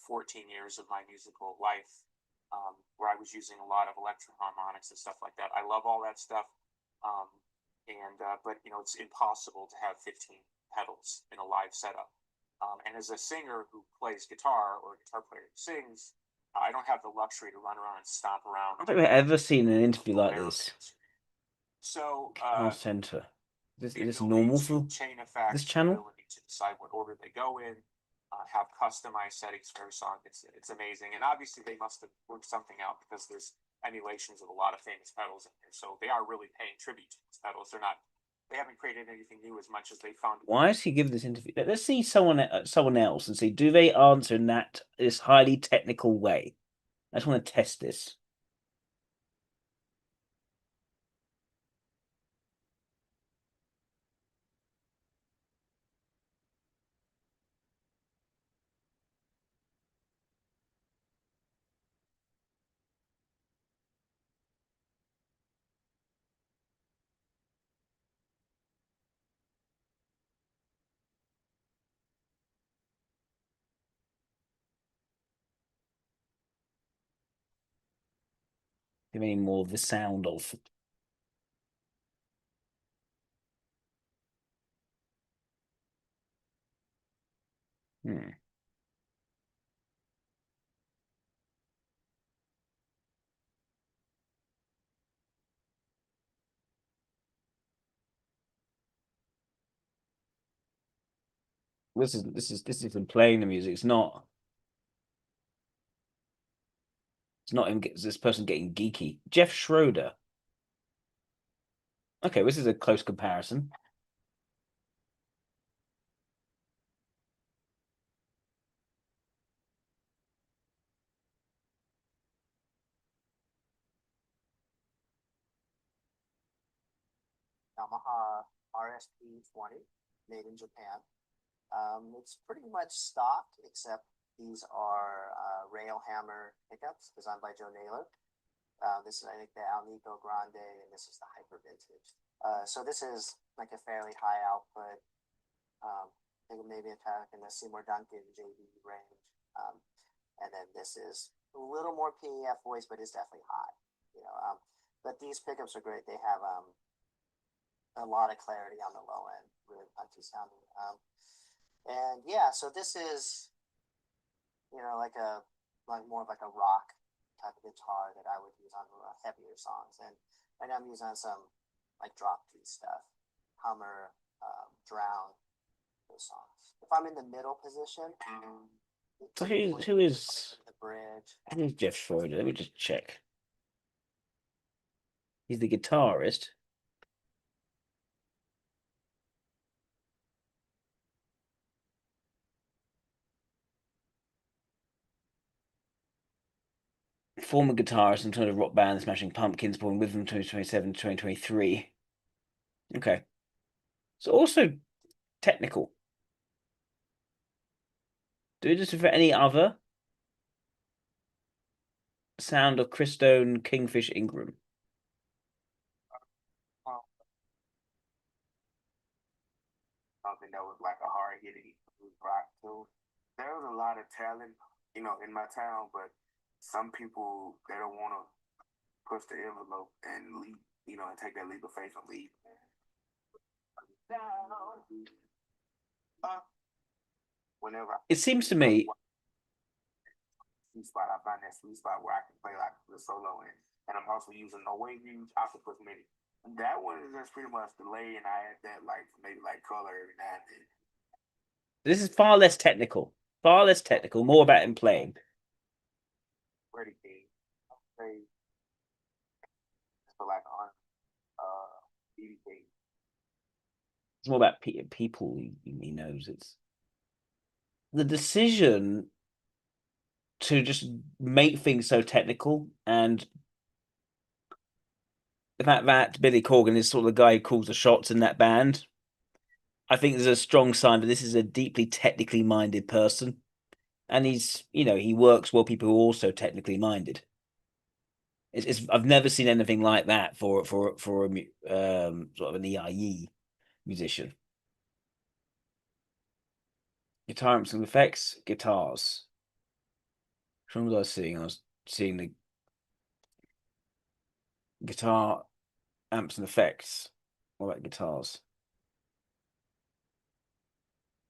14 years of my musical life, where I was using a lot of electro harmonics and stuff like that. I love all that stuff, but it's impossible to have 15 pedals in a live setup. And as a singer who plays guitar or a guitar player who sings, I don't have the luxury to run around and stomp around. I don't think I've ever seen an interview like this. So, Guitar center. Is this the normal ability for to chain effects, this channel? the ability to decide what order they go in, have customized settings for every song. It's amazing, and obviously they must have worked something out because there's emulations of a lot of famous pedals in here, so they are really paying tribute to these pedals. They haven't created anything new as much as they found. Why is he giving this interview? Let's see someone else and see, do they answer in this highly technical way? I just want to test this. Give me more of the sound of. Hmm. This is him playing the music. It's not. It's not him. This person getting geeky. Jeff Schroeder. Okay, this is a close comparison. Yamaha RSP20, made in Japan. It's pretty much stock, except these are rail hammer pickups designed by Joe Naylor. This is, I think, the Alnico Grande, and this is the Hyper Vintage. So this is like a fairly high output. I think maybe attack in the Seymour Duncan JB range. And then this is a little more PEF voice, but it's definitely high. But these pickups are great. They have a lot of clarity on the low end, really punchy sounding. And yeah, so this is, like more of like a rock type of guitar that I would use on heavier songs. And right now I'm using on some like drop key stuff, Hummer, Drown, those songs. If I'm in the middle position, So who is the bridge? who's Jeff Schroeder? Let me just check. He's the guitarist. Former guitarist in terms of rock band, Smashing Pumpkins, born with them 2027 2023. Okay. So also technical. Do we just for any other sound of Christone Kingfish Ingram? Something that was like a hard hitting rock too. There was a lot of talent, in my town, but some people they don't want to push the envelope and leap, and take that leap of faith and leave. Whenever It seems to me sweet spot, I find that sweet spot where I can play like the solo and I'm also using no way huge octopus MIDI. That one is just pretty much delay, and I add that like maybe like color every now and then. this is far less technical. Far less technical, more about him playing. Pretty big. Okay. collect on DVD. It's more about people he knows. It's the decision to just make things so technical, and the fact that Billy Corgan is sort of the guy who calls the shots in that band. I think there's a strong sign that this is a deeply technically minded person, and he works well people who are also technically minded. I've never seen anything like that for a sort of an EIE musician. Guitar amps and effects, guitars. Which one was I seeing? I was seeing the guitar amps and effects. What about guitars?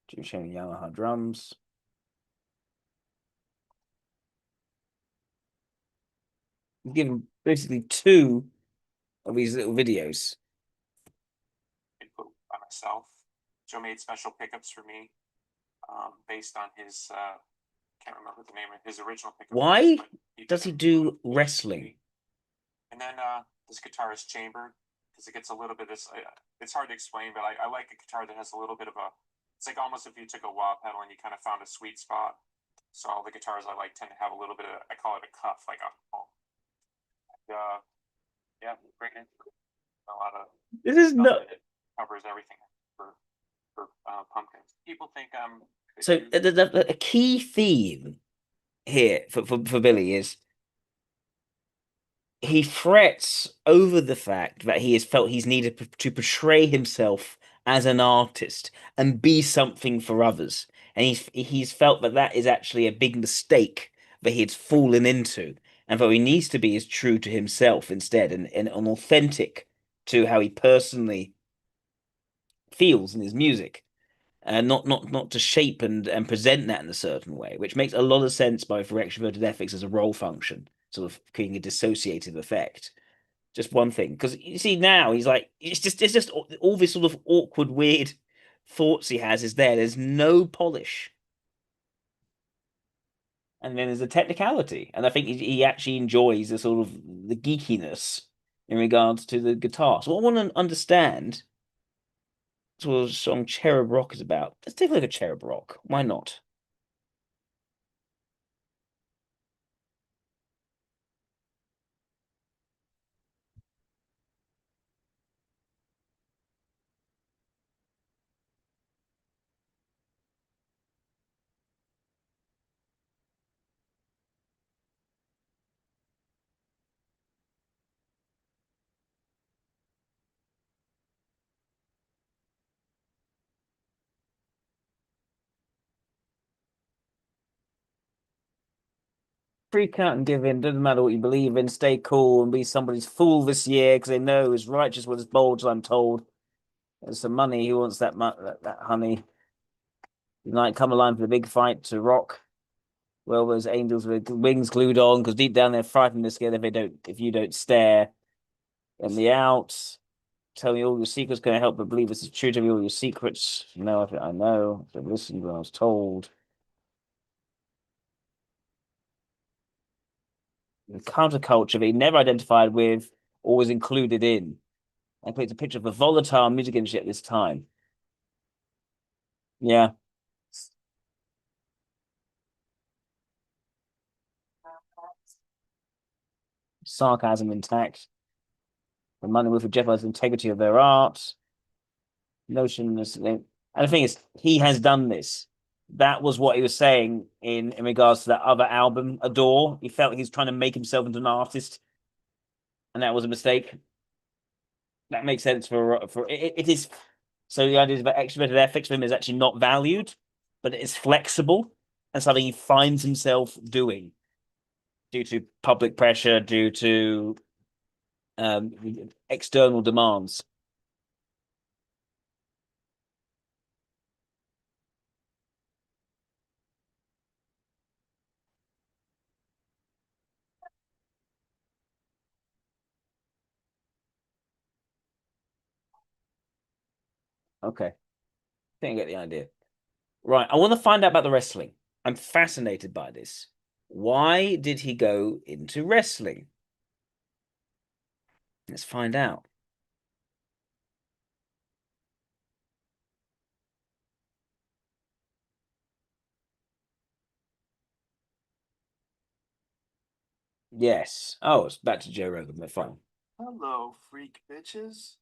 Jim showing Yamaha drums. He's given basically two of these little videos. Input by myself. Joe made special pickups for me, based on his can't remember the name of his original pickup. Why He does he did do wrestling? And then this guitar is chambered because it gets a little bit of. It's hard to explain, but I like a guitar that has a little bit of a. It's like almost if you took a wah pedal and you kind of found a sweet spot. So all the guitars I like tend to have a little bit of. I call it a cuff, like a. Yeah, great. A lot of. This is not. Covers everything for pumpkins. People think So a key theme here for Billy is he frets over the fact that he has felt he's needed to portray himself as an artist and be something for others, and he's felt that that is actually a big mistake that he had fallen into, and that he needs to be as true to himself instead, and authentic to how he personally feels in his music, and not to shape and present that in a certain way, which makes a lot of sense both for extroverted ethics as a role function, sort of creating a dissociative effect. Just one thing, because you see now he's like it's just all this sort of awkward, weird thoughts he has is there. There's no polish, and then there's the technicality, and I think he actually enjoys the sort of the geekiness in regards to the guitar. So what I want to understand what the song Cherub Rock is about. Let's take a look at Cherub Rock. Why not? Freak out and give in. Doesn't matter what you believe in. Stay cool and be somebody's fool this year because they know is righteous what is bold, as I'm told. There's some money. Who wants that honey? You might come along for the big fight to rock. Well, those angels with wings glued on because deep down they're frightened and scared if you don't stare. And the outs. Tell me all your secrets. Can I help but believe this is true? Tell me all your secrets. No, I know. So listen when I was told. The counterculture that he never identified with or was included in. And paints a picture of a volatile music industry at this time. Yeah. Sarcasm intact. The money with jeopardize the integrity of their art. Notion. And the thing is, he has done this. That was what he was saying in regards to that other album, Adore. He felt he's trying to make himself into an artist, and that was a mistake. That makes sense for it is. So the idea that extroverted ethics for him is actually not valued, but it is flexible and something he finds himself doing due to public pressure, due to external demands. Okay, I think I get the idea. Right, I want to find out about the wrestling. I'm fascinated by this. Why did he go into wrestling? Let's find out. Yes. Oh, it's back to Joe Rogan. They're fine. Hello, freak bitches.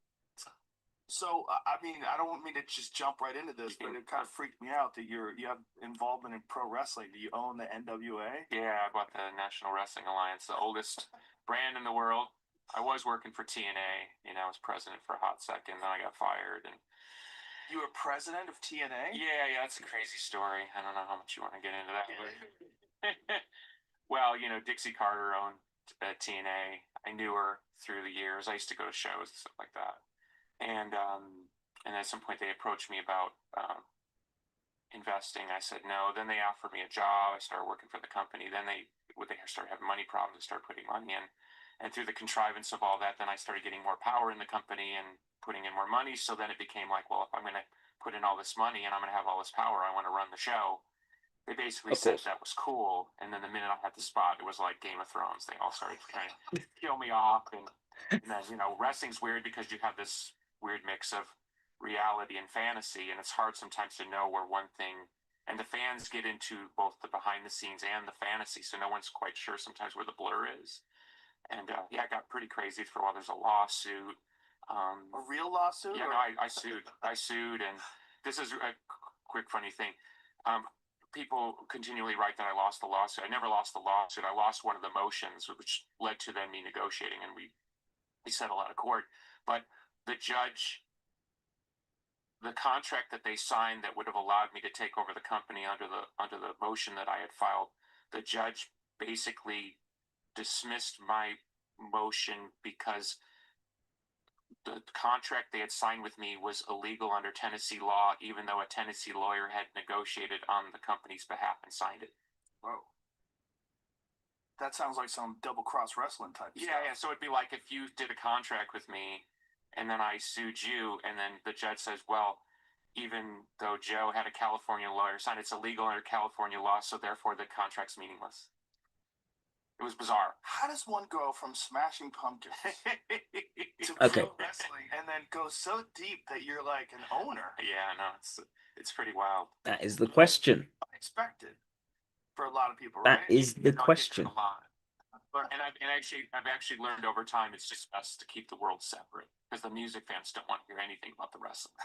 So, I mean, I don't mean to just jump right into this, but it kind of freaked me out that you have involvement in pro wrestling. Do you own the NWA? Yeah, I bought the National Wrestling Alliance, the oldest brand in the world. I was working for TNA, I was president for a hot second, then I got fired. And you were president of TNA? Yeah, that's a crazy story. I don't know how much you want to get into that. But well, Dixie Carter owned TNA. I knew her through the years. I used to go to shows and stuff like that. And at some point they approached me about investing. I said no. Then they offered me a job. I started working for the company. Then they started having money problems. They started putting money in. And through the contrivance of all that, then I started getting more power in the company and putting in more money. So then it became like, well, if I'm going to put in all this money and I'm going to have all this power, I want to run the show. They basically said that was cool. And then the minute I had the spot, it was like Game of Thrones. They all started trying to kill me off. And then, wrestling's weird because you have this weird mix of reality and fantasy. And it's hard sometimes to know where one thing, and the fans get into both the behind the scenes and the fantasy. So no one's quite sure sometimes where the blur is. And yeah, it got pretty crazy for a while. There's a lawsuit. A real lawsuit? Yeah, no, I sued. I sued, and this is a quick funny thing. People continually write that I lost the lawsuit. I never lost the lawsuit. I lost one of the motions, which led to then me negotiating, and we settled out of court. But the judge, the contract that they signed that would have allowed me to take over the company under the motion that I had filed, the judge basically dismissed my motion because the contract they had signed with me was illegal under Tennessee law, even though a Tennessee lawyer had negotiated on the company's behalf and signed it. Whoa. That sounds like some double cross wrestling type stuff. Yeah. So it'd be like if you did a contract with me and then I sued you, and then the judge says, well, even though Joe had a California lawyer sign, it's illegal under California law, so therefore the contract's meaningless. It was bizarre. How does one go from Smashing Pumpkins to pro wrestling and then go so deep that you're like an owner? Yeah, no, it's pretty wild. That is the question. Unexpected for a lot of people, That right? is the question. A lot. And I've actually learned over time it's just best to keep the world separate because the music fans don't want to hear anything about the wrestling.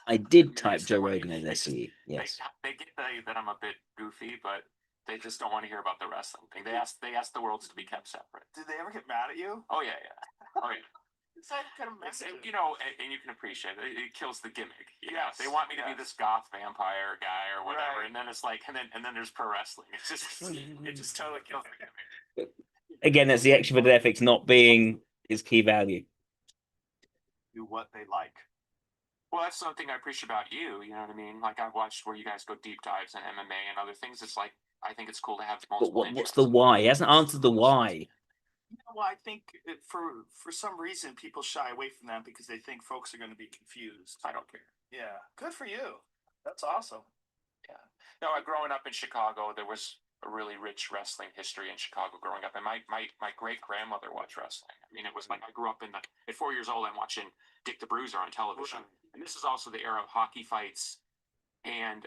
I did type Joe Rogan in SE. Yes. They get that I'm a bit goofy, but they just don't want to hear about the wrestling thing. They ask the worlds to be kept separate. Did they ever get mad at you? Oh yeah. Oh yeah. It's like kind of messy. And you can appreciate it. It kills the gimmick. Yes, they want me to be this goth vampire guy or whatever, right. And then it's like, and then there's pro wrestling. It just totally kills the gimmick. Again, that's the extrovert ethics not being his key value. Do what they like. Well, that's something I appreciate about you. You know what I mean? Like I've watched where you guys go deep dives in MMA and other things. It's like I think it's cool to have multiple. But what's the why? He hasn't answered the why. Well, I think for some reason people shy away from that because they think folks are going to be confused. I don't care. Yeah, good for you. That's awesome. Yeah. No, growing up in Chicago, there was a really rich wrestling history in Chicago growing up, and my great grandmother watched wrestling. I mean, it was like I grew up at 4 years old. I'm watching Dick the Bruiser on television, and this is also the era of hockey fights and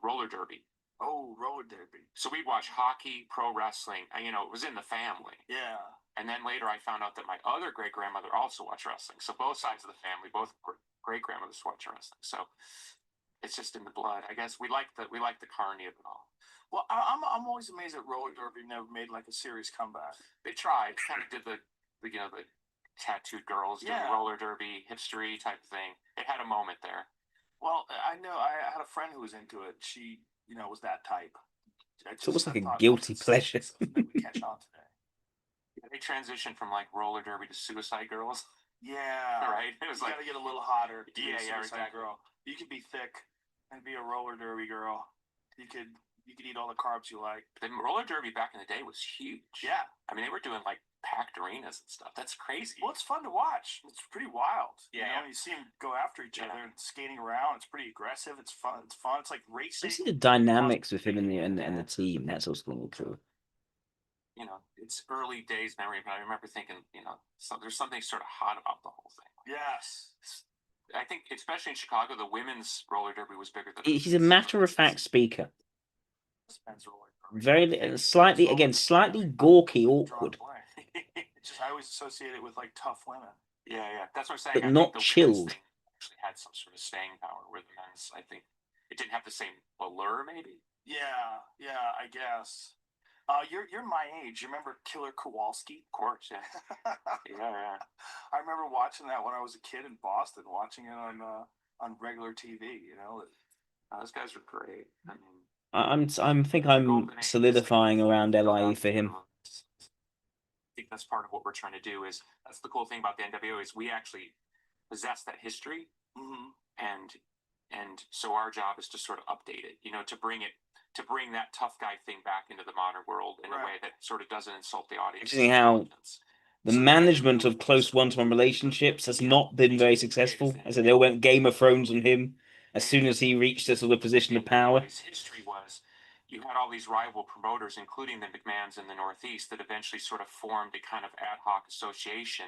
roller derby. Oh, roller derby. So we'd watch hockey, pro wrestling, and it was in the family. Yeah. And then later I found out that my other great grandmother also watched wrestling. So both sides of the family, both great grandmothers watch wrestling. So it's just in the blood. I guess we like the carny of it all. Well, I'm always amazed that roller derby never made like a serious comeback. They tried, kind of did the tattooed girls doing roller derby hipstery type thing. It had a moment there. Well, I know I had a friend who was into it. She was that type. It's almost like a guilty pleasure. That we catch on today. They transitioned from like roller derby to Suicide Girls. Yeah. Right? It was you gotta get a little hotter. Yeah, exactly. Girl. You could be thick and be a roller derby girl. You could eat all the carbs you like. The roller derby back in the day was huge. Yeah. I mean, they were doing like packed arenas and stuff. That's crazy. Well, it's fun to watch. It's pretty wild. Yeah. You see them go after each other and skating around. It's pretty aggressive. It's fun. It's like racing. You see the dynamics with him and the team. That's also cool. you know, it's early days memory, but I remember thinking, you know, there's something sort of hot about the whole thing. Yes. I think, especially in Chicago, the women's roller derby was bigger than. He's a matter-of-fact speaker. Men's roller derby. Very slightly, again, slightly gawky, awkward, It's just I always associate it with like tough women. Yeah, that's what I'm saying. but I not think the women's chilled. thing actually had some sort of staying power, where the men's, I think, it didn't have the same allure, maybe. Yeah, I guess. You're my age. You remember Killer Kowalski? Of course, yeah. Yeah. I remember watching that when I was a kid in Boston, watching it on regular TV. You know, Those guys were great. I mean, I think I'm solidifying around LIE for him. I think that's part of what we're trying to do. That's the cool thing about the NWO is we actually possess that history, and so our job is to sort of update it. You know, to bring that tough guy thing back into the modern world in a way that sort of doesn't insult the audience. Interesting how the management of close one-to-one relationships has not been very successful. As I said, they all went Game of Thrones on him as soon as he reached a sort of position of power. His history was you had all these rival promoters, including the McMahons in the Northeast, that eventually sort of formed a kind of ad hoc association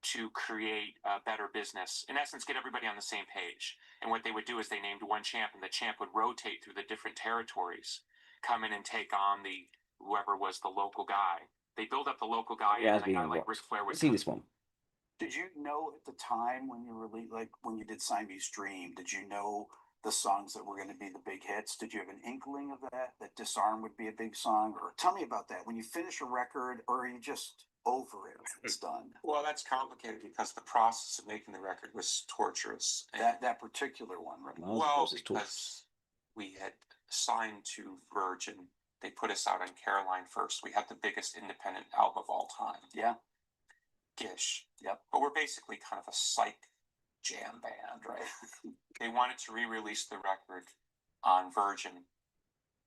to create a better business. In essence, get everybody on the same page. And what they would do is they named one champ, and the champ would rotate through the different territories, come in and take on whoever was the local guy. They build up the local guy, and a guy like Ric Flair would see this one. Did you know at the time when you released, like when you did Siamese Dream, did you know the songs that were going to be the big hits? Did you have an inkling of that Disarm would be a big song? Or tell me about that. When you finish a record, or are you just over it? It's done. Well, that's complicated because the process of making the record was torturous. That particular one, right? Well, because we had signed to Virgin. They put us out on Caroline first. We had the biggest independent album of all time. Yeah. Gish. Yep. But we're basically kind of a psych jam band, right? They wanted to re-release the record on Virgin,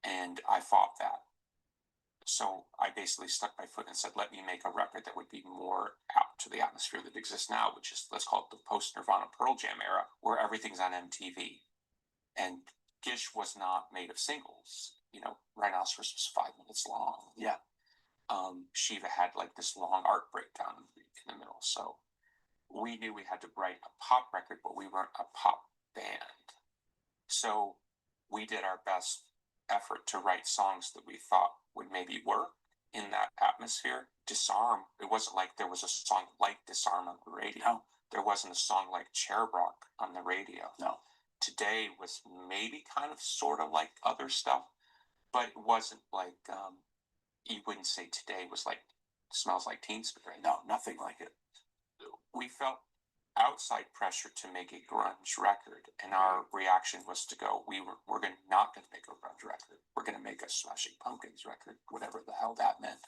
and I fought that. So I basically stuck my foot and said, let me make a record that would be more apt to the atmosphere that exists now, which is, let's call it the post-Nirvana Pearl Jam era, where everything's on MTV. And Gish was not made of singles. You know, Rhinoceros was 5 minutes long. Yeah. Shiva had like this long art breakdown in the middle. So we knew we had to write a pop record, but we weren't a pop band. So we did our best effort to write songs that we thought would maybe work in that atmosphere. Disarm, it wasn't like there was a song like Disarm on the radio. No. There wasn't a song like Cherub Rock on the radio. No. Today was maybe kind of sort of like other stuff, but it wasn't like, you wouldn't say Today was like Smells Like Teen Spirit. No, nothing like it. We felt outside pressure to make a grunge record, and our reaction was to go, we're not going to make a grunge record. We're going to make a Smashing Pumpkins record, whatever the hell that meant.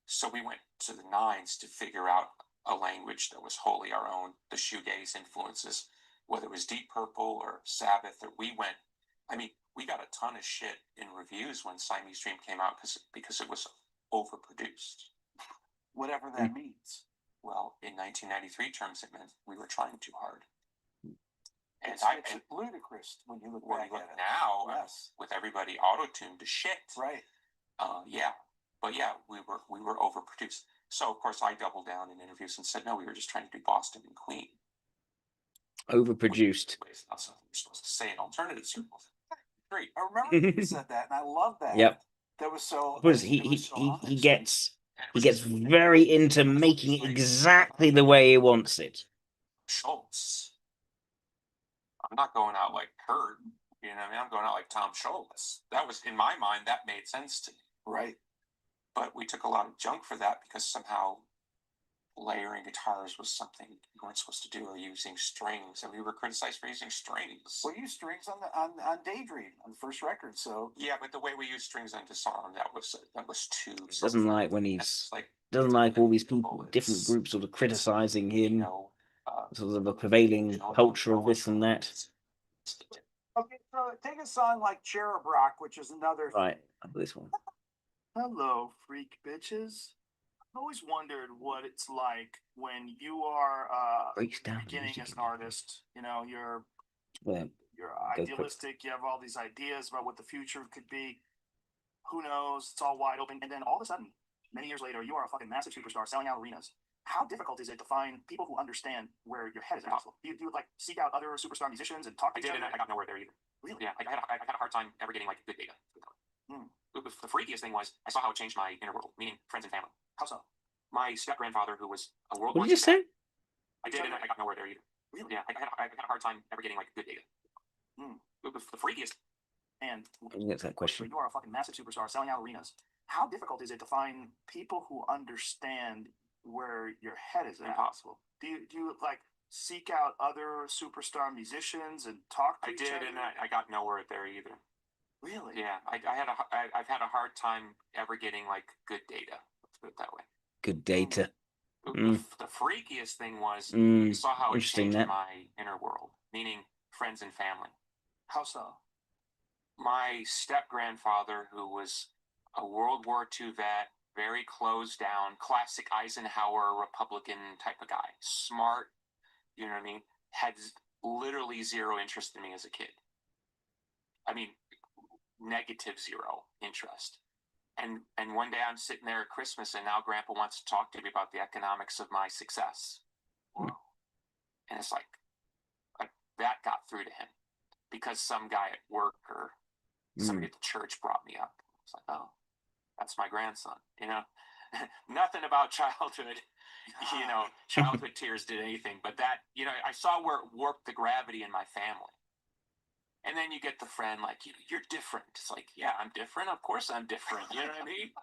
So we went to the nines to figure out a language that was wholly our own. The shoegaze influences, whether it was Deep Purple or Sabbath, or we got a ton of shit in reviews when Siamese Dream came out because it was overproduced. Whatever that means. Well, in 1993 terms, it meant we were trying too hard. And it's ludicrous when you look back at it. Now, yes, with everybody auto-tuned to shit. Right. We were overproduced. So of course I doubled down in interviews and said, no, we were just trying to do Boston and Queen. Overproduced. It's not something you're supposed to say in alternative circles. Great. I remember you said that, and I love that. Yep. That was so. Because he gets very into making it exactly the way he wants it. Schultz. I'm not going out like Kurt. You know what I mean? I'm going out like Tom Schultz. That was, in my mind, that made sense to me. Right. But we took a lot of junk for that because somehow layering guitars was something you weren't supposed to do, or using strings, and we were criticized for using strings. Well, you used strings on Daydream on the first record, so yeah, but the way we used strings on Disarm, that was too. Doesn't like when he's doesn't like all these people, different groups sort of criticizing him, sort of the prevailing culture of this and that. Okay, so take a song like Cherub Rock, which is another. Right, this one. Hello, freak bitches. I've always wondered what it's like when you are beginning as an artist. You know, you're idealistic. You have all these ideas about what the future could be. who knows? It's all wide open. And then all of a sudden, many years later, you are a fucking massive superstar selling out arenas. How difficult is it to find people who understand where your head is at? Do you like seek out other superstar musicians and talk to I each did, other? and I got nowhere there either. Really? Yeah, I had a hard time ever getting like good data. The freakiest thing was I saw how it changed my inner world, meaning friends and family. How so? My step grandfather, who was a World What War did you II say? vet, I did, and I got nowhere there either. Really? Yeah, I had a hard time ever getting like good data. The freakiest. And That's that question. you are a fucking massive superstar selling out arenas. How difficult is it to find people who understand where your head is at? Impossible. Do you like seek out other superstar musicians and talk to I each did, other? and I got nowhere there either. Really? Yeah, I've had a hard time ever getting like good data. Let's put it that way. Good data. The freakiest thing was I saw how it Interesting, changed that. my inner world, meaning friends and family. How so? My step grandfather, who was a World War II vet, very closed down, classic Eisenhower Republican type of guy, smart, you know what I mean, had literally zero interest in me as a kid. I mean, negative zero interest. And one day I'm sitting there at Christmas, and now Grandpa wants to talk to me about the economics of my success. Whoa. And it's like that got through to him because some guy at work or somebody at the church brought me up. It's like, oh, that's my grandson. You know, nothing about childhood, you know, childhood tears did anything, but that, you know, I saw where it warped the gravity in my family. And then you get the friend like, you're different. It's like, yeah, I'm different. Of course I'm different. You know what I mean?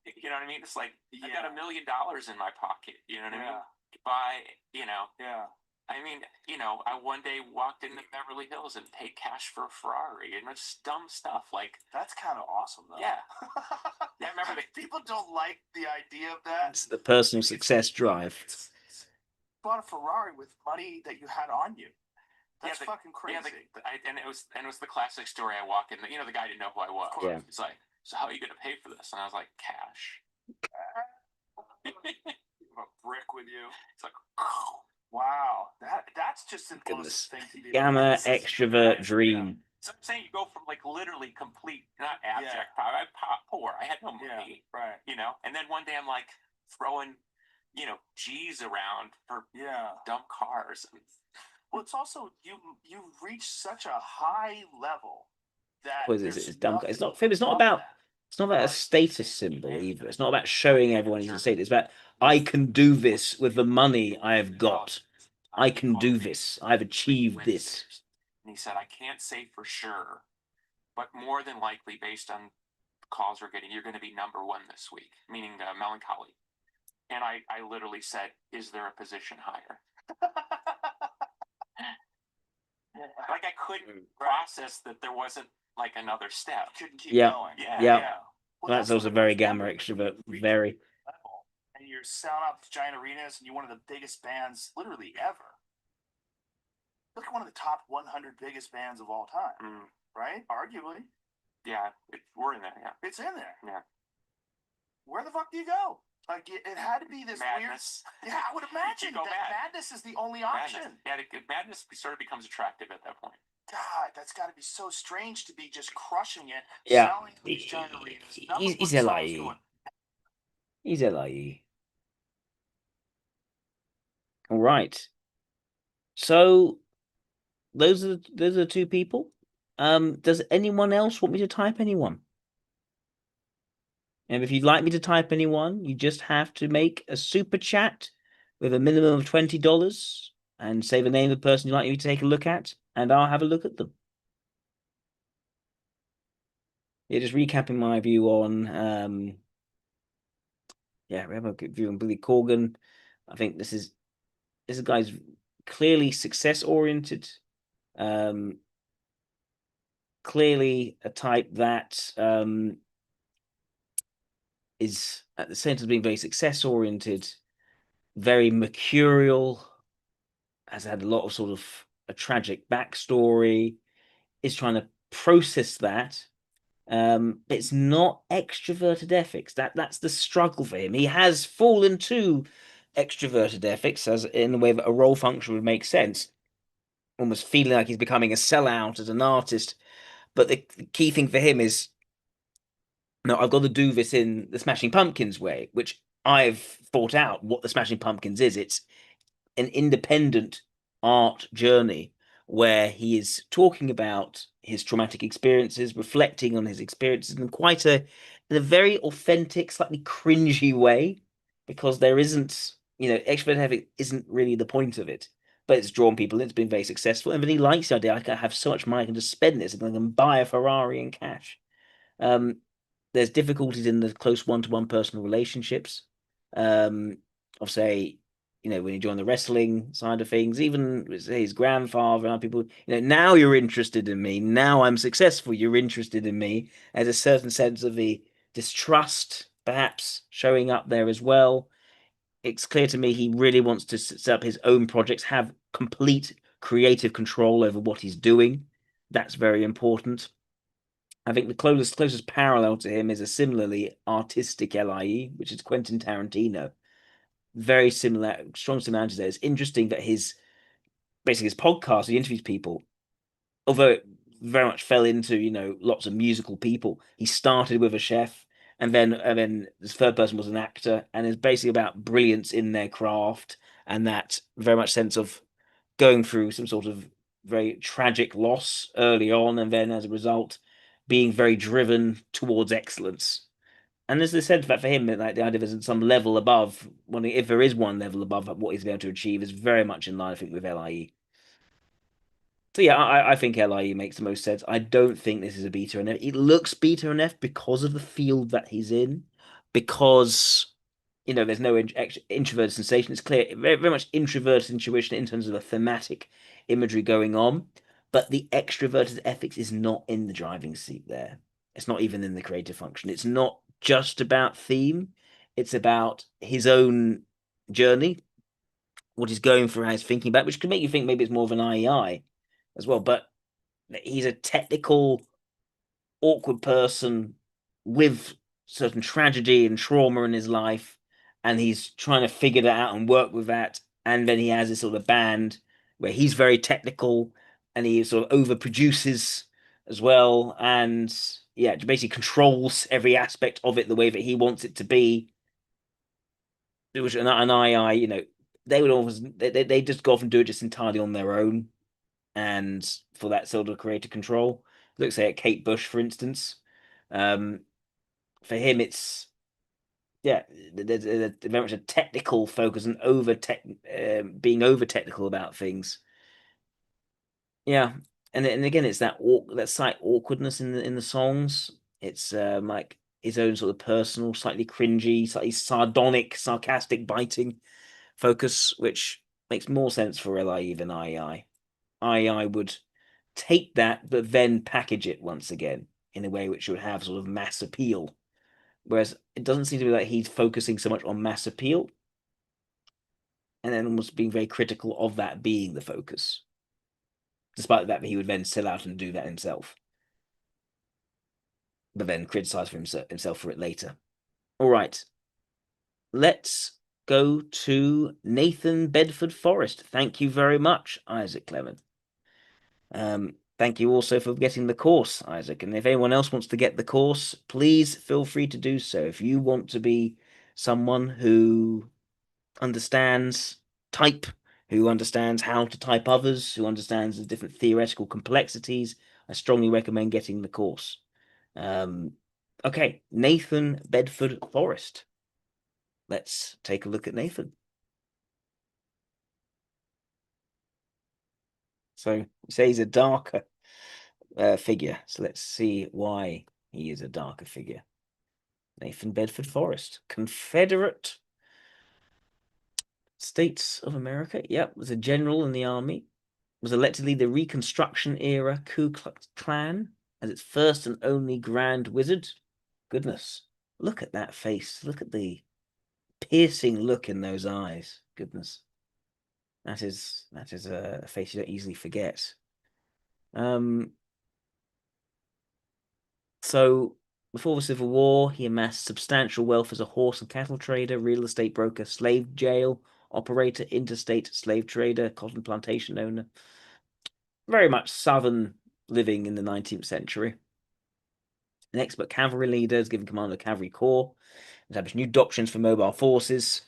You know what I mean? It's like, I got $1 million in my pocket. You know what I mean? Buy, you know. Yeah. I mean, you know, I one day walked into Beverly Hills and paid cash for a Ferrari, and it's dumb stuff. Like, that's kind of awesome, though. Yeah. Yeah, remember people don't like the idea of that. It's the personal success drive. Bought a Ferrari with money that you had on you. That's yeah, fucking crazy. Yeah, and it was the classic story. I walk in, you know, the guy didn't know who I was. Yeah. He's like, "So how are you going to pay for this?" And I was like, "Cash." A brick with you. It's like, wow, that's just an Goodness. awesome thing to be. Gamma extrovert dream. So I'm saying you go from like literally complete, not abject power. I'm poor. I had no money. Yeah, right. You know, and then one day I'm like throwing, you know, G's around for dumb cars. Well, it's also you've reached such a high level that It's dumb. It's not about a status symbol either. It's not about showing everyone he's a status. It's about I can do this with the money I have got. I can do this. I've achieved this. And he said, I can't say for sure, but more than likely, based on calls we're getting, you're going to be #1 this week, meaning melancholy. And I literally said, is there a position higher? Like I couldn't process that there wasn't like another step. Couldn't keep going. Yeah. Well, that's also very gamma extrovert. Very. And you're selling out these giant arenas, and you're one of the biggest bands, literally ever. Look at one of the top 100 biggest bands of all time, right? Arguably. Yeah, we're in there. Yeah, it's in there. Yeah. Where the fuck do you go? Like it had to be this madness. Weird. Yeah, I would imagine that madness is the only option. Madness. Yeah, madness sort of becomes attractive at that point. God, that's got to be so strange to be just crushing it. Yeah, selling these giant arenas. He's LIE. He's LIE. All right. So those are the two people. Does anyone else want me to type anyone? And if you'd like me to type anyone, you just have to make a super chat with a minimum of $20 and say the name of the person you'd like me to take a look at, and I'll have a look at them. Yeah, just recapping my view on we have a good view on Billy Corgan. I think this guy's clearly success oriented. Clearly a type that is at the center of being very success oriented, very mercurial, has had a lot of sort of a tragic backstory, is trying to process that. It's not extroverted ethics. That's the struggle for him. He has fallen to extroverted ethics as in the way that a role function would make sense, almost feeling like he's becoming a sellout as an artist. But the key thing for him is No, I've got to do this in the Smashing Pumpkins way, which I've thought out what the Smashing Pumpkins is. It's an independent art journey where he is talking about his traumatic experiences, reflecting on his experiences in a very authentic, slightly cringy way, because there isn't, extrovert heavy isn't really the point of it. But it's drawn people in, it's been very successful. And then he likes the idea, I can have so much money, I can just spend this and I can buy a Ferrari in cash. Um, there's difficulties in the close one-to-one personal relationships. Of say, when you join the wrestling side of things, even say his grandfather and other people, now you're interested in me. Now I'm successful. You're interested in me. There's a certain sense of the distrust, perhaps, showing up there as well. It's clear to me he really wants to set up his own projects, have complete creative control over what he's doing. That's very important. I think the closest parallel to him is a similarly artistic LIE, which is Quentin Tarantino. Very similar, strong similarities there. It's interesting that basically his podcast, he interviews people, although it very much fell into, lots of musical people. He started with a chef, and then this third person was an actor, and it's basically about brilliance in their craft and that very much sense of going through some sort of very tragic loss early on, and then as a result, being very driven towards excellence. And there's this sense that for him, like the idea there's some level above, if there is one level above what he's able to achieve, is very much in line, I think, with LIE. So yeah, I think LIE makes the most sense. I don't think this is a beta and F. It looks beta and F because of the field that he's in, because there's no introverted sensation. It's clear, very much introverted intuition in terms of the thematic imagery going on, but the extroverted ethics is not in the driving seat there. It's not even in the creative function. It's not just about theme. It's about his own journey, what he's going through, how he's thinking about, which could make you think maybe it's more of an IEI as well. But he's a technical, awkward person with certain tragedy and trauma in his life, and he's trying to figure that out and work with that. And then he has this sort of band where he's very technical and he sort of overproduces as well, and yeah, basically controls every aspect of it the way that he wants it to be. Which an I, they would always they just go off and do it just entirely on their own, and for that sort of creative control. Look, say at Kate Bush, for instance. Um, for him, it's yeah, there's very much a technical focus and being over technical about things. Yeah, and again, it's that slight awkwardness in the songs. It's like his own sort of personal, slightly cringy, slightly sardonic, sarcastic, biting focus, which makes more sense for LIE than IEI. IEI would take that, but then package it once again in a way which would have sort of mass appeal. Whereas it doesn't seem to be like he's focusing so much on mass appeal and then almost being very critical of that being the focus, despite that he would then sell out and do that himself, but then criticize for himself for it later. All right, let's go to Nathan Bedford Forrest. Thank you very much, Isaac Clement. Thank you also for getting the course, Isaac. And if anyone else wants to get the course, please feel free to do so. If you want to be someone who understands type, who understands how to type others, who understands the different theoretical complexities, I strongly recommend getting the course. Okay, Nathan Bedford Forrest. Let's take a look at Nathan. So you say he's a darker figure. So let's see why he is a darker figure. Nathan Bedford Forrest, Confederate States of America. Yep, was a general in the army. Was elected to lead the Reconstruction era Ku Klux Klan as its first and only Grand Wizard. Goodness, look at that face. Look at the piercing look in those eyes. Goodness, that is a face you don't easily forget. So before the Civil War, he amassed substantial wealth as a horse and cattle trader, real estate broker, slave jail operator, interstate slave trader, cotton plantation owner. Very much Southern living in the 19th century. An expert cavalry leader is given command of a cavalry corps, established new doctrines for mobile forces,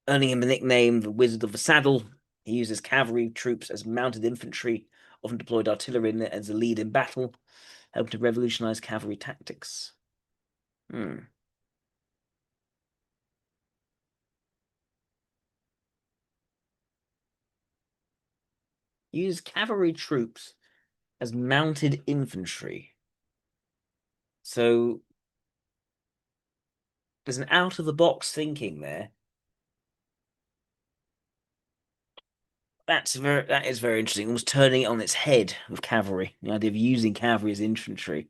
earning him the nickname the Wizard of the Saddle. He uses cavalry troops as mounted infantry, often deployed artillery as a lead in battle, helping to revolutionize cavalry tactics. Use cavalry troops as mounted infantry. So there's an out-of-the-box thinking there. That is very interesting. Almost turning it on its head with cavalry. The idea of using cavalry as infantry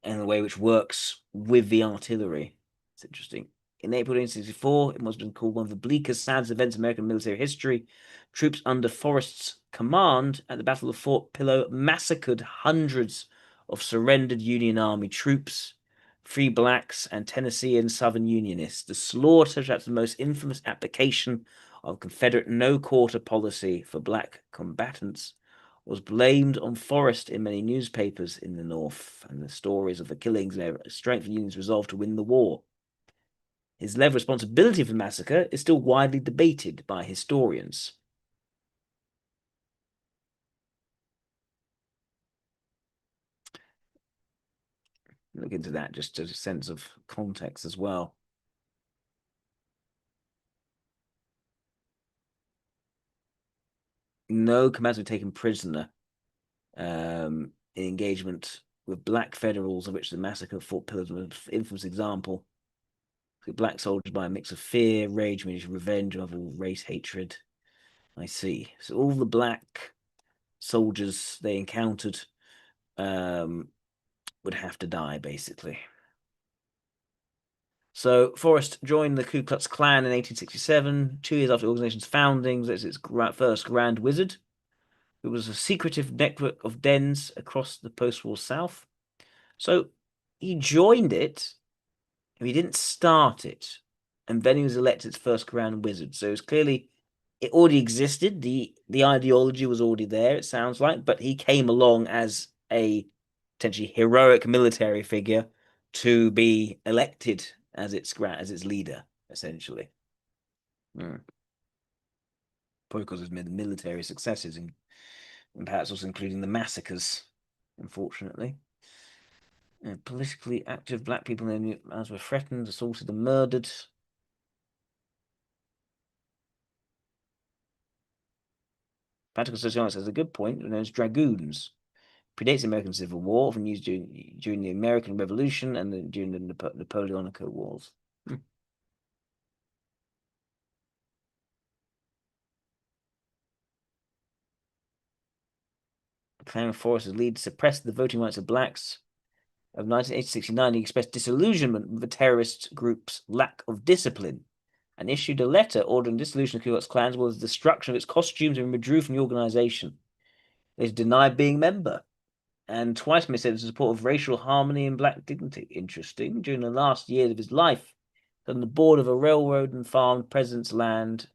in a way which works with the artillery. It's interesting. In April 1964, it must have been called one of the bleakest, saddest events in American military history. Troops under Forrest's command at the Battle of Fort Pillow massacred hundreds of surrendered Union Army troops, free blacks, and Tennessee and Southern Unionists. The slaughter, perhaps the most infamous application of Confederate no-quarter policy for black combatants, was blamed on Forrest in many newspapers in the North, and the stories of the killings strengthened Union's resolve to win the war. His level of responsibility for the massacre is still widely debated by historians. Look into that just as a sense of context as well. No commandos were taken prisoner in engagement with black Federals, of which the massacre of Fort Pillow was an infamous example. Black soldiers by a mix of fear, rage, revenge, and other race hatred. I see. So all the black soldiers they encountered would have to die, basically. So Forrest joined the Ku Klux Klan in 1867, 2 years after the organization's founding as its first Grand Wizard. It was a secretive network of dens across the post-war South. So he joined it, and he didn't start it, and then he was elected its first Grand Wizard. So it's clearly it already existed. The ideology was already there, it sounds like, but he came along as a potentially heroic military figure to be elected as its leader, essentially. Probably because of his military successes and perhaps also including the massacres, unfortunately. Politically active black people as were threatened, assaulted, and murdered. Practical sociology has a good point, known as dragoons. Predates the American Civil War, often used during the American Revolution and during the Napoleonic Wars. Declaring Forrest's lead suppressed the voting rights of blacks. Of 1969, he expressed disillusionment with the terrorist group's lack of discipline and issued a letter ordering dissolution of Ku Klux Klan as well as the destruction of its costumes and withdrew from the organization. They denied being a member. And twice made in support of racial harmony and black dignity. Interesting. During the last years of his life, on the board of a railroad and farmed President's Island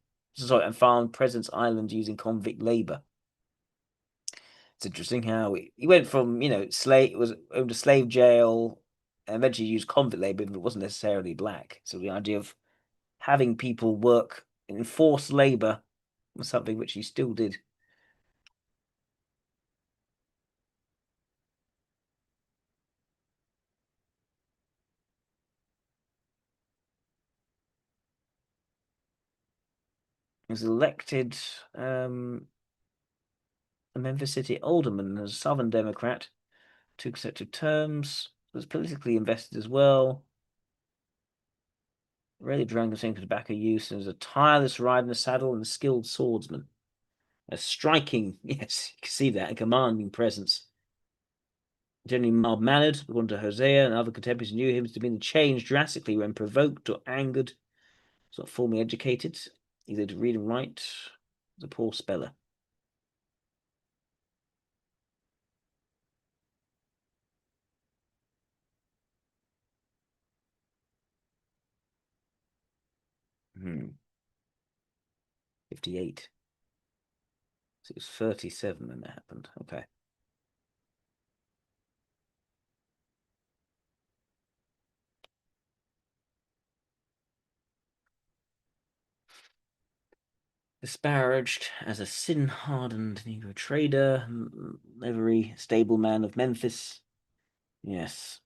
using convict labor. It's interesting how he went from slave was owned a slave jail, and eventually used convict labor, but it wasn't necessarily black. So the idea of having people work in forced labor was something which he still did. He was elected a Memphis City alderman as a Southern Democrat, 2 consecutive terms, was politically invested as well. Really drank the same tobacco use and was a tireless rider in the saddle and a skilled swordsman. A striking, yes, you can see that, a commanding presence. Generally mild-mannered, according to Hosea and other contemporaries knew him to be changed drastically when provoked or angered. He's not formally educated. He's able to read and write. He's a poor speller. Hmm. 58. So it was 37 when that happened. Okay. disparaged as a sin-hardened Negro trader, livery stableman of Memphis. Yes,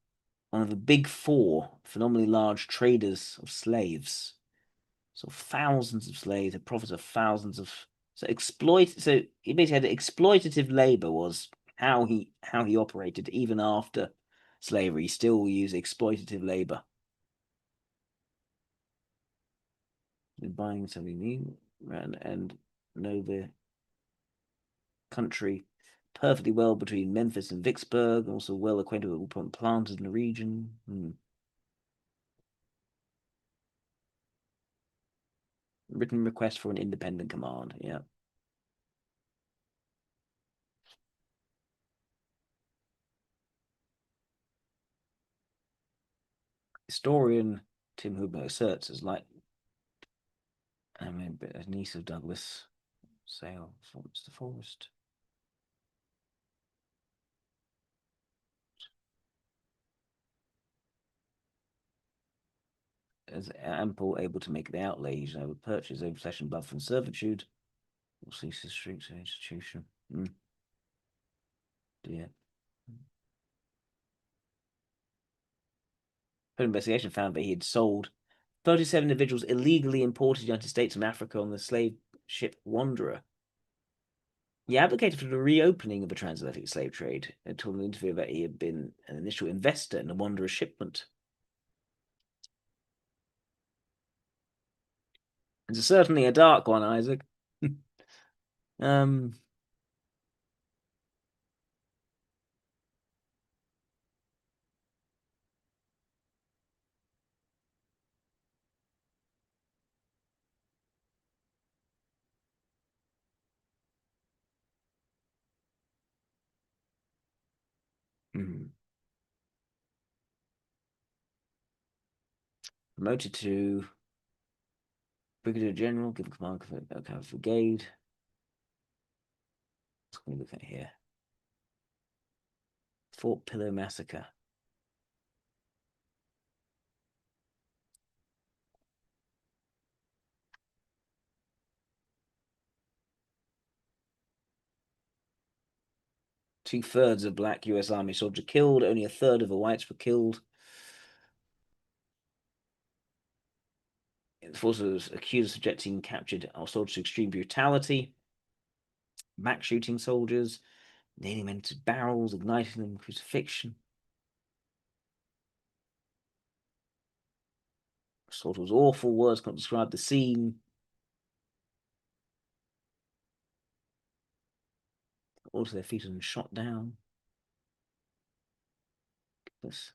one of the big four phenomenally large traders of slaves. So thousands of slaves, a profit of thousands of so he basically had exploitative labor was how he operated even after slavery. He still used exploitative labor. Buying something new and know the country perfectly well between Memphis and Vicksburg, also well acquainted with all planters in the region. Written request for an independent command, yeah. Historian Tim Hubner asserts as like a niece of Douglas Sale from the Forest. As ample able to make the outlay, over purchase, over flesh and blood from servitude, or cease the streets of institution. Dear. Further investigation found that he had sold 37 individuals illegally imported to the United States from Africa on the slave ship Wanderer. He advocated for the reopening of the transatlantic slave trade and told an interview that he had been an initial investor in the Wanderer shipment. It's certainly a dark one, Isaac. um, Promoted to Brigadier General, given command of brigade. What can we look at here? Fort Pillow Massacre. Two-thirds of black US Army soldiers killed, only a third of the whites were killed. The force was accused of subjecting captured soldiers to extreme brutality, max shooting soldiers, nailing men to barrels, igniting them, crucifixion. Slaughter was awful, words can't describe the scene. All to their feet and shot down. This.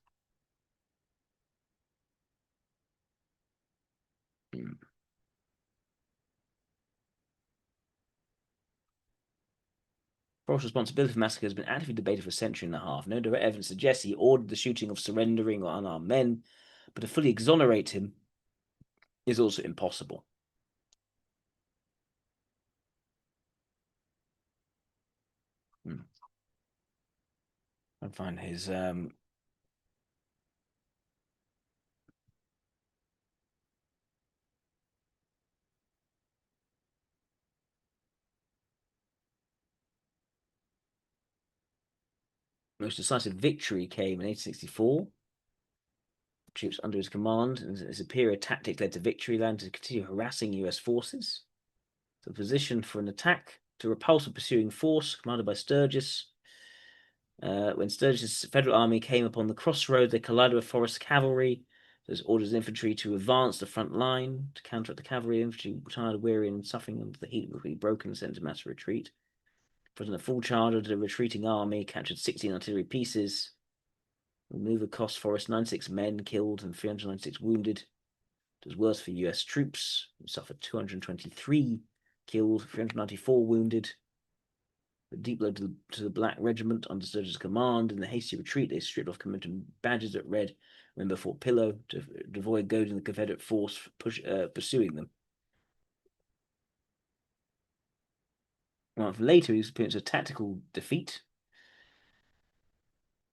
Forrest's responsibility for massacre has been actively debated for a century and a half. No direct evidence suggests he ordered the shooting of surrendering or unarmed men, but to fully exonerate him is also impossible. I find his most decisive victory came in 1864. Troops under his command and his superior tactics led to victory land to continue harassing US forces. The position for an attack to repulse a pursuing force commanded by Sturgis. When Sturgis's Federal Army came upon the crossroads, they collided with Forrest's cavalry. There's orders infantry to advance the front line to counteract the cavalry. Infantry, tired, weary, and suffering under the heat, were broken and sent to mass retreat. Presented a full charge of the retreating army, captured 16 artillery pieces. The maneuver cost Forrest 96 men killed and 396 wounded. It was worse for US troops, who suffered 223 killed, 394 wounded. A deep blow to the Black Regiment under Sturgis' command. In the hasty retreat, they stripped off commemorative badges that read "Remember Fort Pillow" to avoid goading the Confederate force pursuing them. A month later, he experienced a tactical defeat.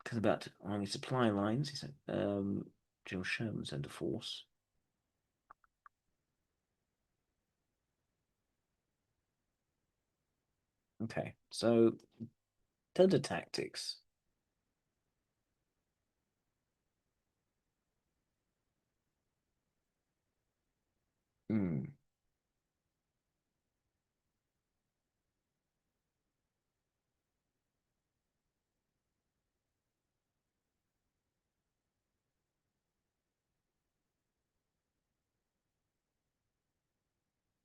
Because about Army supply lines, he said, General Sherman sent a force. Okay, so turn to tactics. Hmm.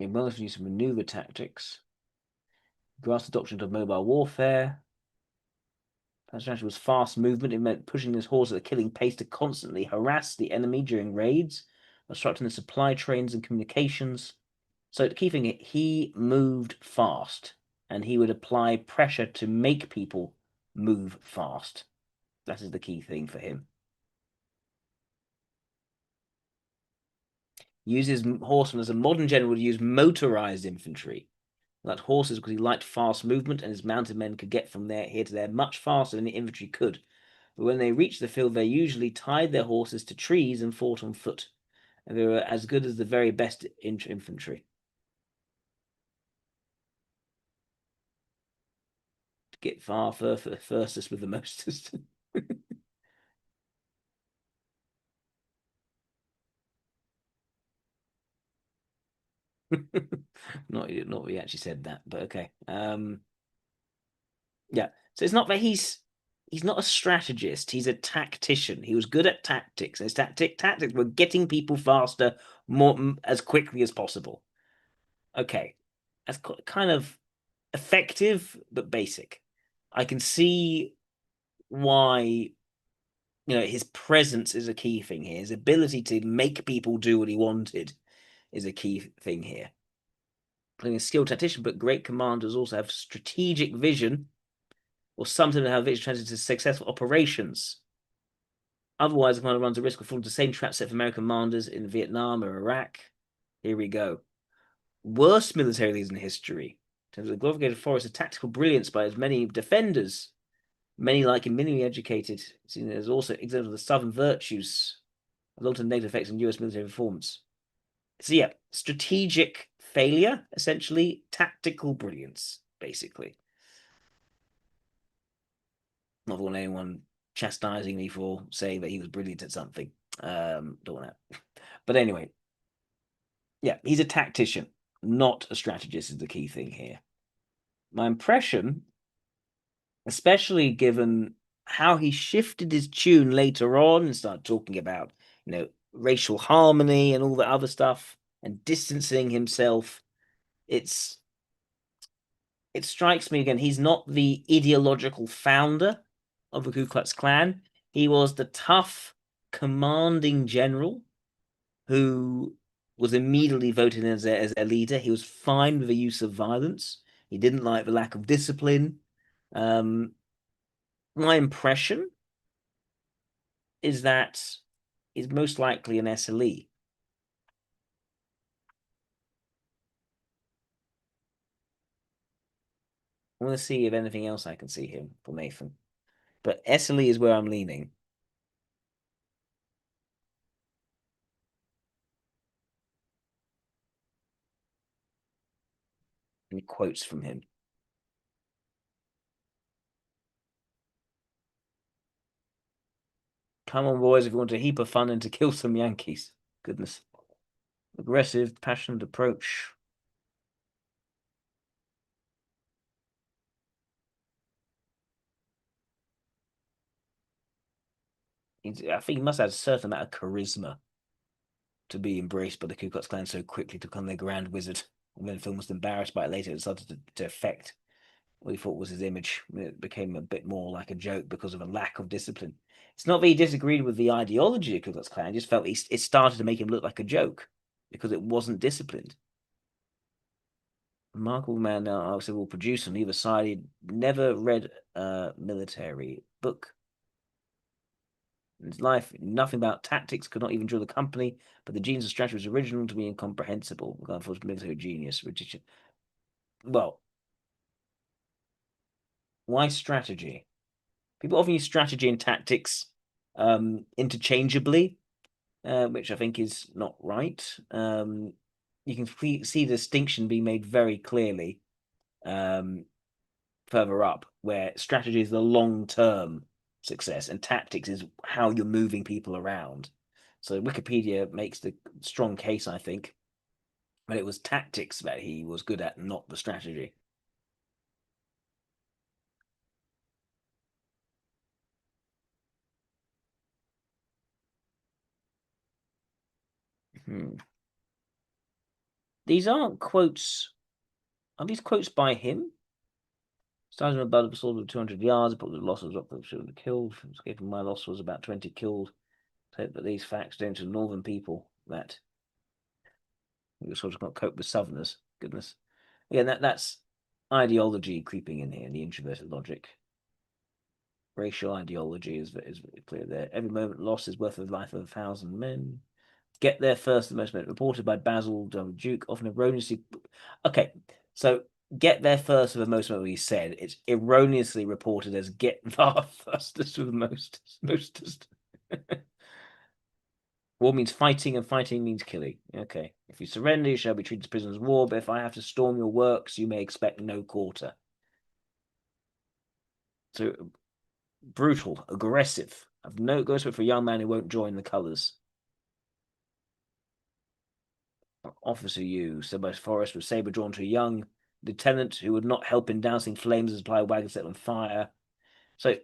It will use some maneuver tactics. Grasp the doctrine of mobile warfare. That strategy was fast movement. It meant pushing his horse at a killing pace to constantly harass the enemy during raids, obstructing the supply trains and communications. So keeping it, he moved fast, and he would apply pressure to make people move fast. That is the key thing for him. Uses horsemen as a modern general would use motorized infantry. Like horses because he liked fast movement, and his mounted men could get from there here to there much faster than the infantry could. But when they reached the field, they usually tied their horses to trees and fought on foot. And they were as good as the very best infantry. Get far furthest with the mostest. not he actually said that, but okay. Yeah. So it's not that he's not a strategist. He's a tactician. He was good at tactics. And his tactics were getting people faster, more as quickly as possible. Okay, that's kind of effective but basic. I can see why his presence is a key thing here. His ability to make people do what he wanted is a key thing here. Playing a skilled tactician, but great commanders also have strategic vision, or something that have vision translated to successful operations. Otherwise, the commander runs a risk of falling into the same trap set for American commanders in Vietnam or Iraq. Here we go. Worst military leaders in history. In terms of the glorified forest of tactical brilliance by as many defenders, many like him, minimally educated. Seen as also examples of the southern virtues, long-term negative effects on US military performance. So yeah, strategic failure, essentially, tactical brilliance, basically. Not want anyone chastising me for saying that he was brilliant at something. Don't want that. But anyway, yeah, he's a tactician, not a strategist, is the key thing here. My impression, especially given how he shifted his tune later on and started talking about, racial harmony and all the other stuff and distancing himself, it strikes me again, he's not the ideological founder of the Ku Klux Klan. He was the tough, commanding general who was immediately voted in as their leader. He was fine with the use of violence. He didn't like the lack of discipline. My impression is that he's most likely an SLE. I want to see if anything else I can see him for Nathan. But SLE is where I'm leaning. Any quotes from him? Come on, boys, if you want a heap of fun and to kill some Yankees. Goodness. Aggressive, passionate approach. I think he must have a certain amount of charisma to be embraced by the Ku Klux Klan so quickly to become their grand wizard. And when the film was embarrassed by it later, it started to affect what he thought was his image. It became a bit more like a joke because of a lack of discipline. It's not that he disagreed with the ideology of Ku Klux Klan, just felt it started to make him look like a joke because it wasn't disciplined. Remarkable man, obviously, will produce on either side. He'd never read a military book in his life. Nothing about tactics, could not even draw the company, but the genius of strategy was original to me incomprehensible. God, for military genius. Well, why strategy? People often use strategy and tactics interchangeably, which I think is not right. You can see the distinction being made very clearly. further up, where strategy is the long-term success and tactics is how you're moving people around. So Wikipedia makes the strong case, I think, but it was tactics that he was good at, not the strategy. These aren't quotes. Are these quotes by him? Starting with blood sword of 200 yards, but the loss was up to 200 killed. Escaping my loss was about 20 killed. Hope that these facts don't to northern people that we sort of not cope with southerners. Goodness. Again, that's ideology creeping in here, the introverted logic. Racial ideology is very clear there. Every moment lost is worth the life of 1,000 men. Get there first, the most reported by Basil Duke, often erroneously. Okay, so get there first with the most what he said. It's erroneously reported as get there fastest with the mostest. War means fighting, and fighting means killing. Okay. If you surrender, you shall be treated as prisoners of war, but if I have to storm your works, you may expect no quarter. So brutal, aggressive. I've no goes for a young man who won't join the colours. Officer you, said by Forrest, with sabre drawn to a young lieutenant who would not help in dousing flames as supply wagon set on fire. So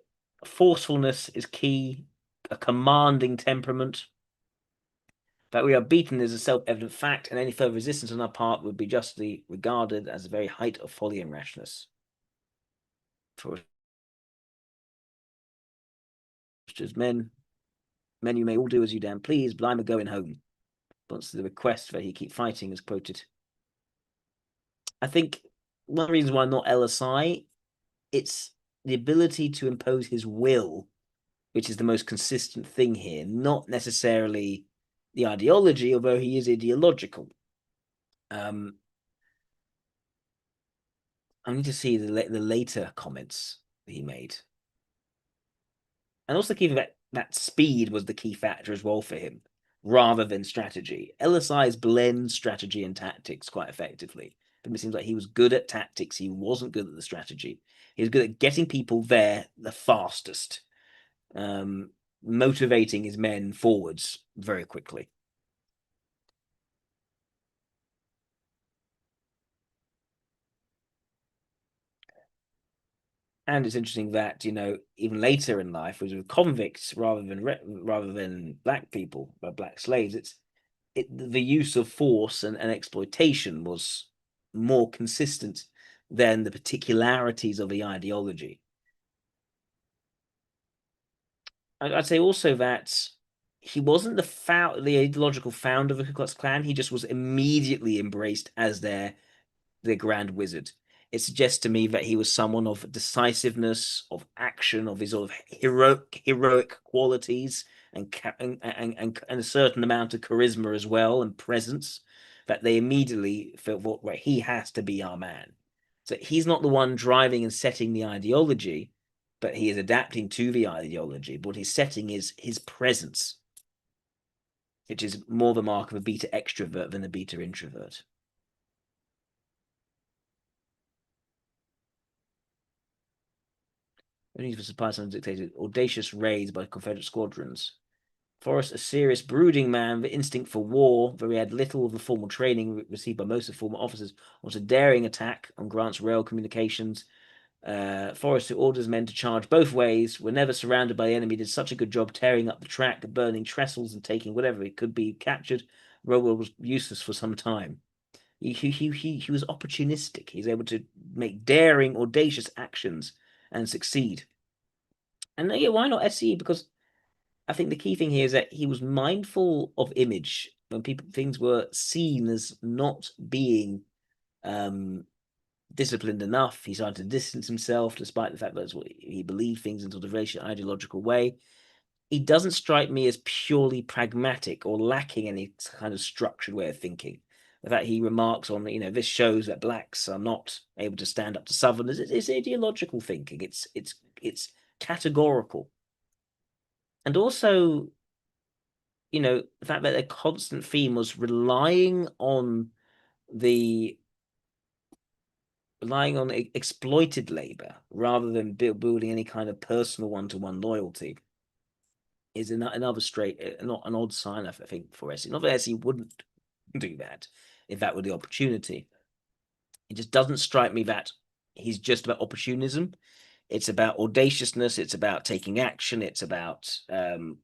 forcefulness is key, a commanding temperament. That we are beaten is a self-evident fact, and any further resistance on our part would be justly regarded as the very height of folly and rashness. For men, you may all do as you damn please, but I'm a going home. Once the request that he keep fighting is quoted. I think one of the reasons why I'm not LSI, it's the ability to impose his will, which is the most consistent thing here, not necessarily the ideology, although he is ideological. I need to see the later comments that he made. And also keeping that speed was the key factor as well for him, rather than strategy. LSI's blend strategy and tactics quite effectively. But it seems like he was good at tactics. He wasn't good at the strategy. He was good at getting people there the fastest, motivating his men forwards very quickly. And it's interesting that, you know, even later in life, was with convicts rather than black people, black slaves, the use of force and exploitation was more consistent than the particularities of the ideology. I'd say also that he wasn't the ideological founder of the Ku Klux Klan. He just was immediately embraced as their grand wizard. It suggests to me that he was someone of decisiveness, of action, of his sort of heroic qualities, and a certain amount of charisma as well and presence, that they immediately felt, well, he has to be our man. So he's not the one driving and setting the ideology, but he is adapting to the ideology. But what he's setting is his presence, which is more the mark of a beta extrovert than a beta introvert. Only for supplies undictated, audacious raids by Confederate squadrons. Forrest, a serious, brooding man with instinct for war, though he had little of the formal training received by most of the former officers, was a daring attack on Grant's rail communications. Forrest, who orders men to charge both ways, were never surrounded by the enemy, did such a good job tearing up the track, burning trestles, and taking whatever it could be captured. Railroad was useless for some time. He was opportunistic. He's able to make daring, audacious actions and succeed. And yeah, why not SE? Because I think the key thing here is that he was mindful of image when things were seen as not being disciplined enough. He started to distance himself, despite the fact that that's what he believed things in sort of very ideological way. He doesn't strike me as purely pragmatic or lacking any kind of structured way of thinking. The fact he remarks on, you know, this shows that blacks are not able to stand up to Southerners. It's ideological thinking. It's categorical. And also, you know, the fact that their constant theme was relying on the relying on exploited labor rather than building any kind of personal one-to-one loyalty is another not an odd sign, I think, for SE. Not that SE wouldn't do that if that were the opportunity. It just doesn't strike me that he's just about opportunism. It's about audaciousness. It's about taking action. It's about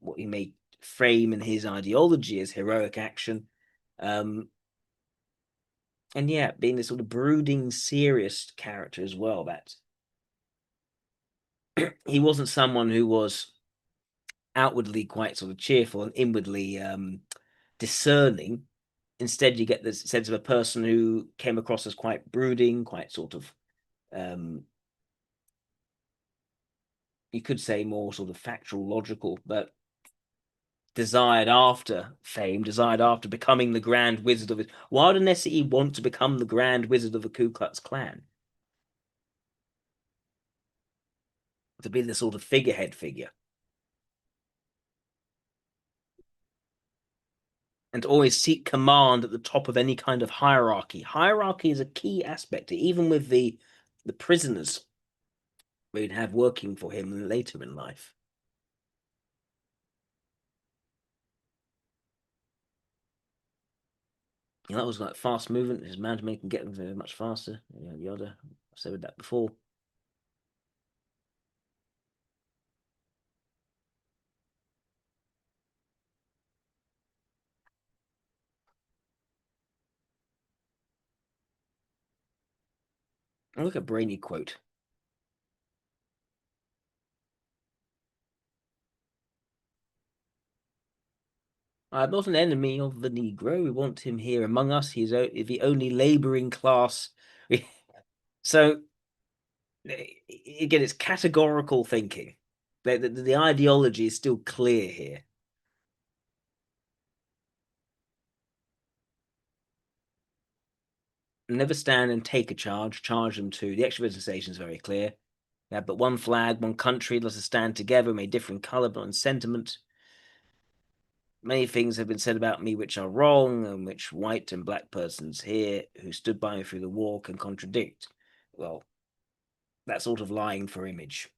what he may frame in his ideology as heroic action. And yeah, being this sort of brooding, serious character as well. That he wasn't someone who was outwardly quite sort of cheerful and inwardly discerning. Instead, you get this sense of a person who came across as quite brooding, quite sort of you could say more sort of factual, logical, but desired after fame, desired after becoming the Grand Wizard of it. Why would an SCE want to become the Grand Wizard of the Ku Klux Klan? To be the sort of figurehead figure. And to always seek command at the top of any kind of hierarchy. Hierarchy is a key aspect, even with the prisoners we'd have working for him later in life. You know, that was like fast movement. His man can get them much faster. Yada. I've said that before. Look at Brainy quote. I'm not an enemy of the Negro. We want him here among us. He's the only laboring class. So again, it's categorical thinking. The ideology is still clear here. Never stand and take a charge. Charge them too. The extravagation is very clear. Yeah, but one flag, one country. Let us stand together. May differ in color, but in sentiment. Many things have been said about me which are wrong, and which white and black persons here who stood by me through the war can contradict. Well, that's sort of lying for image.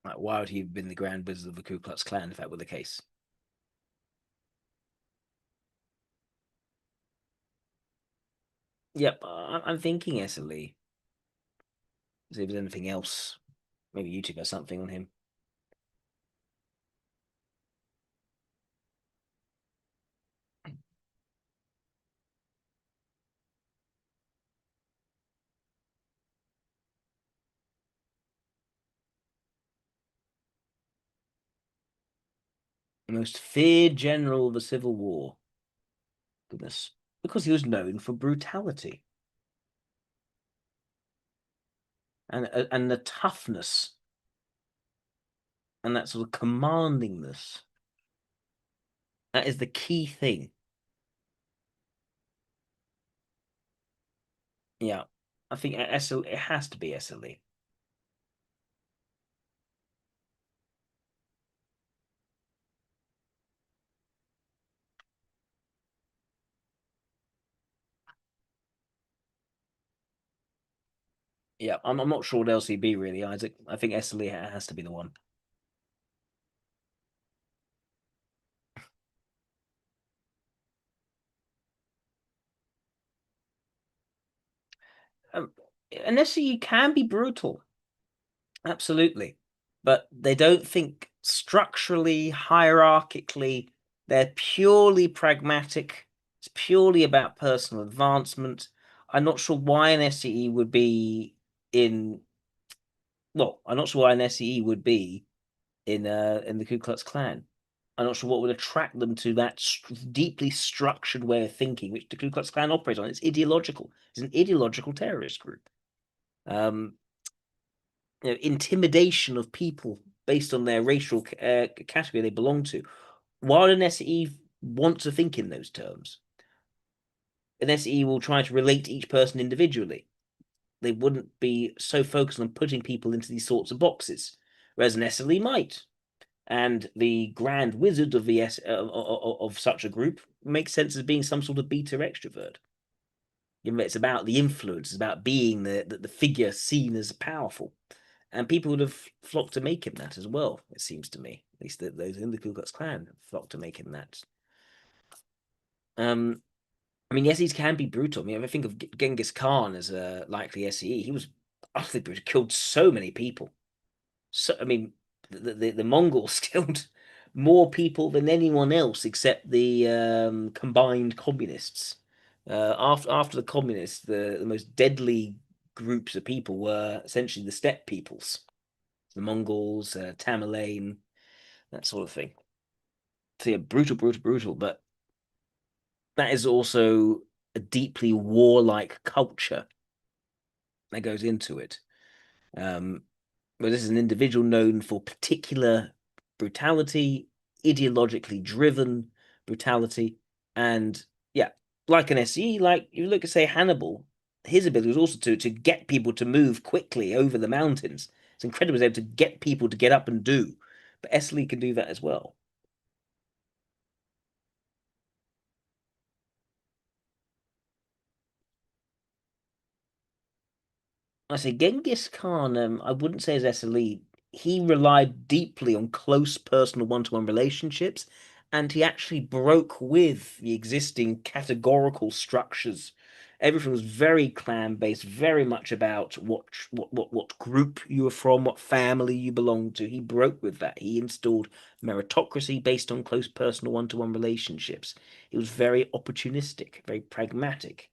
Like, why would he have been the Grand Wizard of the Ku Klux Klan if that were the case? Yep, I'm thinking SLE. See if there's anything else. Maybe YouTube has something on him. The most feared general of the Civil War. Goodness. Because he was known for brutality. And the toughness. And that sort of commandingness. That is the key thing. Yeah. I think SLE, it has to be SLE. Yeah, I'm not sure what LCB really, Isaac. I think SLE has to be the one. An SCE can be brutal, absolutely, but they don't think structurally, hierarchically. They're purely pragmatic. It's purely about personal advancement. I'm not sure why an SCE would be in. Well, I'm not sure why an SCE would be in the Ku Klux Klan. I'm not sure what would attract them to that deeply structured way of thinking, which the Ku Klux Klan operates on. It's ideological. It's an ideological terrorist group. Intimidation of people based on their racial category they belong to. Why would an SE want to think in those terms? An SE will try to relate to each person individually. They wouldn't be so focused on putting people into these sorts of boxes, whereas an SLE might. And the grand wizard of of such a group makes sense as being some sort of beta extrovert. It's about the influence, it's about being the figure seen as powerful. And people would have flocked to make him that as well, it seems to me. At least those in the Ku Klux Klan flocked to make him that. I mean, SEs can be brutal. I mean, if I think of Genghis Khan as a likely SE, he was utterly brutal, killed so many people. So, I mean, the Mongols killed more people than anyone else except the combined communists. After the communists, the most deadly groups of people were essentially the steppe peoples, the Mongols, Tamerlane, that sort of thing. So yeah, brutal, brutal, brutal. But that is also a deeply warlike culture that goes into it. But this is an individual known for particular brutality, ideologically driven brutality, and yeah, like an SE, like you look at say Hannibal, his ability was also to get people to move quickly over the mountains. It's incredible he was able to get people to get up and do, but Esli can do that as well. I say Genghis Khan, I wouldn't say as SLE. He relied deeply on close personal one-to-one relationships, and he actually broke with the existing categorical structures. Everything was very clan-based, very much about what group you were from, what family you belonged to. He broke with that. He installed meritocracy based on close personal one-to-one relationships. He was very opportunistic, very pragmatic.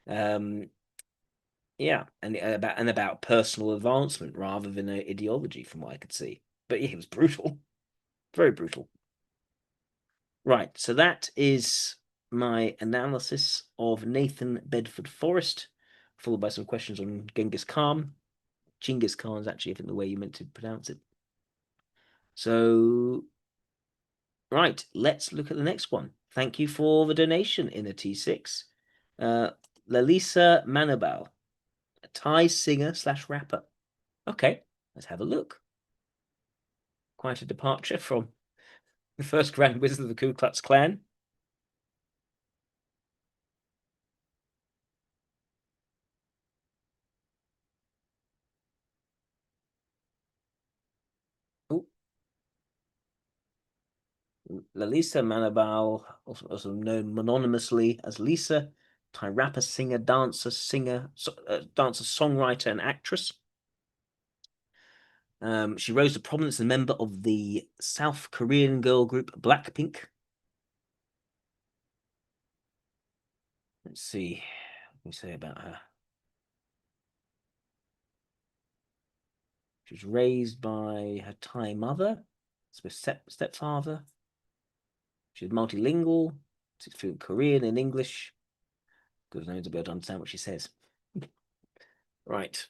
Um, yeah, and about personal advancement rather than an ideology, from what I could see. But yeah, it was brutal, very brutal. Right, so that is my analysis of Nathan Bedford Forrest, followed by some questions on Genghis Khan. Genghis Khan is actually, I think, the way you meant to pronounce it. So, right, let's look at the next one. Thank you for the donation in a T6. Lalisa Manabal, a Thai singer slash rapper. Okay, let's have a look. Quite a departure from the first Grand Wizard of the Ku Klux Klan. Oh, Lalisa Manabal, also known mononymously as Lisa, Thai rapper, singer, dancer, dancer, songwriter, and actress. She rose to prominence as a member of the South Korean girl group Blackpink. Let's see what we say about her. She was raised by her Thai mother, stepfather. She's multilingual. She's fluent Korean and English. Because no one to be able to understand what she says. Right.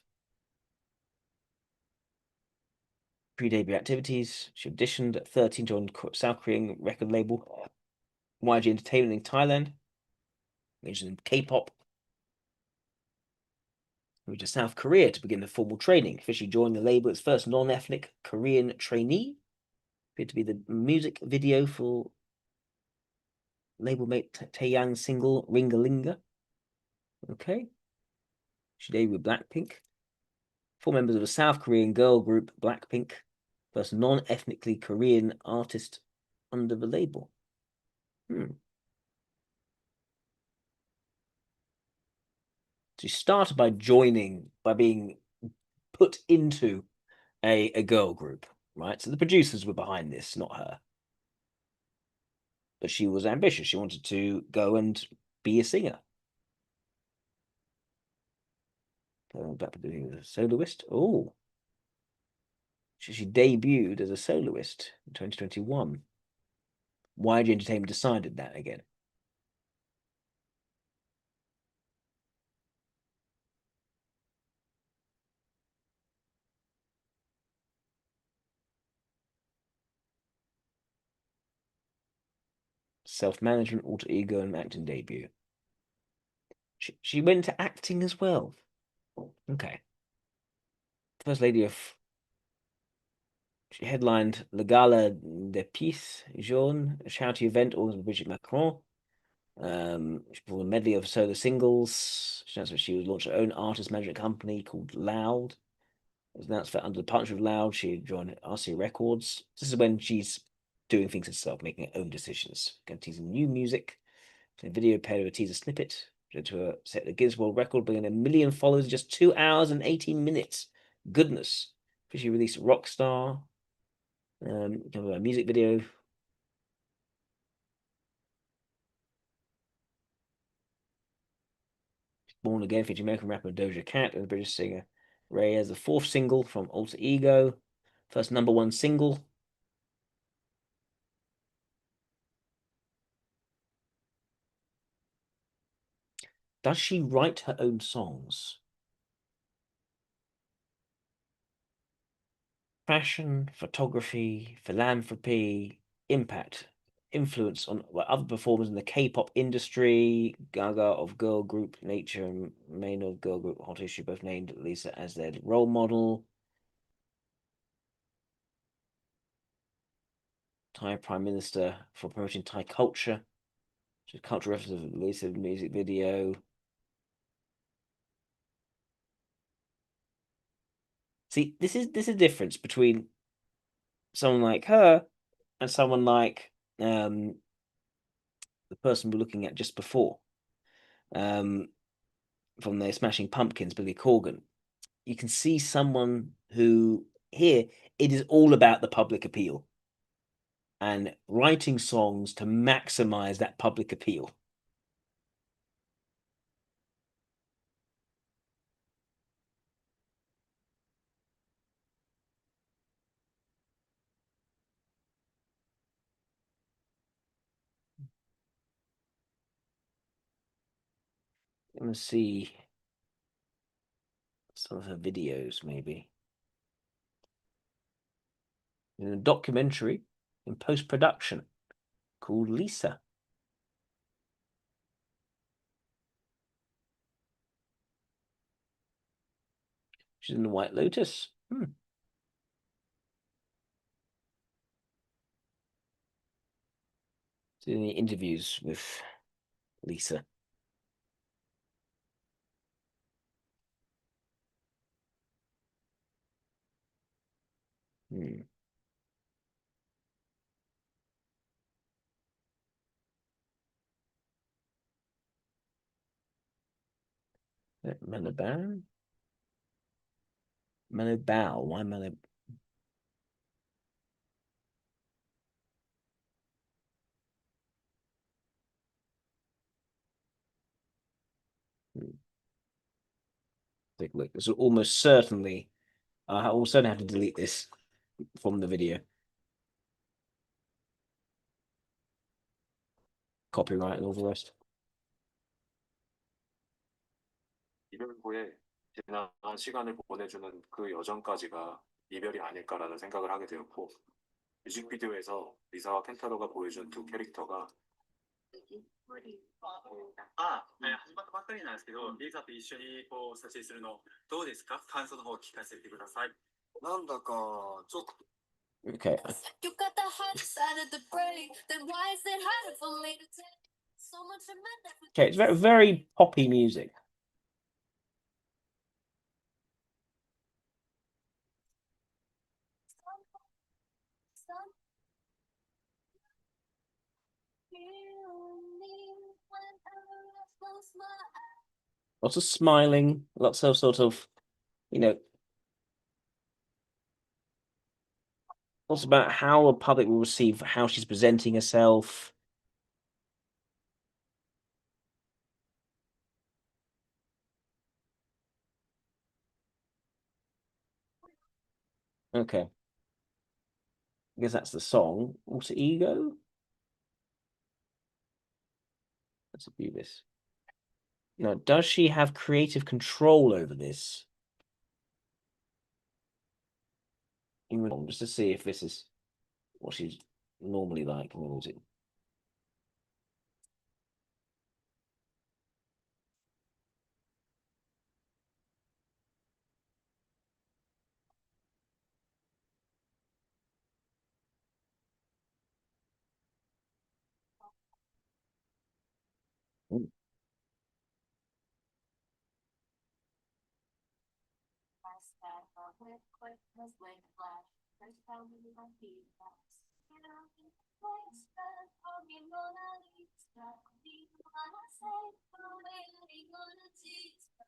Pre-debut activities. She auditioned at 13 to join South Korean record label YG Entertainment in Thailand. Majored in K-pop. Moved to South Korea to begin the formal training. Officially joined the label as first non-ethnic Korean trainee. Appeared to be the music video for label mate Taeyang's single Ringalinga. Okay. She debuted with Blackpink. 4 members of a South Korean girl group, Blackpink. First non-ethnically Korean artist under the label. She started by being put into a girl group, right? So the producers were behind this, not her. But she was ambitious. She wanted to go and be a singer. Back to being a soloist. Oh, she debuted as a soloist in 2021. YG Entertainment decided that again. Self-management, alter ego, and acting debut. She went to acting as well. Okay. First lady of She headlined Le Gala des Pieds Jaunes, a charity event organised by Brigitte Macron. She performed a medley of solo singles. She announced that she would launch her own artist management company called Loud. It was announced that under the partnership of Loud, she would join RCA Records. This is when she's doing things herself, making her own decisions. Going to teasing new music. A video paired with a teaser snippet to set the Guinness World Record, bringing 1 million followers in just 2 hours and 18 minutes. Goodness. She released Rockstar. A music video. Born Again featuring American rapper Doja Cat and the British singer Ray as the 4th single from Alter Ego. First #1 single. Does she write her own songs? Fashion, photography, philanthropy, impact, influence on other performers in the K-pop industry. Gaga of girl group Nature and Main of girl group Hot Issue both named Lisa as their role model. Thai Prime Minister for promoting Thai culture. Which is cultural reference of Lisa music video. See, this is the difference between someone like her and someone like the person we're looking at just before. From the Smashing Pumpkins, Billy Corgan. You can see someone who here it is all about the public appeal and writing songs to maximize that public appeal. Let's see some of her videos, maybe. In a documentary in post-production called Lisa. She's in the White Lotus. Doing the interviews with Lisa. Mellow Bow. Why Mellow? Take a look. This will almost certainly. I will certainly have to delete this from the video. Copyright and all the rest. 이별 후에 지난 시간을 보내주는 그 여정까지가 이별이 아닐까라는 생각을 하게 되었고, 뮤직비디오에서 리사와 켄타로가 보여준 두 캐릭터가 始まったばっかりなんですけど、リサと一緒にこう撮影するのどうですか？感想の方を聞かせてください。なんだかちょっと Okay. You got the hot side of the break. Then why is it harder for me to take? So much of my life. Okay, it's very poppy music. Lots of smiling, lots of sort of, lots about how the public will receive how she's presenting herself. Okay. I guess that's the song. Alter Ego? Let's view this. Now, does she have creative control over this? Just to see if this is what she's normally like in the music.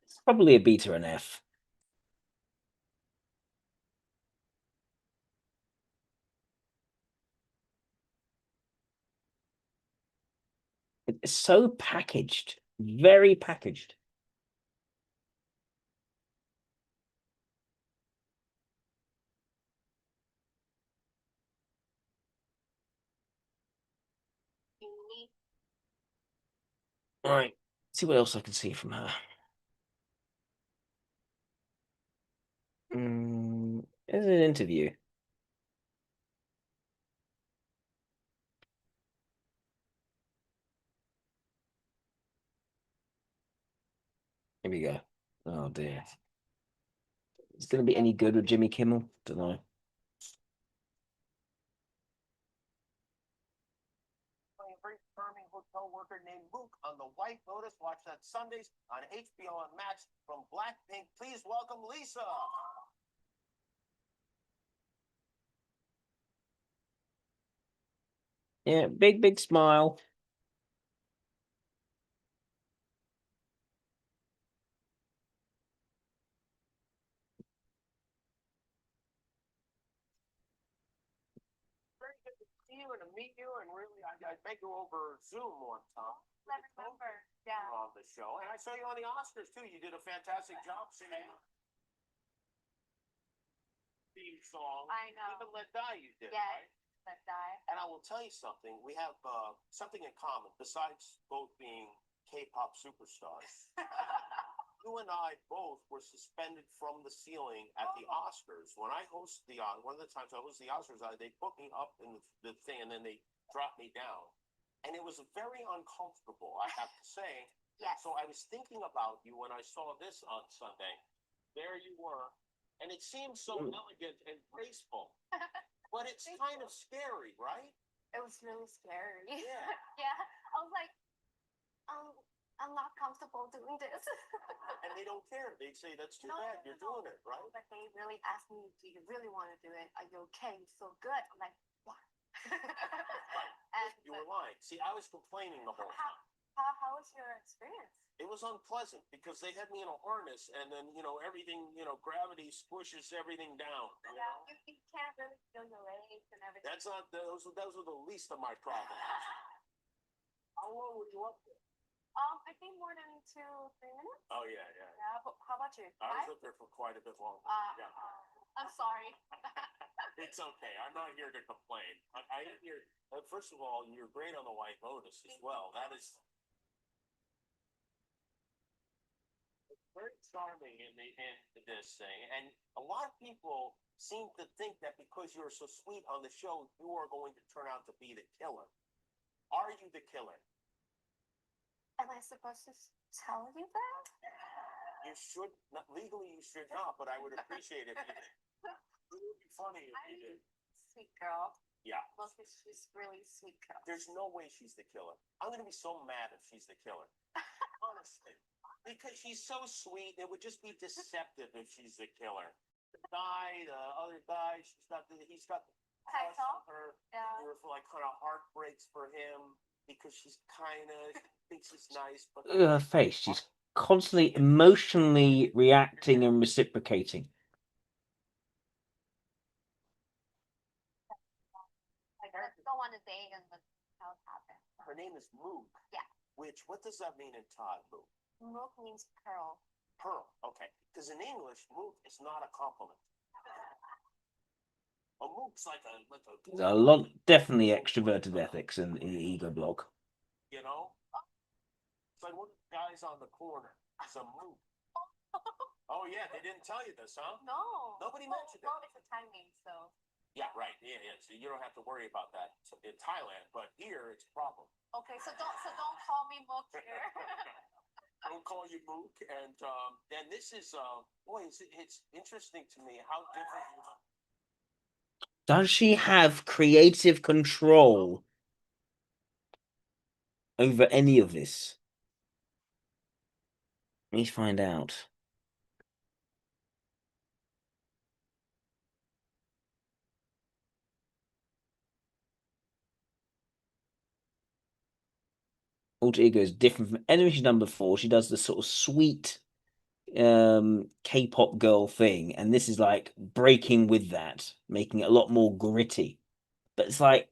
It's probably a beta and F. It's so packaged, very packaged. All right, see what else I can see from her. There's an interview. Here we go. Oh dear. Is it going to be any good with Jimmy Kimmel? Don't know. A very charming hotel worker named Luke on the White Lotus. Watch that Sundays on HBO and Max from Blackpink. Please welcome Lisa. Yeah, big smile. Very good to see you and to meet you. And really, I met you over Zoom one time. I remember. Yeah. You were on the show, and I saw you on the Oscars too. You did a fantastic job singing theme song. I know. Even Let Die, you did. Yes. Right? That die. And I will tell you something. We have something in common besides both being K-pop superstars. You and I both were suspended from the ceiling at the Oscars. When I host one of the times I host the Oscars, they put me up in the thing and then they dropped me down. And it was very uncomfortable, I have to say. Yes. So I was thinking about you when I saw this on Sunday. There you were. And it seemed so elegant and graceful. But it's kind of scary, right? It was really scary. Yeah. Yeah. I was like, I'm not comfortable doing this. And they don't care. They say, that's too No, bad. You're doing it, right? But they really asked me, do you really want to do it? Are you okay? You feel good? I'm like, yeah. And You were lying. See, I was complaining the whole time. how was your experience? It was unpleasant because they had me in a harness and then, everything, gravity squishes everything down. Yeah, you can't really feel your legs and everything. That's not, those are the least of my problems. How long were you up there? I think more than 2-3 minutes. Oh, yeah. Yeah, but how about you? I was up there for quite a bit longer. Yeah. I'm sorry. It's okay. I'm not here to complain. I am here. First of all, you're great on the White Lotus as well. That is very charming in this thing. And a lot of people seem to think that because you're so sweet on the show, you are going to turn out to be the killer. Are you the killer? Am I supposed to tell you that? You should not, legally you should not, but I would appreciate it if you did. It would be funny if you did. Sweet girl. Yeah. Mostly she's really sweet girl. There's no way she's the killer. I'm gonna be so mad if she's the killer. Honestly. Because she's so sweet, it would just be deceptive if she's the killer. The other guy, he's got the crush on her. Yeah. You're like kind of heartbreaks for him because she's kind of thinks he's nice, but Look at her face. She's constantly emotionally reacting and reciprocating. Like, let's go on a date and let's how it happened. her name is Mook. Yeah. Which, what does that mean in Thai, Mook? Mook means pearl. Pearl, okay. Because in English, Mook is not a compliment. A Mook's like a There's a lot, definitely extroverted ethics in the ego blog. You know? It's like one of the guys on the corner. It's a Mook. Oh yeah, they didn't tell you this, huh? No. Nobody mentioned it. Well, it's a Thai name, so. Yeah, right. Yeah. So you don't have to worry about that in Thailand, but here it's a problem. Okay, so don't call me Mook here. Don't call you Mook, and this is boy, it's interesting to me how different you are. Does she have creative control over any of this? Let me find out. alter ego is different from anything she's done before. She does the sort of sweet K-pop girl thing, and this is like breaking with that, making it a lot more gritty. But it's like,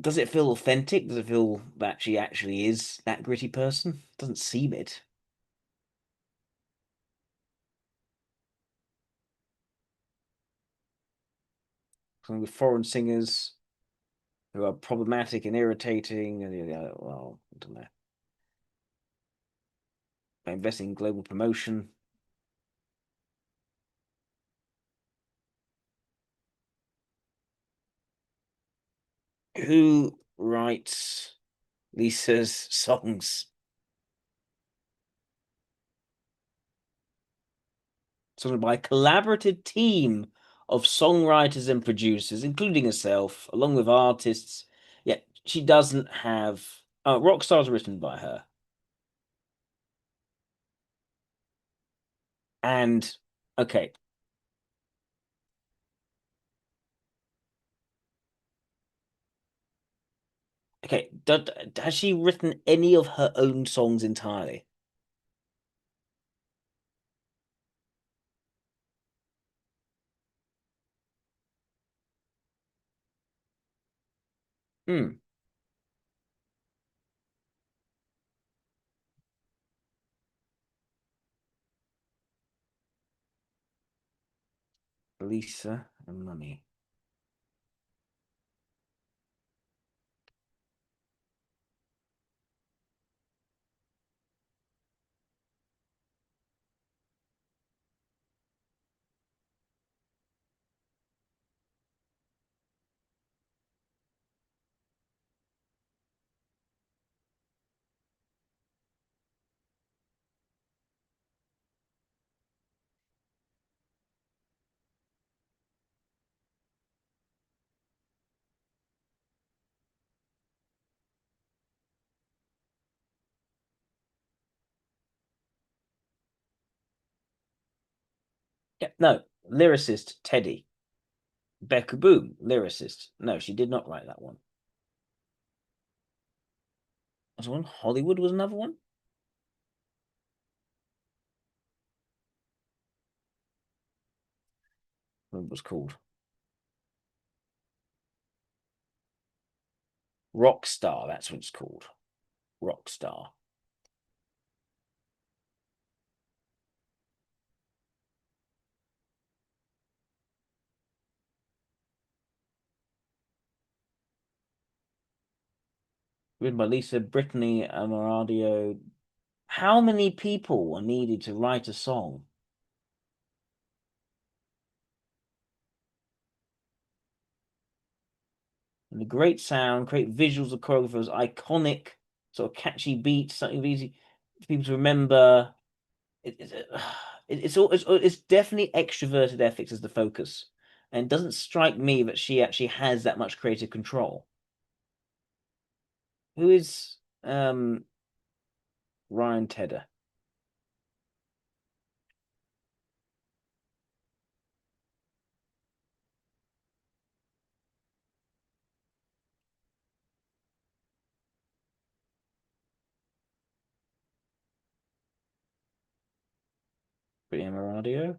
does it feel authentic? Does it feel that she actually is that gritty person? Doesn't seem it. Something with foreign singers who are problematic and irritating, and well, I don't know. By investing in global promotion. Who writes Lisa's songs? Sort of by a collaborative team of songwriters and producers, including herself, along with artists. Yet she doesn't have. Rockstar's written by her. And okay, okay. Has she written any of her own songs entirely? Hmm. Lisa and Money. Yeah, no. Lyricist Teddy. Becca Boom, lyricist. No, she did not write that one. Was one? Hollywood was another one. What it was called? Rockstar. That's what it's called. Rockstar. Written by Lisa, Brittany, Amaradio. How many people are needed to write a song? And the great sound, great visuals of choreographers, iconic, sort of catchy beats, something easy for people to remember. It's definitely extroverted ethics as the focus, and it doesn't strike me that she actually has that much creative control. Who is Ryan Tedder? Brittany Amaradio?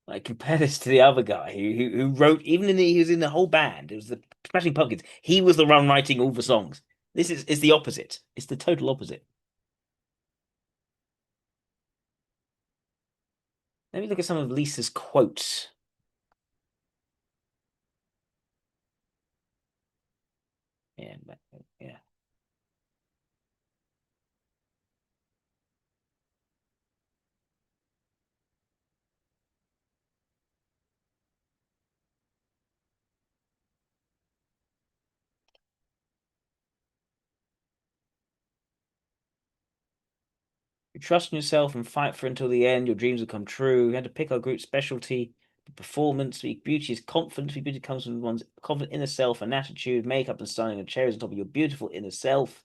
Like compare this to the other guy who wrote even in he was in the whole band. It was the Smashing Pumpkins. He was the one writing all the songs. This is the opposite. It's the total opposite. Let me look at some of Lisa's quotes. Yeah, yeah. You trust in yourself and fight for it until the end. Your dreams will come true. You had to pick our group's specialty, performance. Beauty is confidence. Beauty comes from one's confident inner self and attitude. Makeup and styling and cherries on top of your beautiful inner self.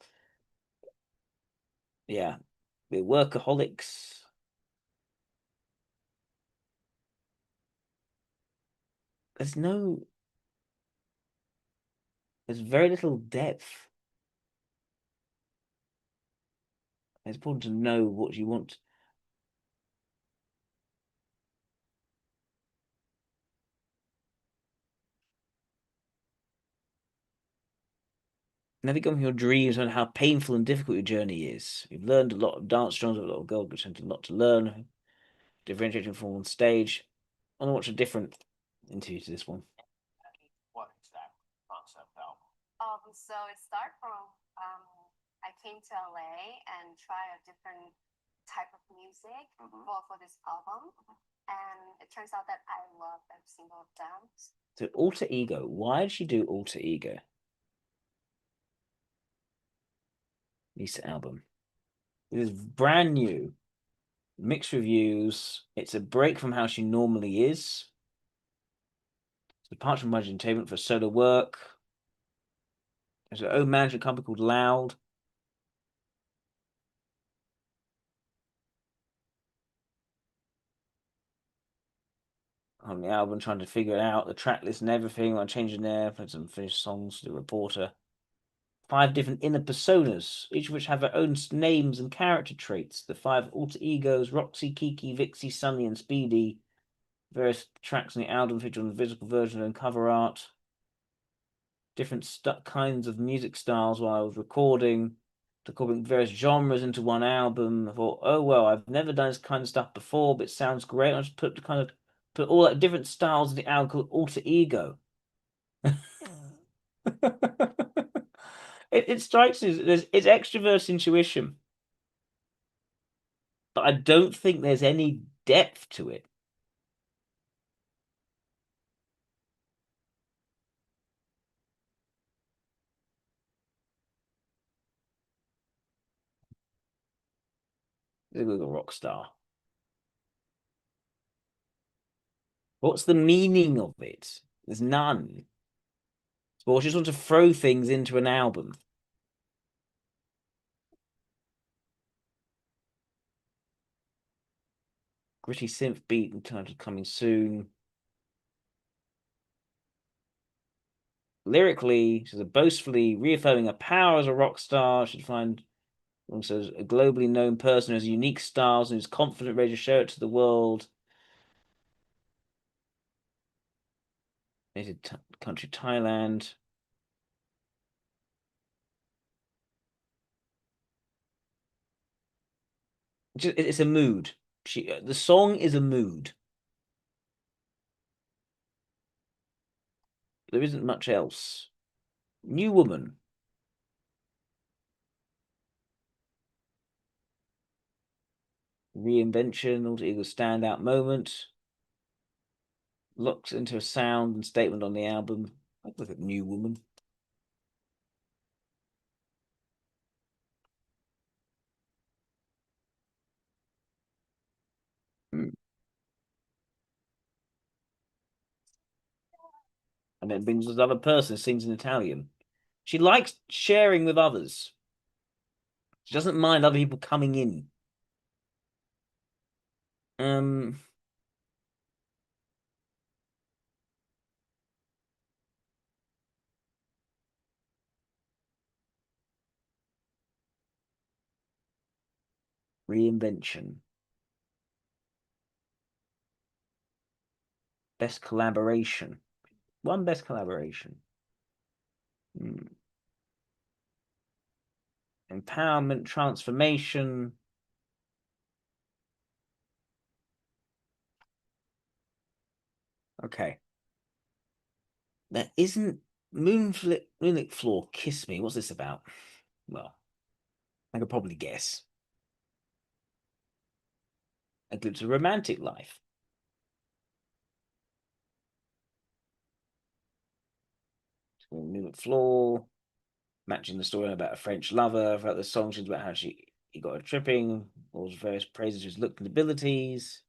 Yeah, we're workaholics. there's no, there's very little depth. It's important to know what you want. Navigate your dreams and how painful and difficult your journey is. We've learned a lot of dance genres, a lot of girls, which a lot to learn. Differentiating from on stage. I want to watch a different interview to this one. What exact concept album? So it started from I came to LA and try a different type of music for this album, and it turns out that I love every single of them. So alter ego. Why did she do alter ego? Lisa album. It is brand new. Mixed reviews. It's a break from how she normally is. It's a departure from Magic Entertainment for solo work. There's her own management company called Loud. On the album, trying to figure it out, the track list and everything. I'm changing there, played some finished songs to the reporter. 5 different inner personas, each of which have their own names and character traits. The 5 alter egos, Roxy, Kiki, Vixie, Sunny, and Speedy. Various tracks on the album feature on the physical version and cover art. Different kinds of music styles while I was recording. To incorporate various genres into one album. I thought, oh well, I've never done this kind of stuff before, but it sounds great. I just put all that different styles in the album called Alter Ego. It strikes me as it's extrovert intuition, but I don't think there's any depth to it. He's a little rock star. What's the meaning of it? There's none. Well, I just want to throw things into an album. Gritty synth beat and title coming soon. Lyrically, she's a boastfully reaffirming her power as a rock star. Should find also a globally known person who has unique styles and who's confident, ready to show it to the world. Native country Thailand. It's a mood. The song is a mood. There isn't much else. New Woman. Reinvention, alter ego standout moment. Looks into a sound and statement on the album. I'd look at New Woman. And then brings this other person, sings in Italian. She likes sharing with others. She doesn't mind other people coming in. Reinvention. Best collaboration. One best collaboration. Empowerment, transformation. Okay. There isn't Moonlit Floor, Kiss Me. What's this about? Well, I could probably guess. A glimpse of romantic life. Moonlit Floor. Matching the story about a French lover. About the song, she's about how he got her tripping. All his various praises his look and abilities.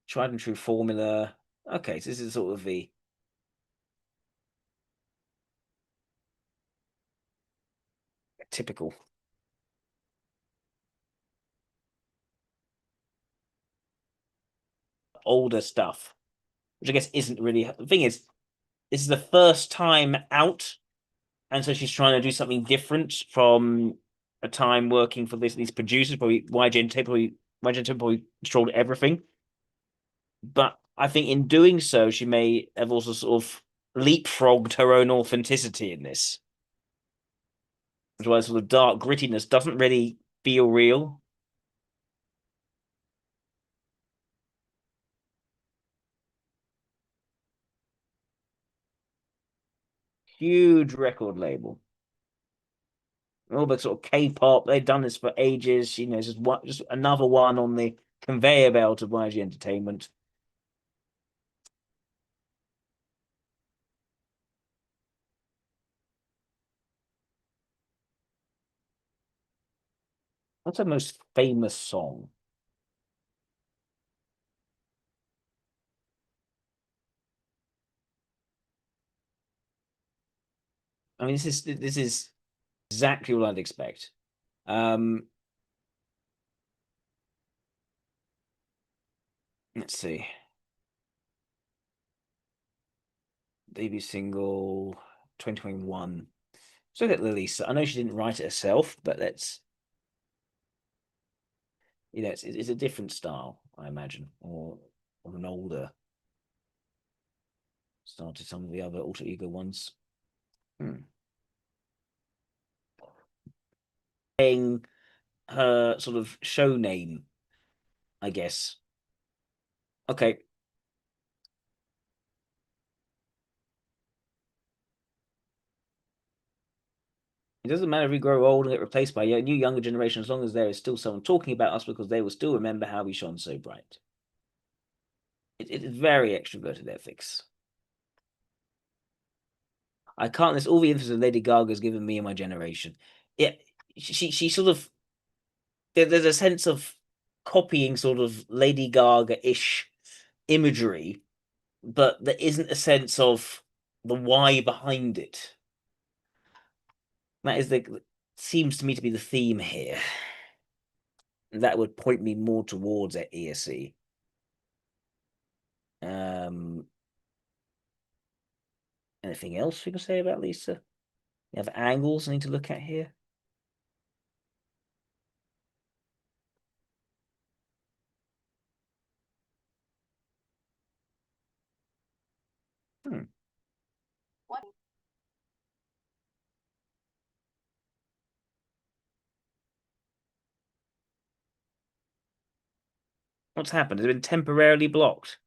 Tried and true formula. Okay, so this is sort of the typical. older stuff, which I guess isn't really the thing. Is this is the first time out, and so she's trying to do something different from a time working for these producers. Probably YG probably controlled everything, but I think in doing so, she may have also sort of leapfrogged her own authenticity in this. As well as sort of dark grittiness doesn't really feel real. Huge record label. All the sort of K-pop, they've done this for ages. You know, just another one on the conveyor belt of YG Entertainment. What's her most famous song? I mean, this is exactly what I'd expect. Let's see. Debut single 2021. So look at Lilisa. I know she didn't write it herself, but that's it's a different style, I imagine, or of an older style to some of the other alter ego ones. Playing her sort of show name, I guess. Okay. It doesn't matter if we grow old and get replaced by a new younger generation, as long as there is still someone talking about us because they will still remember how we shone so bright. It is very extroverted ethics. I can't list all the influence Lady Gaga's given me and my generation. She sort of there's a sense of copying sort of Lady Gaga-ish imagery, but there isn't a sense of the why behind it. That is seems to me to be the theme here. That would point me more towards ESC. Anything else we can say about Lisa? You have angles I need to look at here. What? What's happened? Has it been temporarily blocked?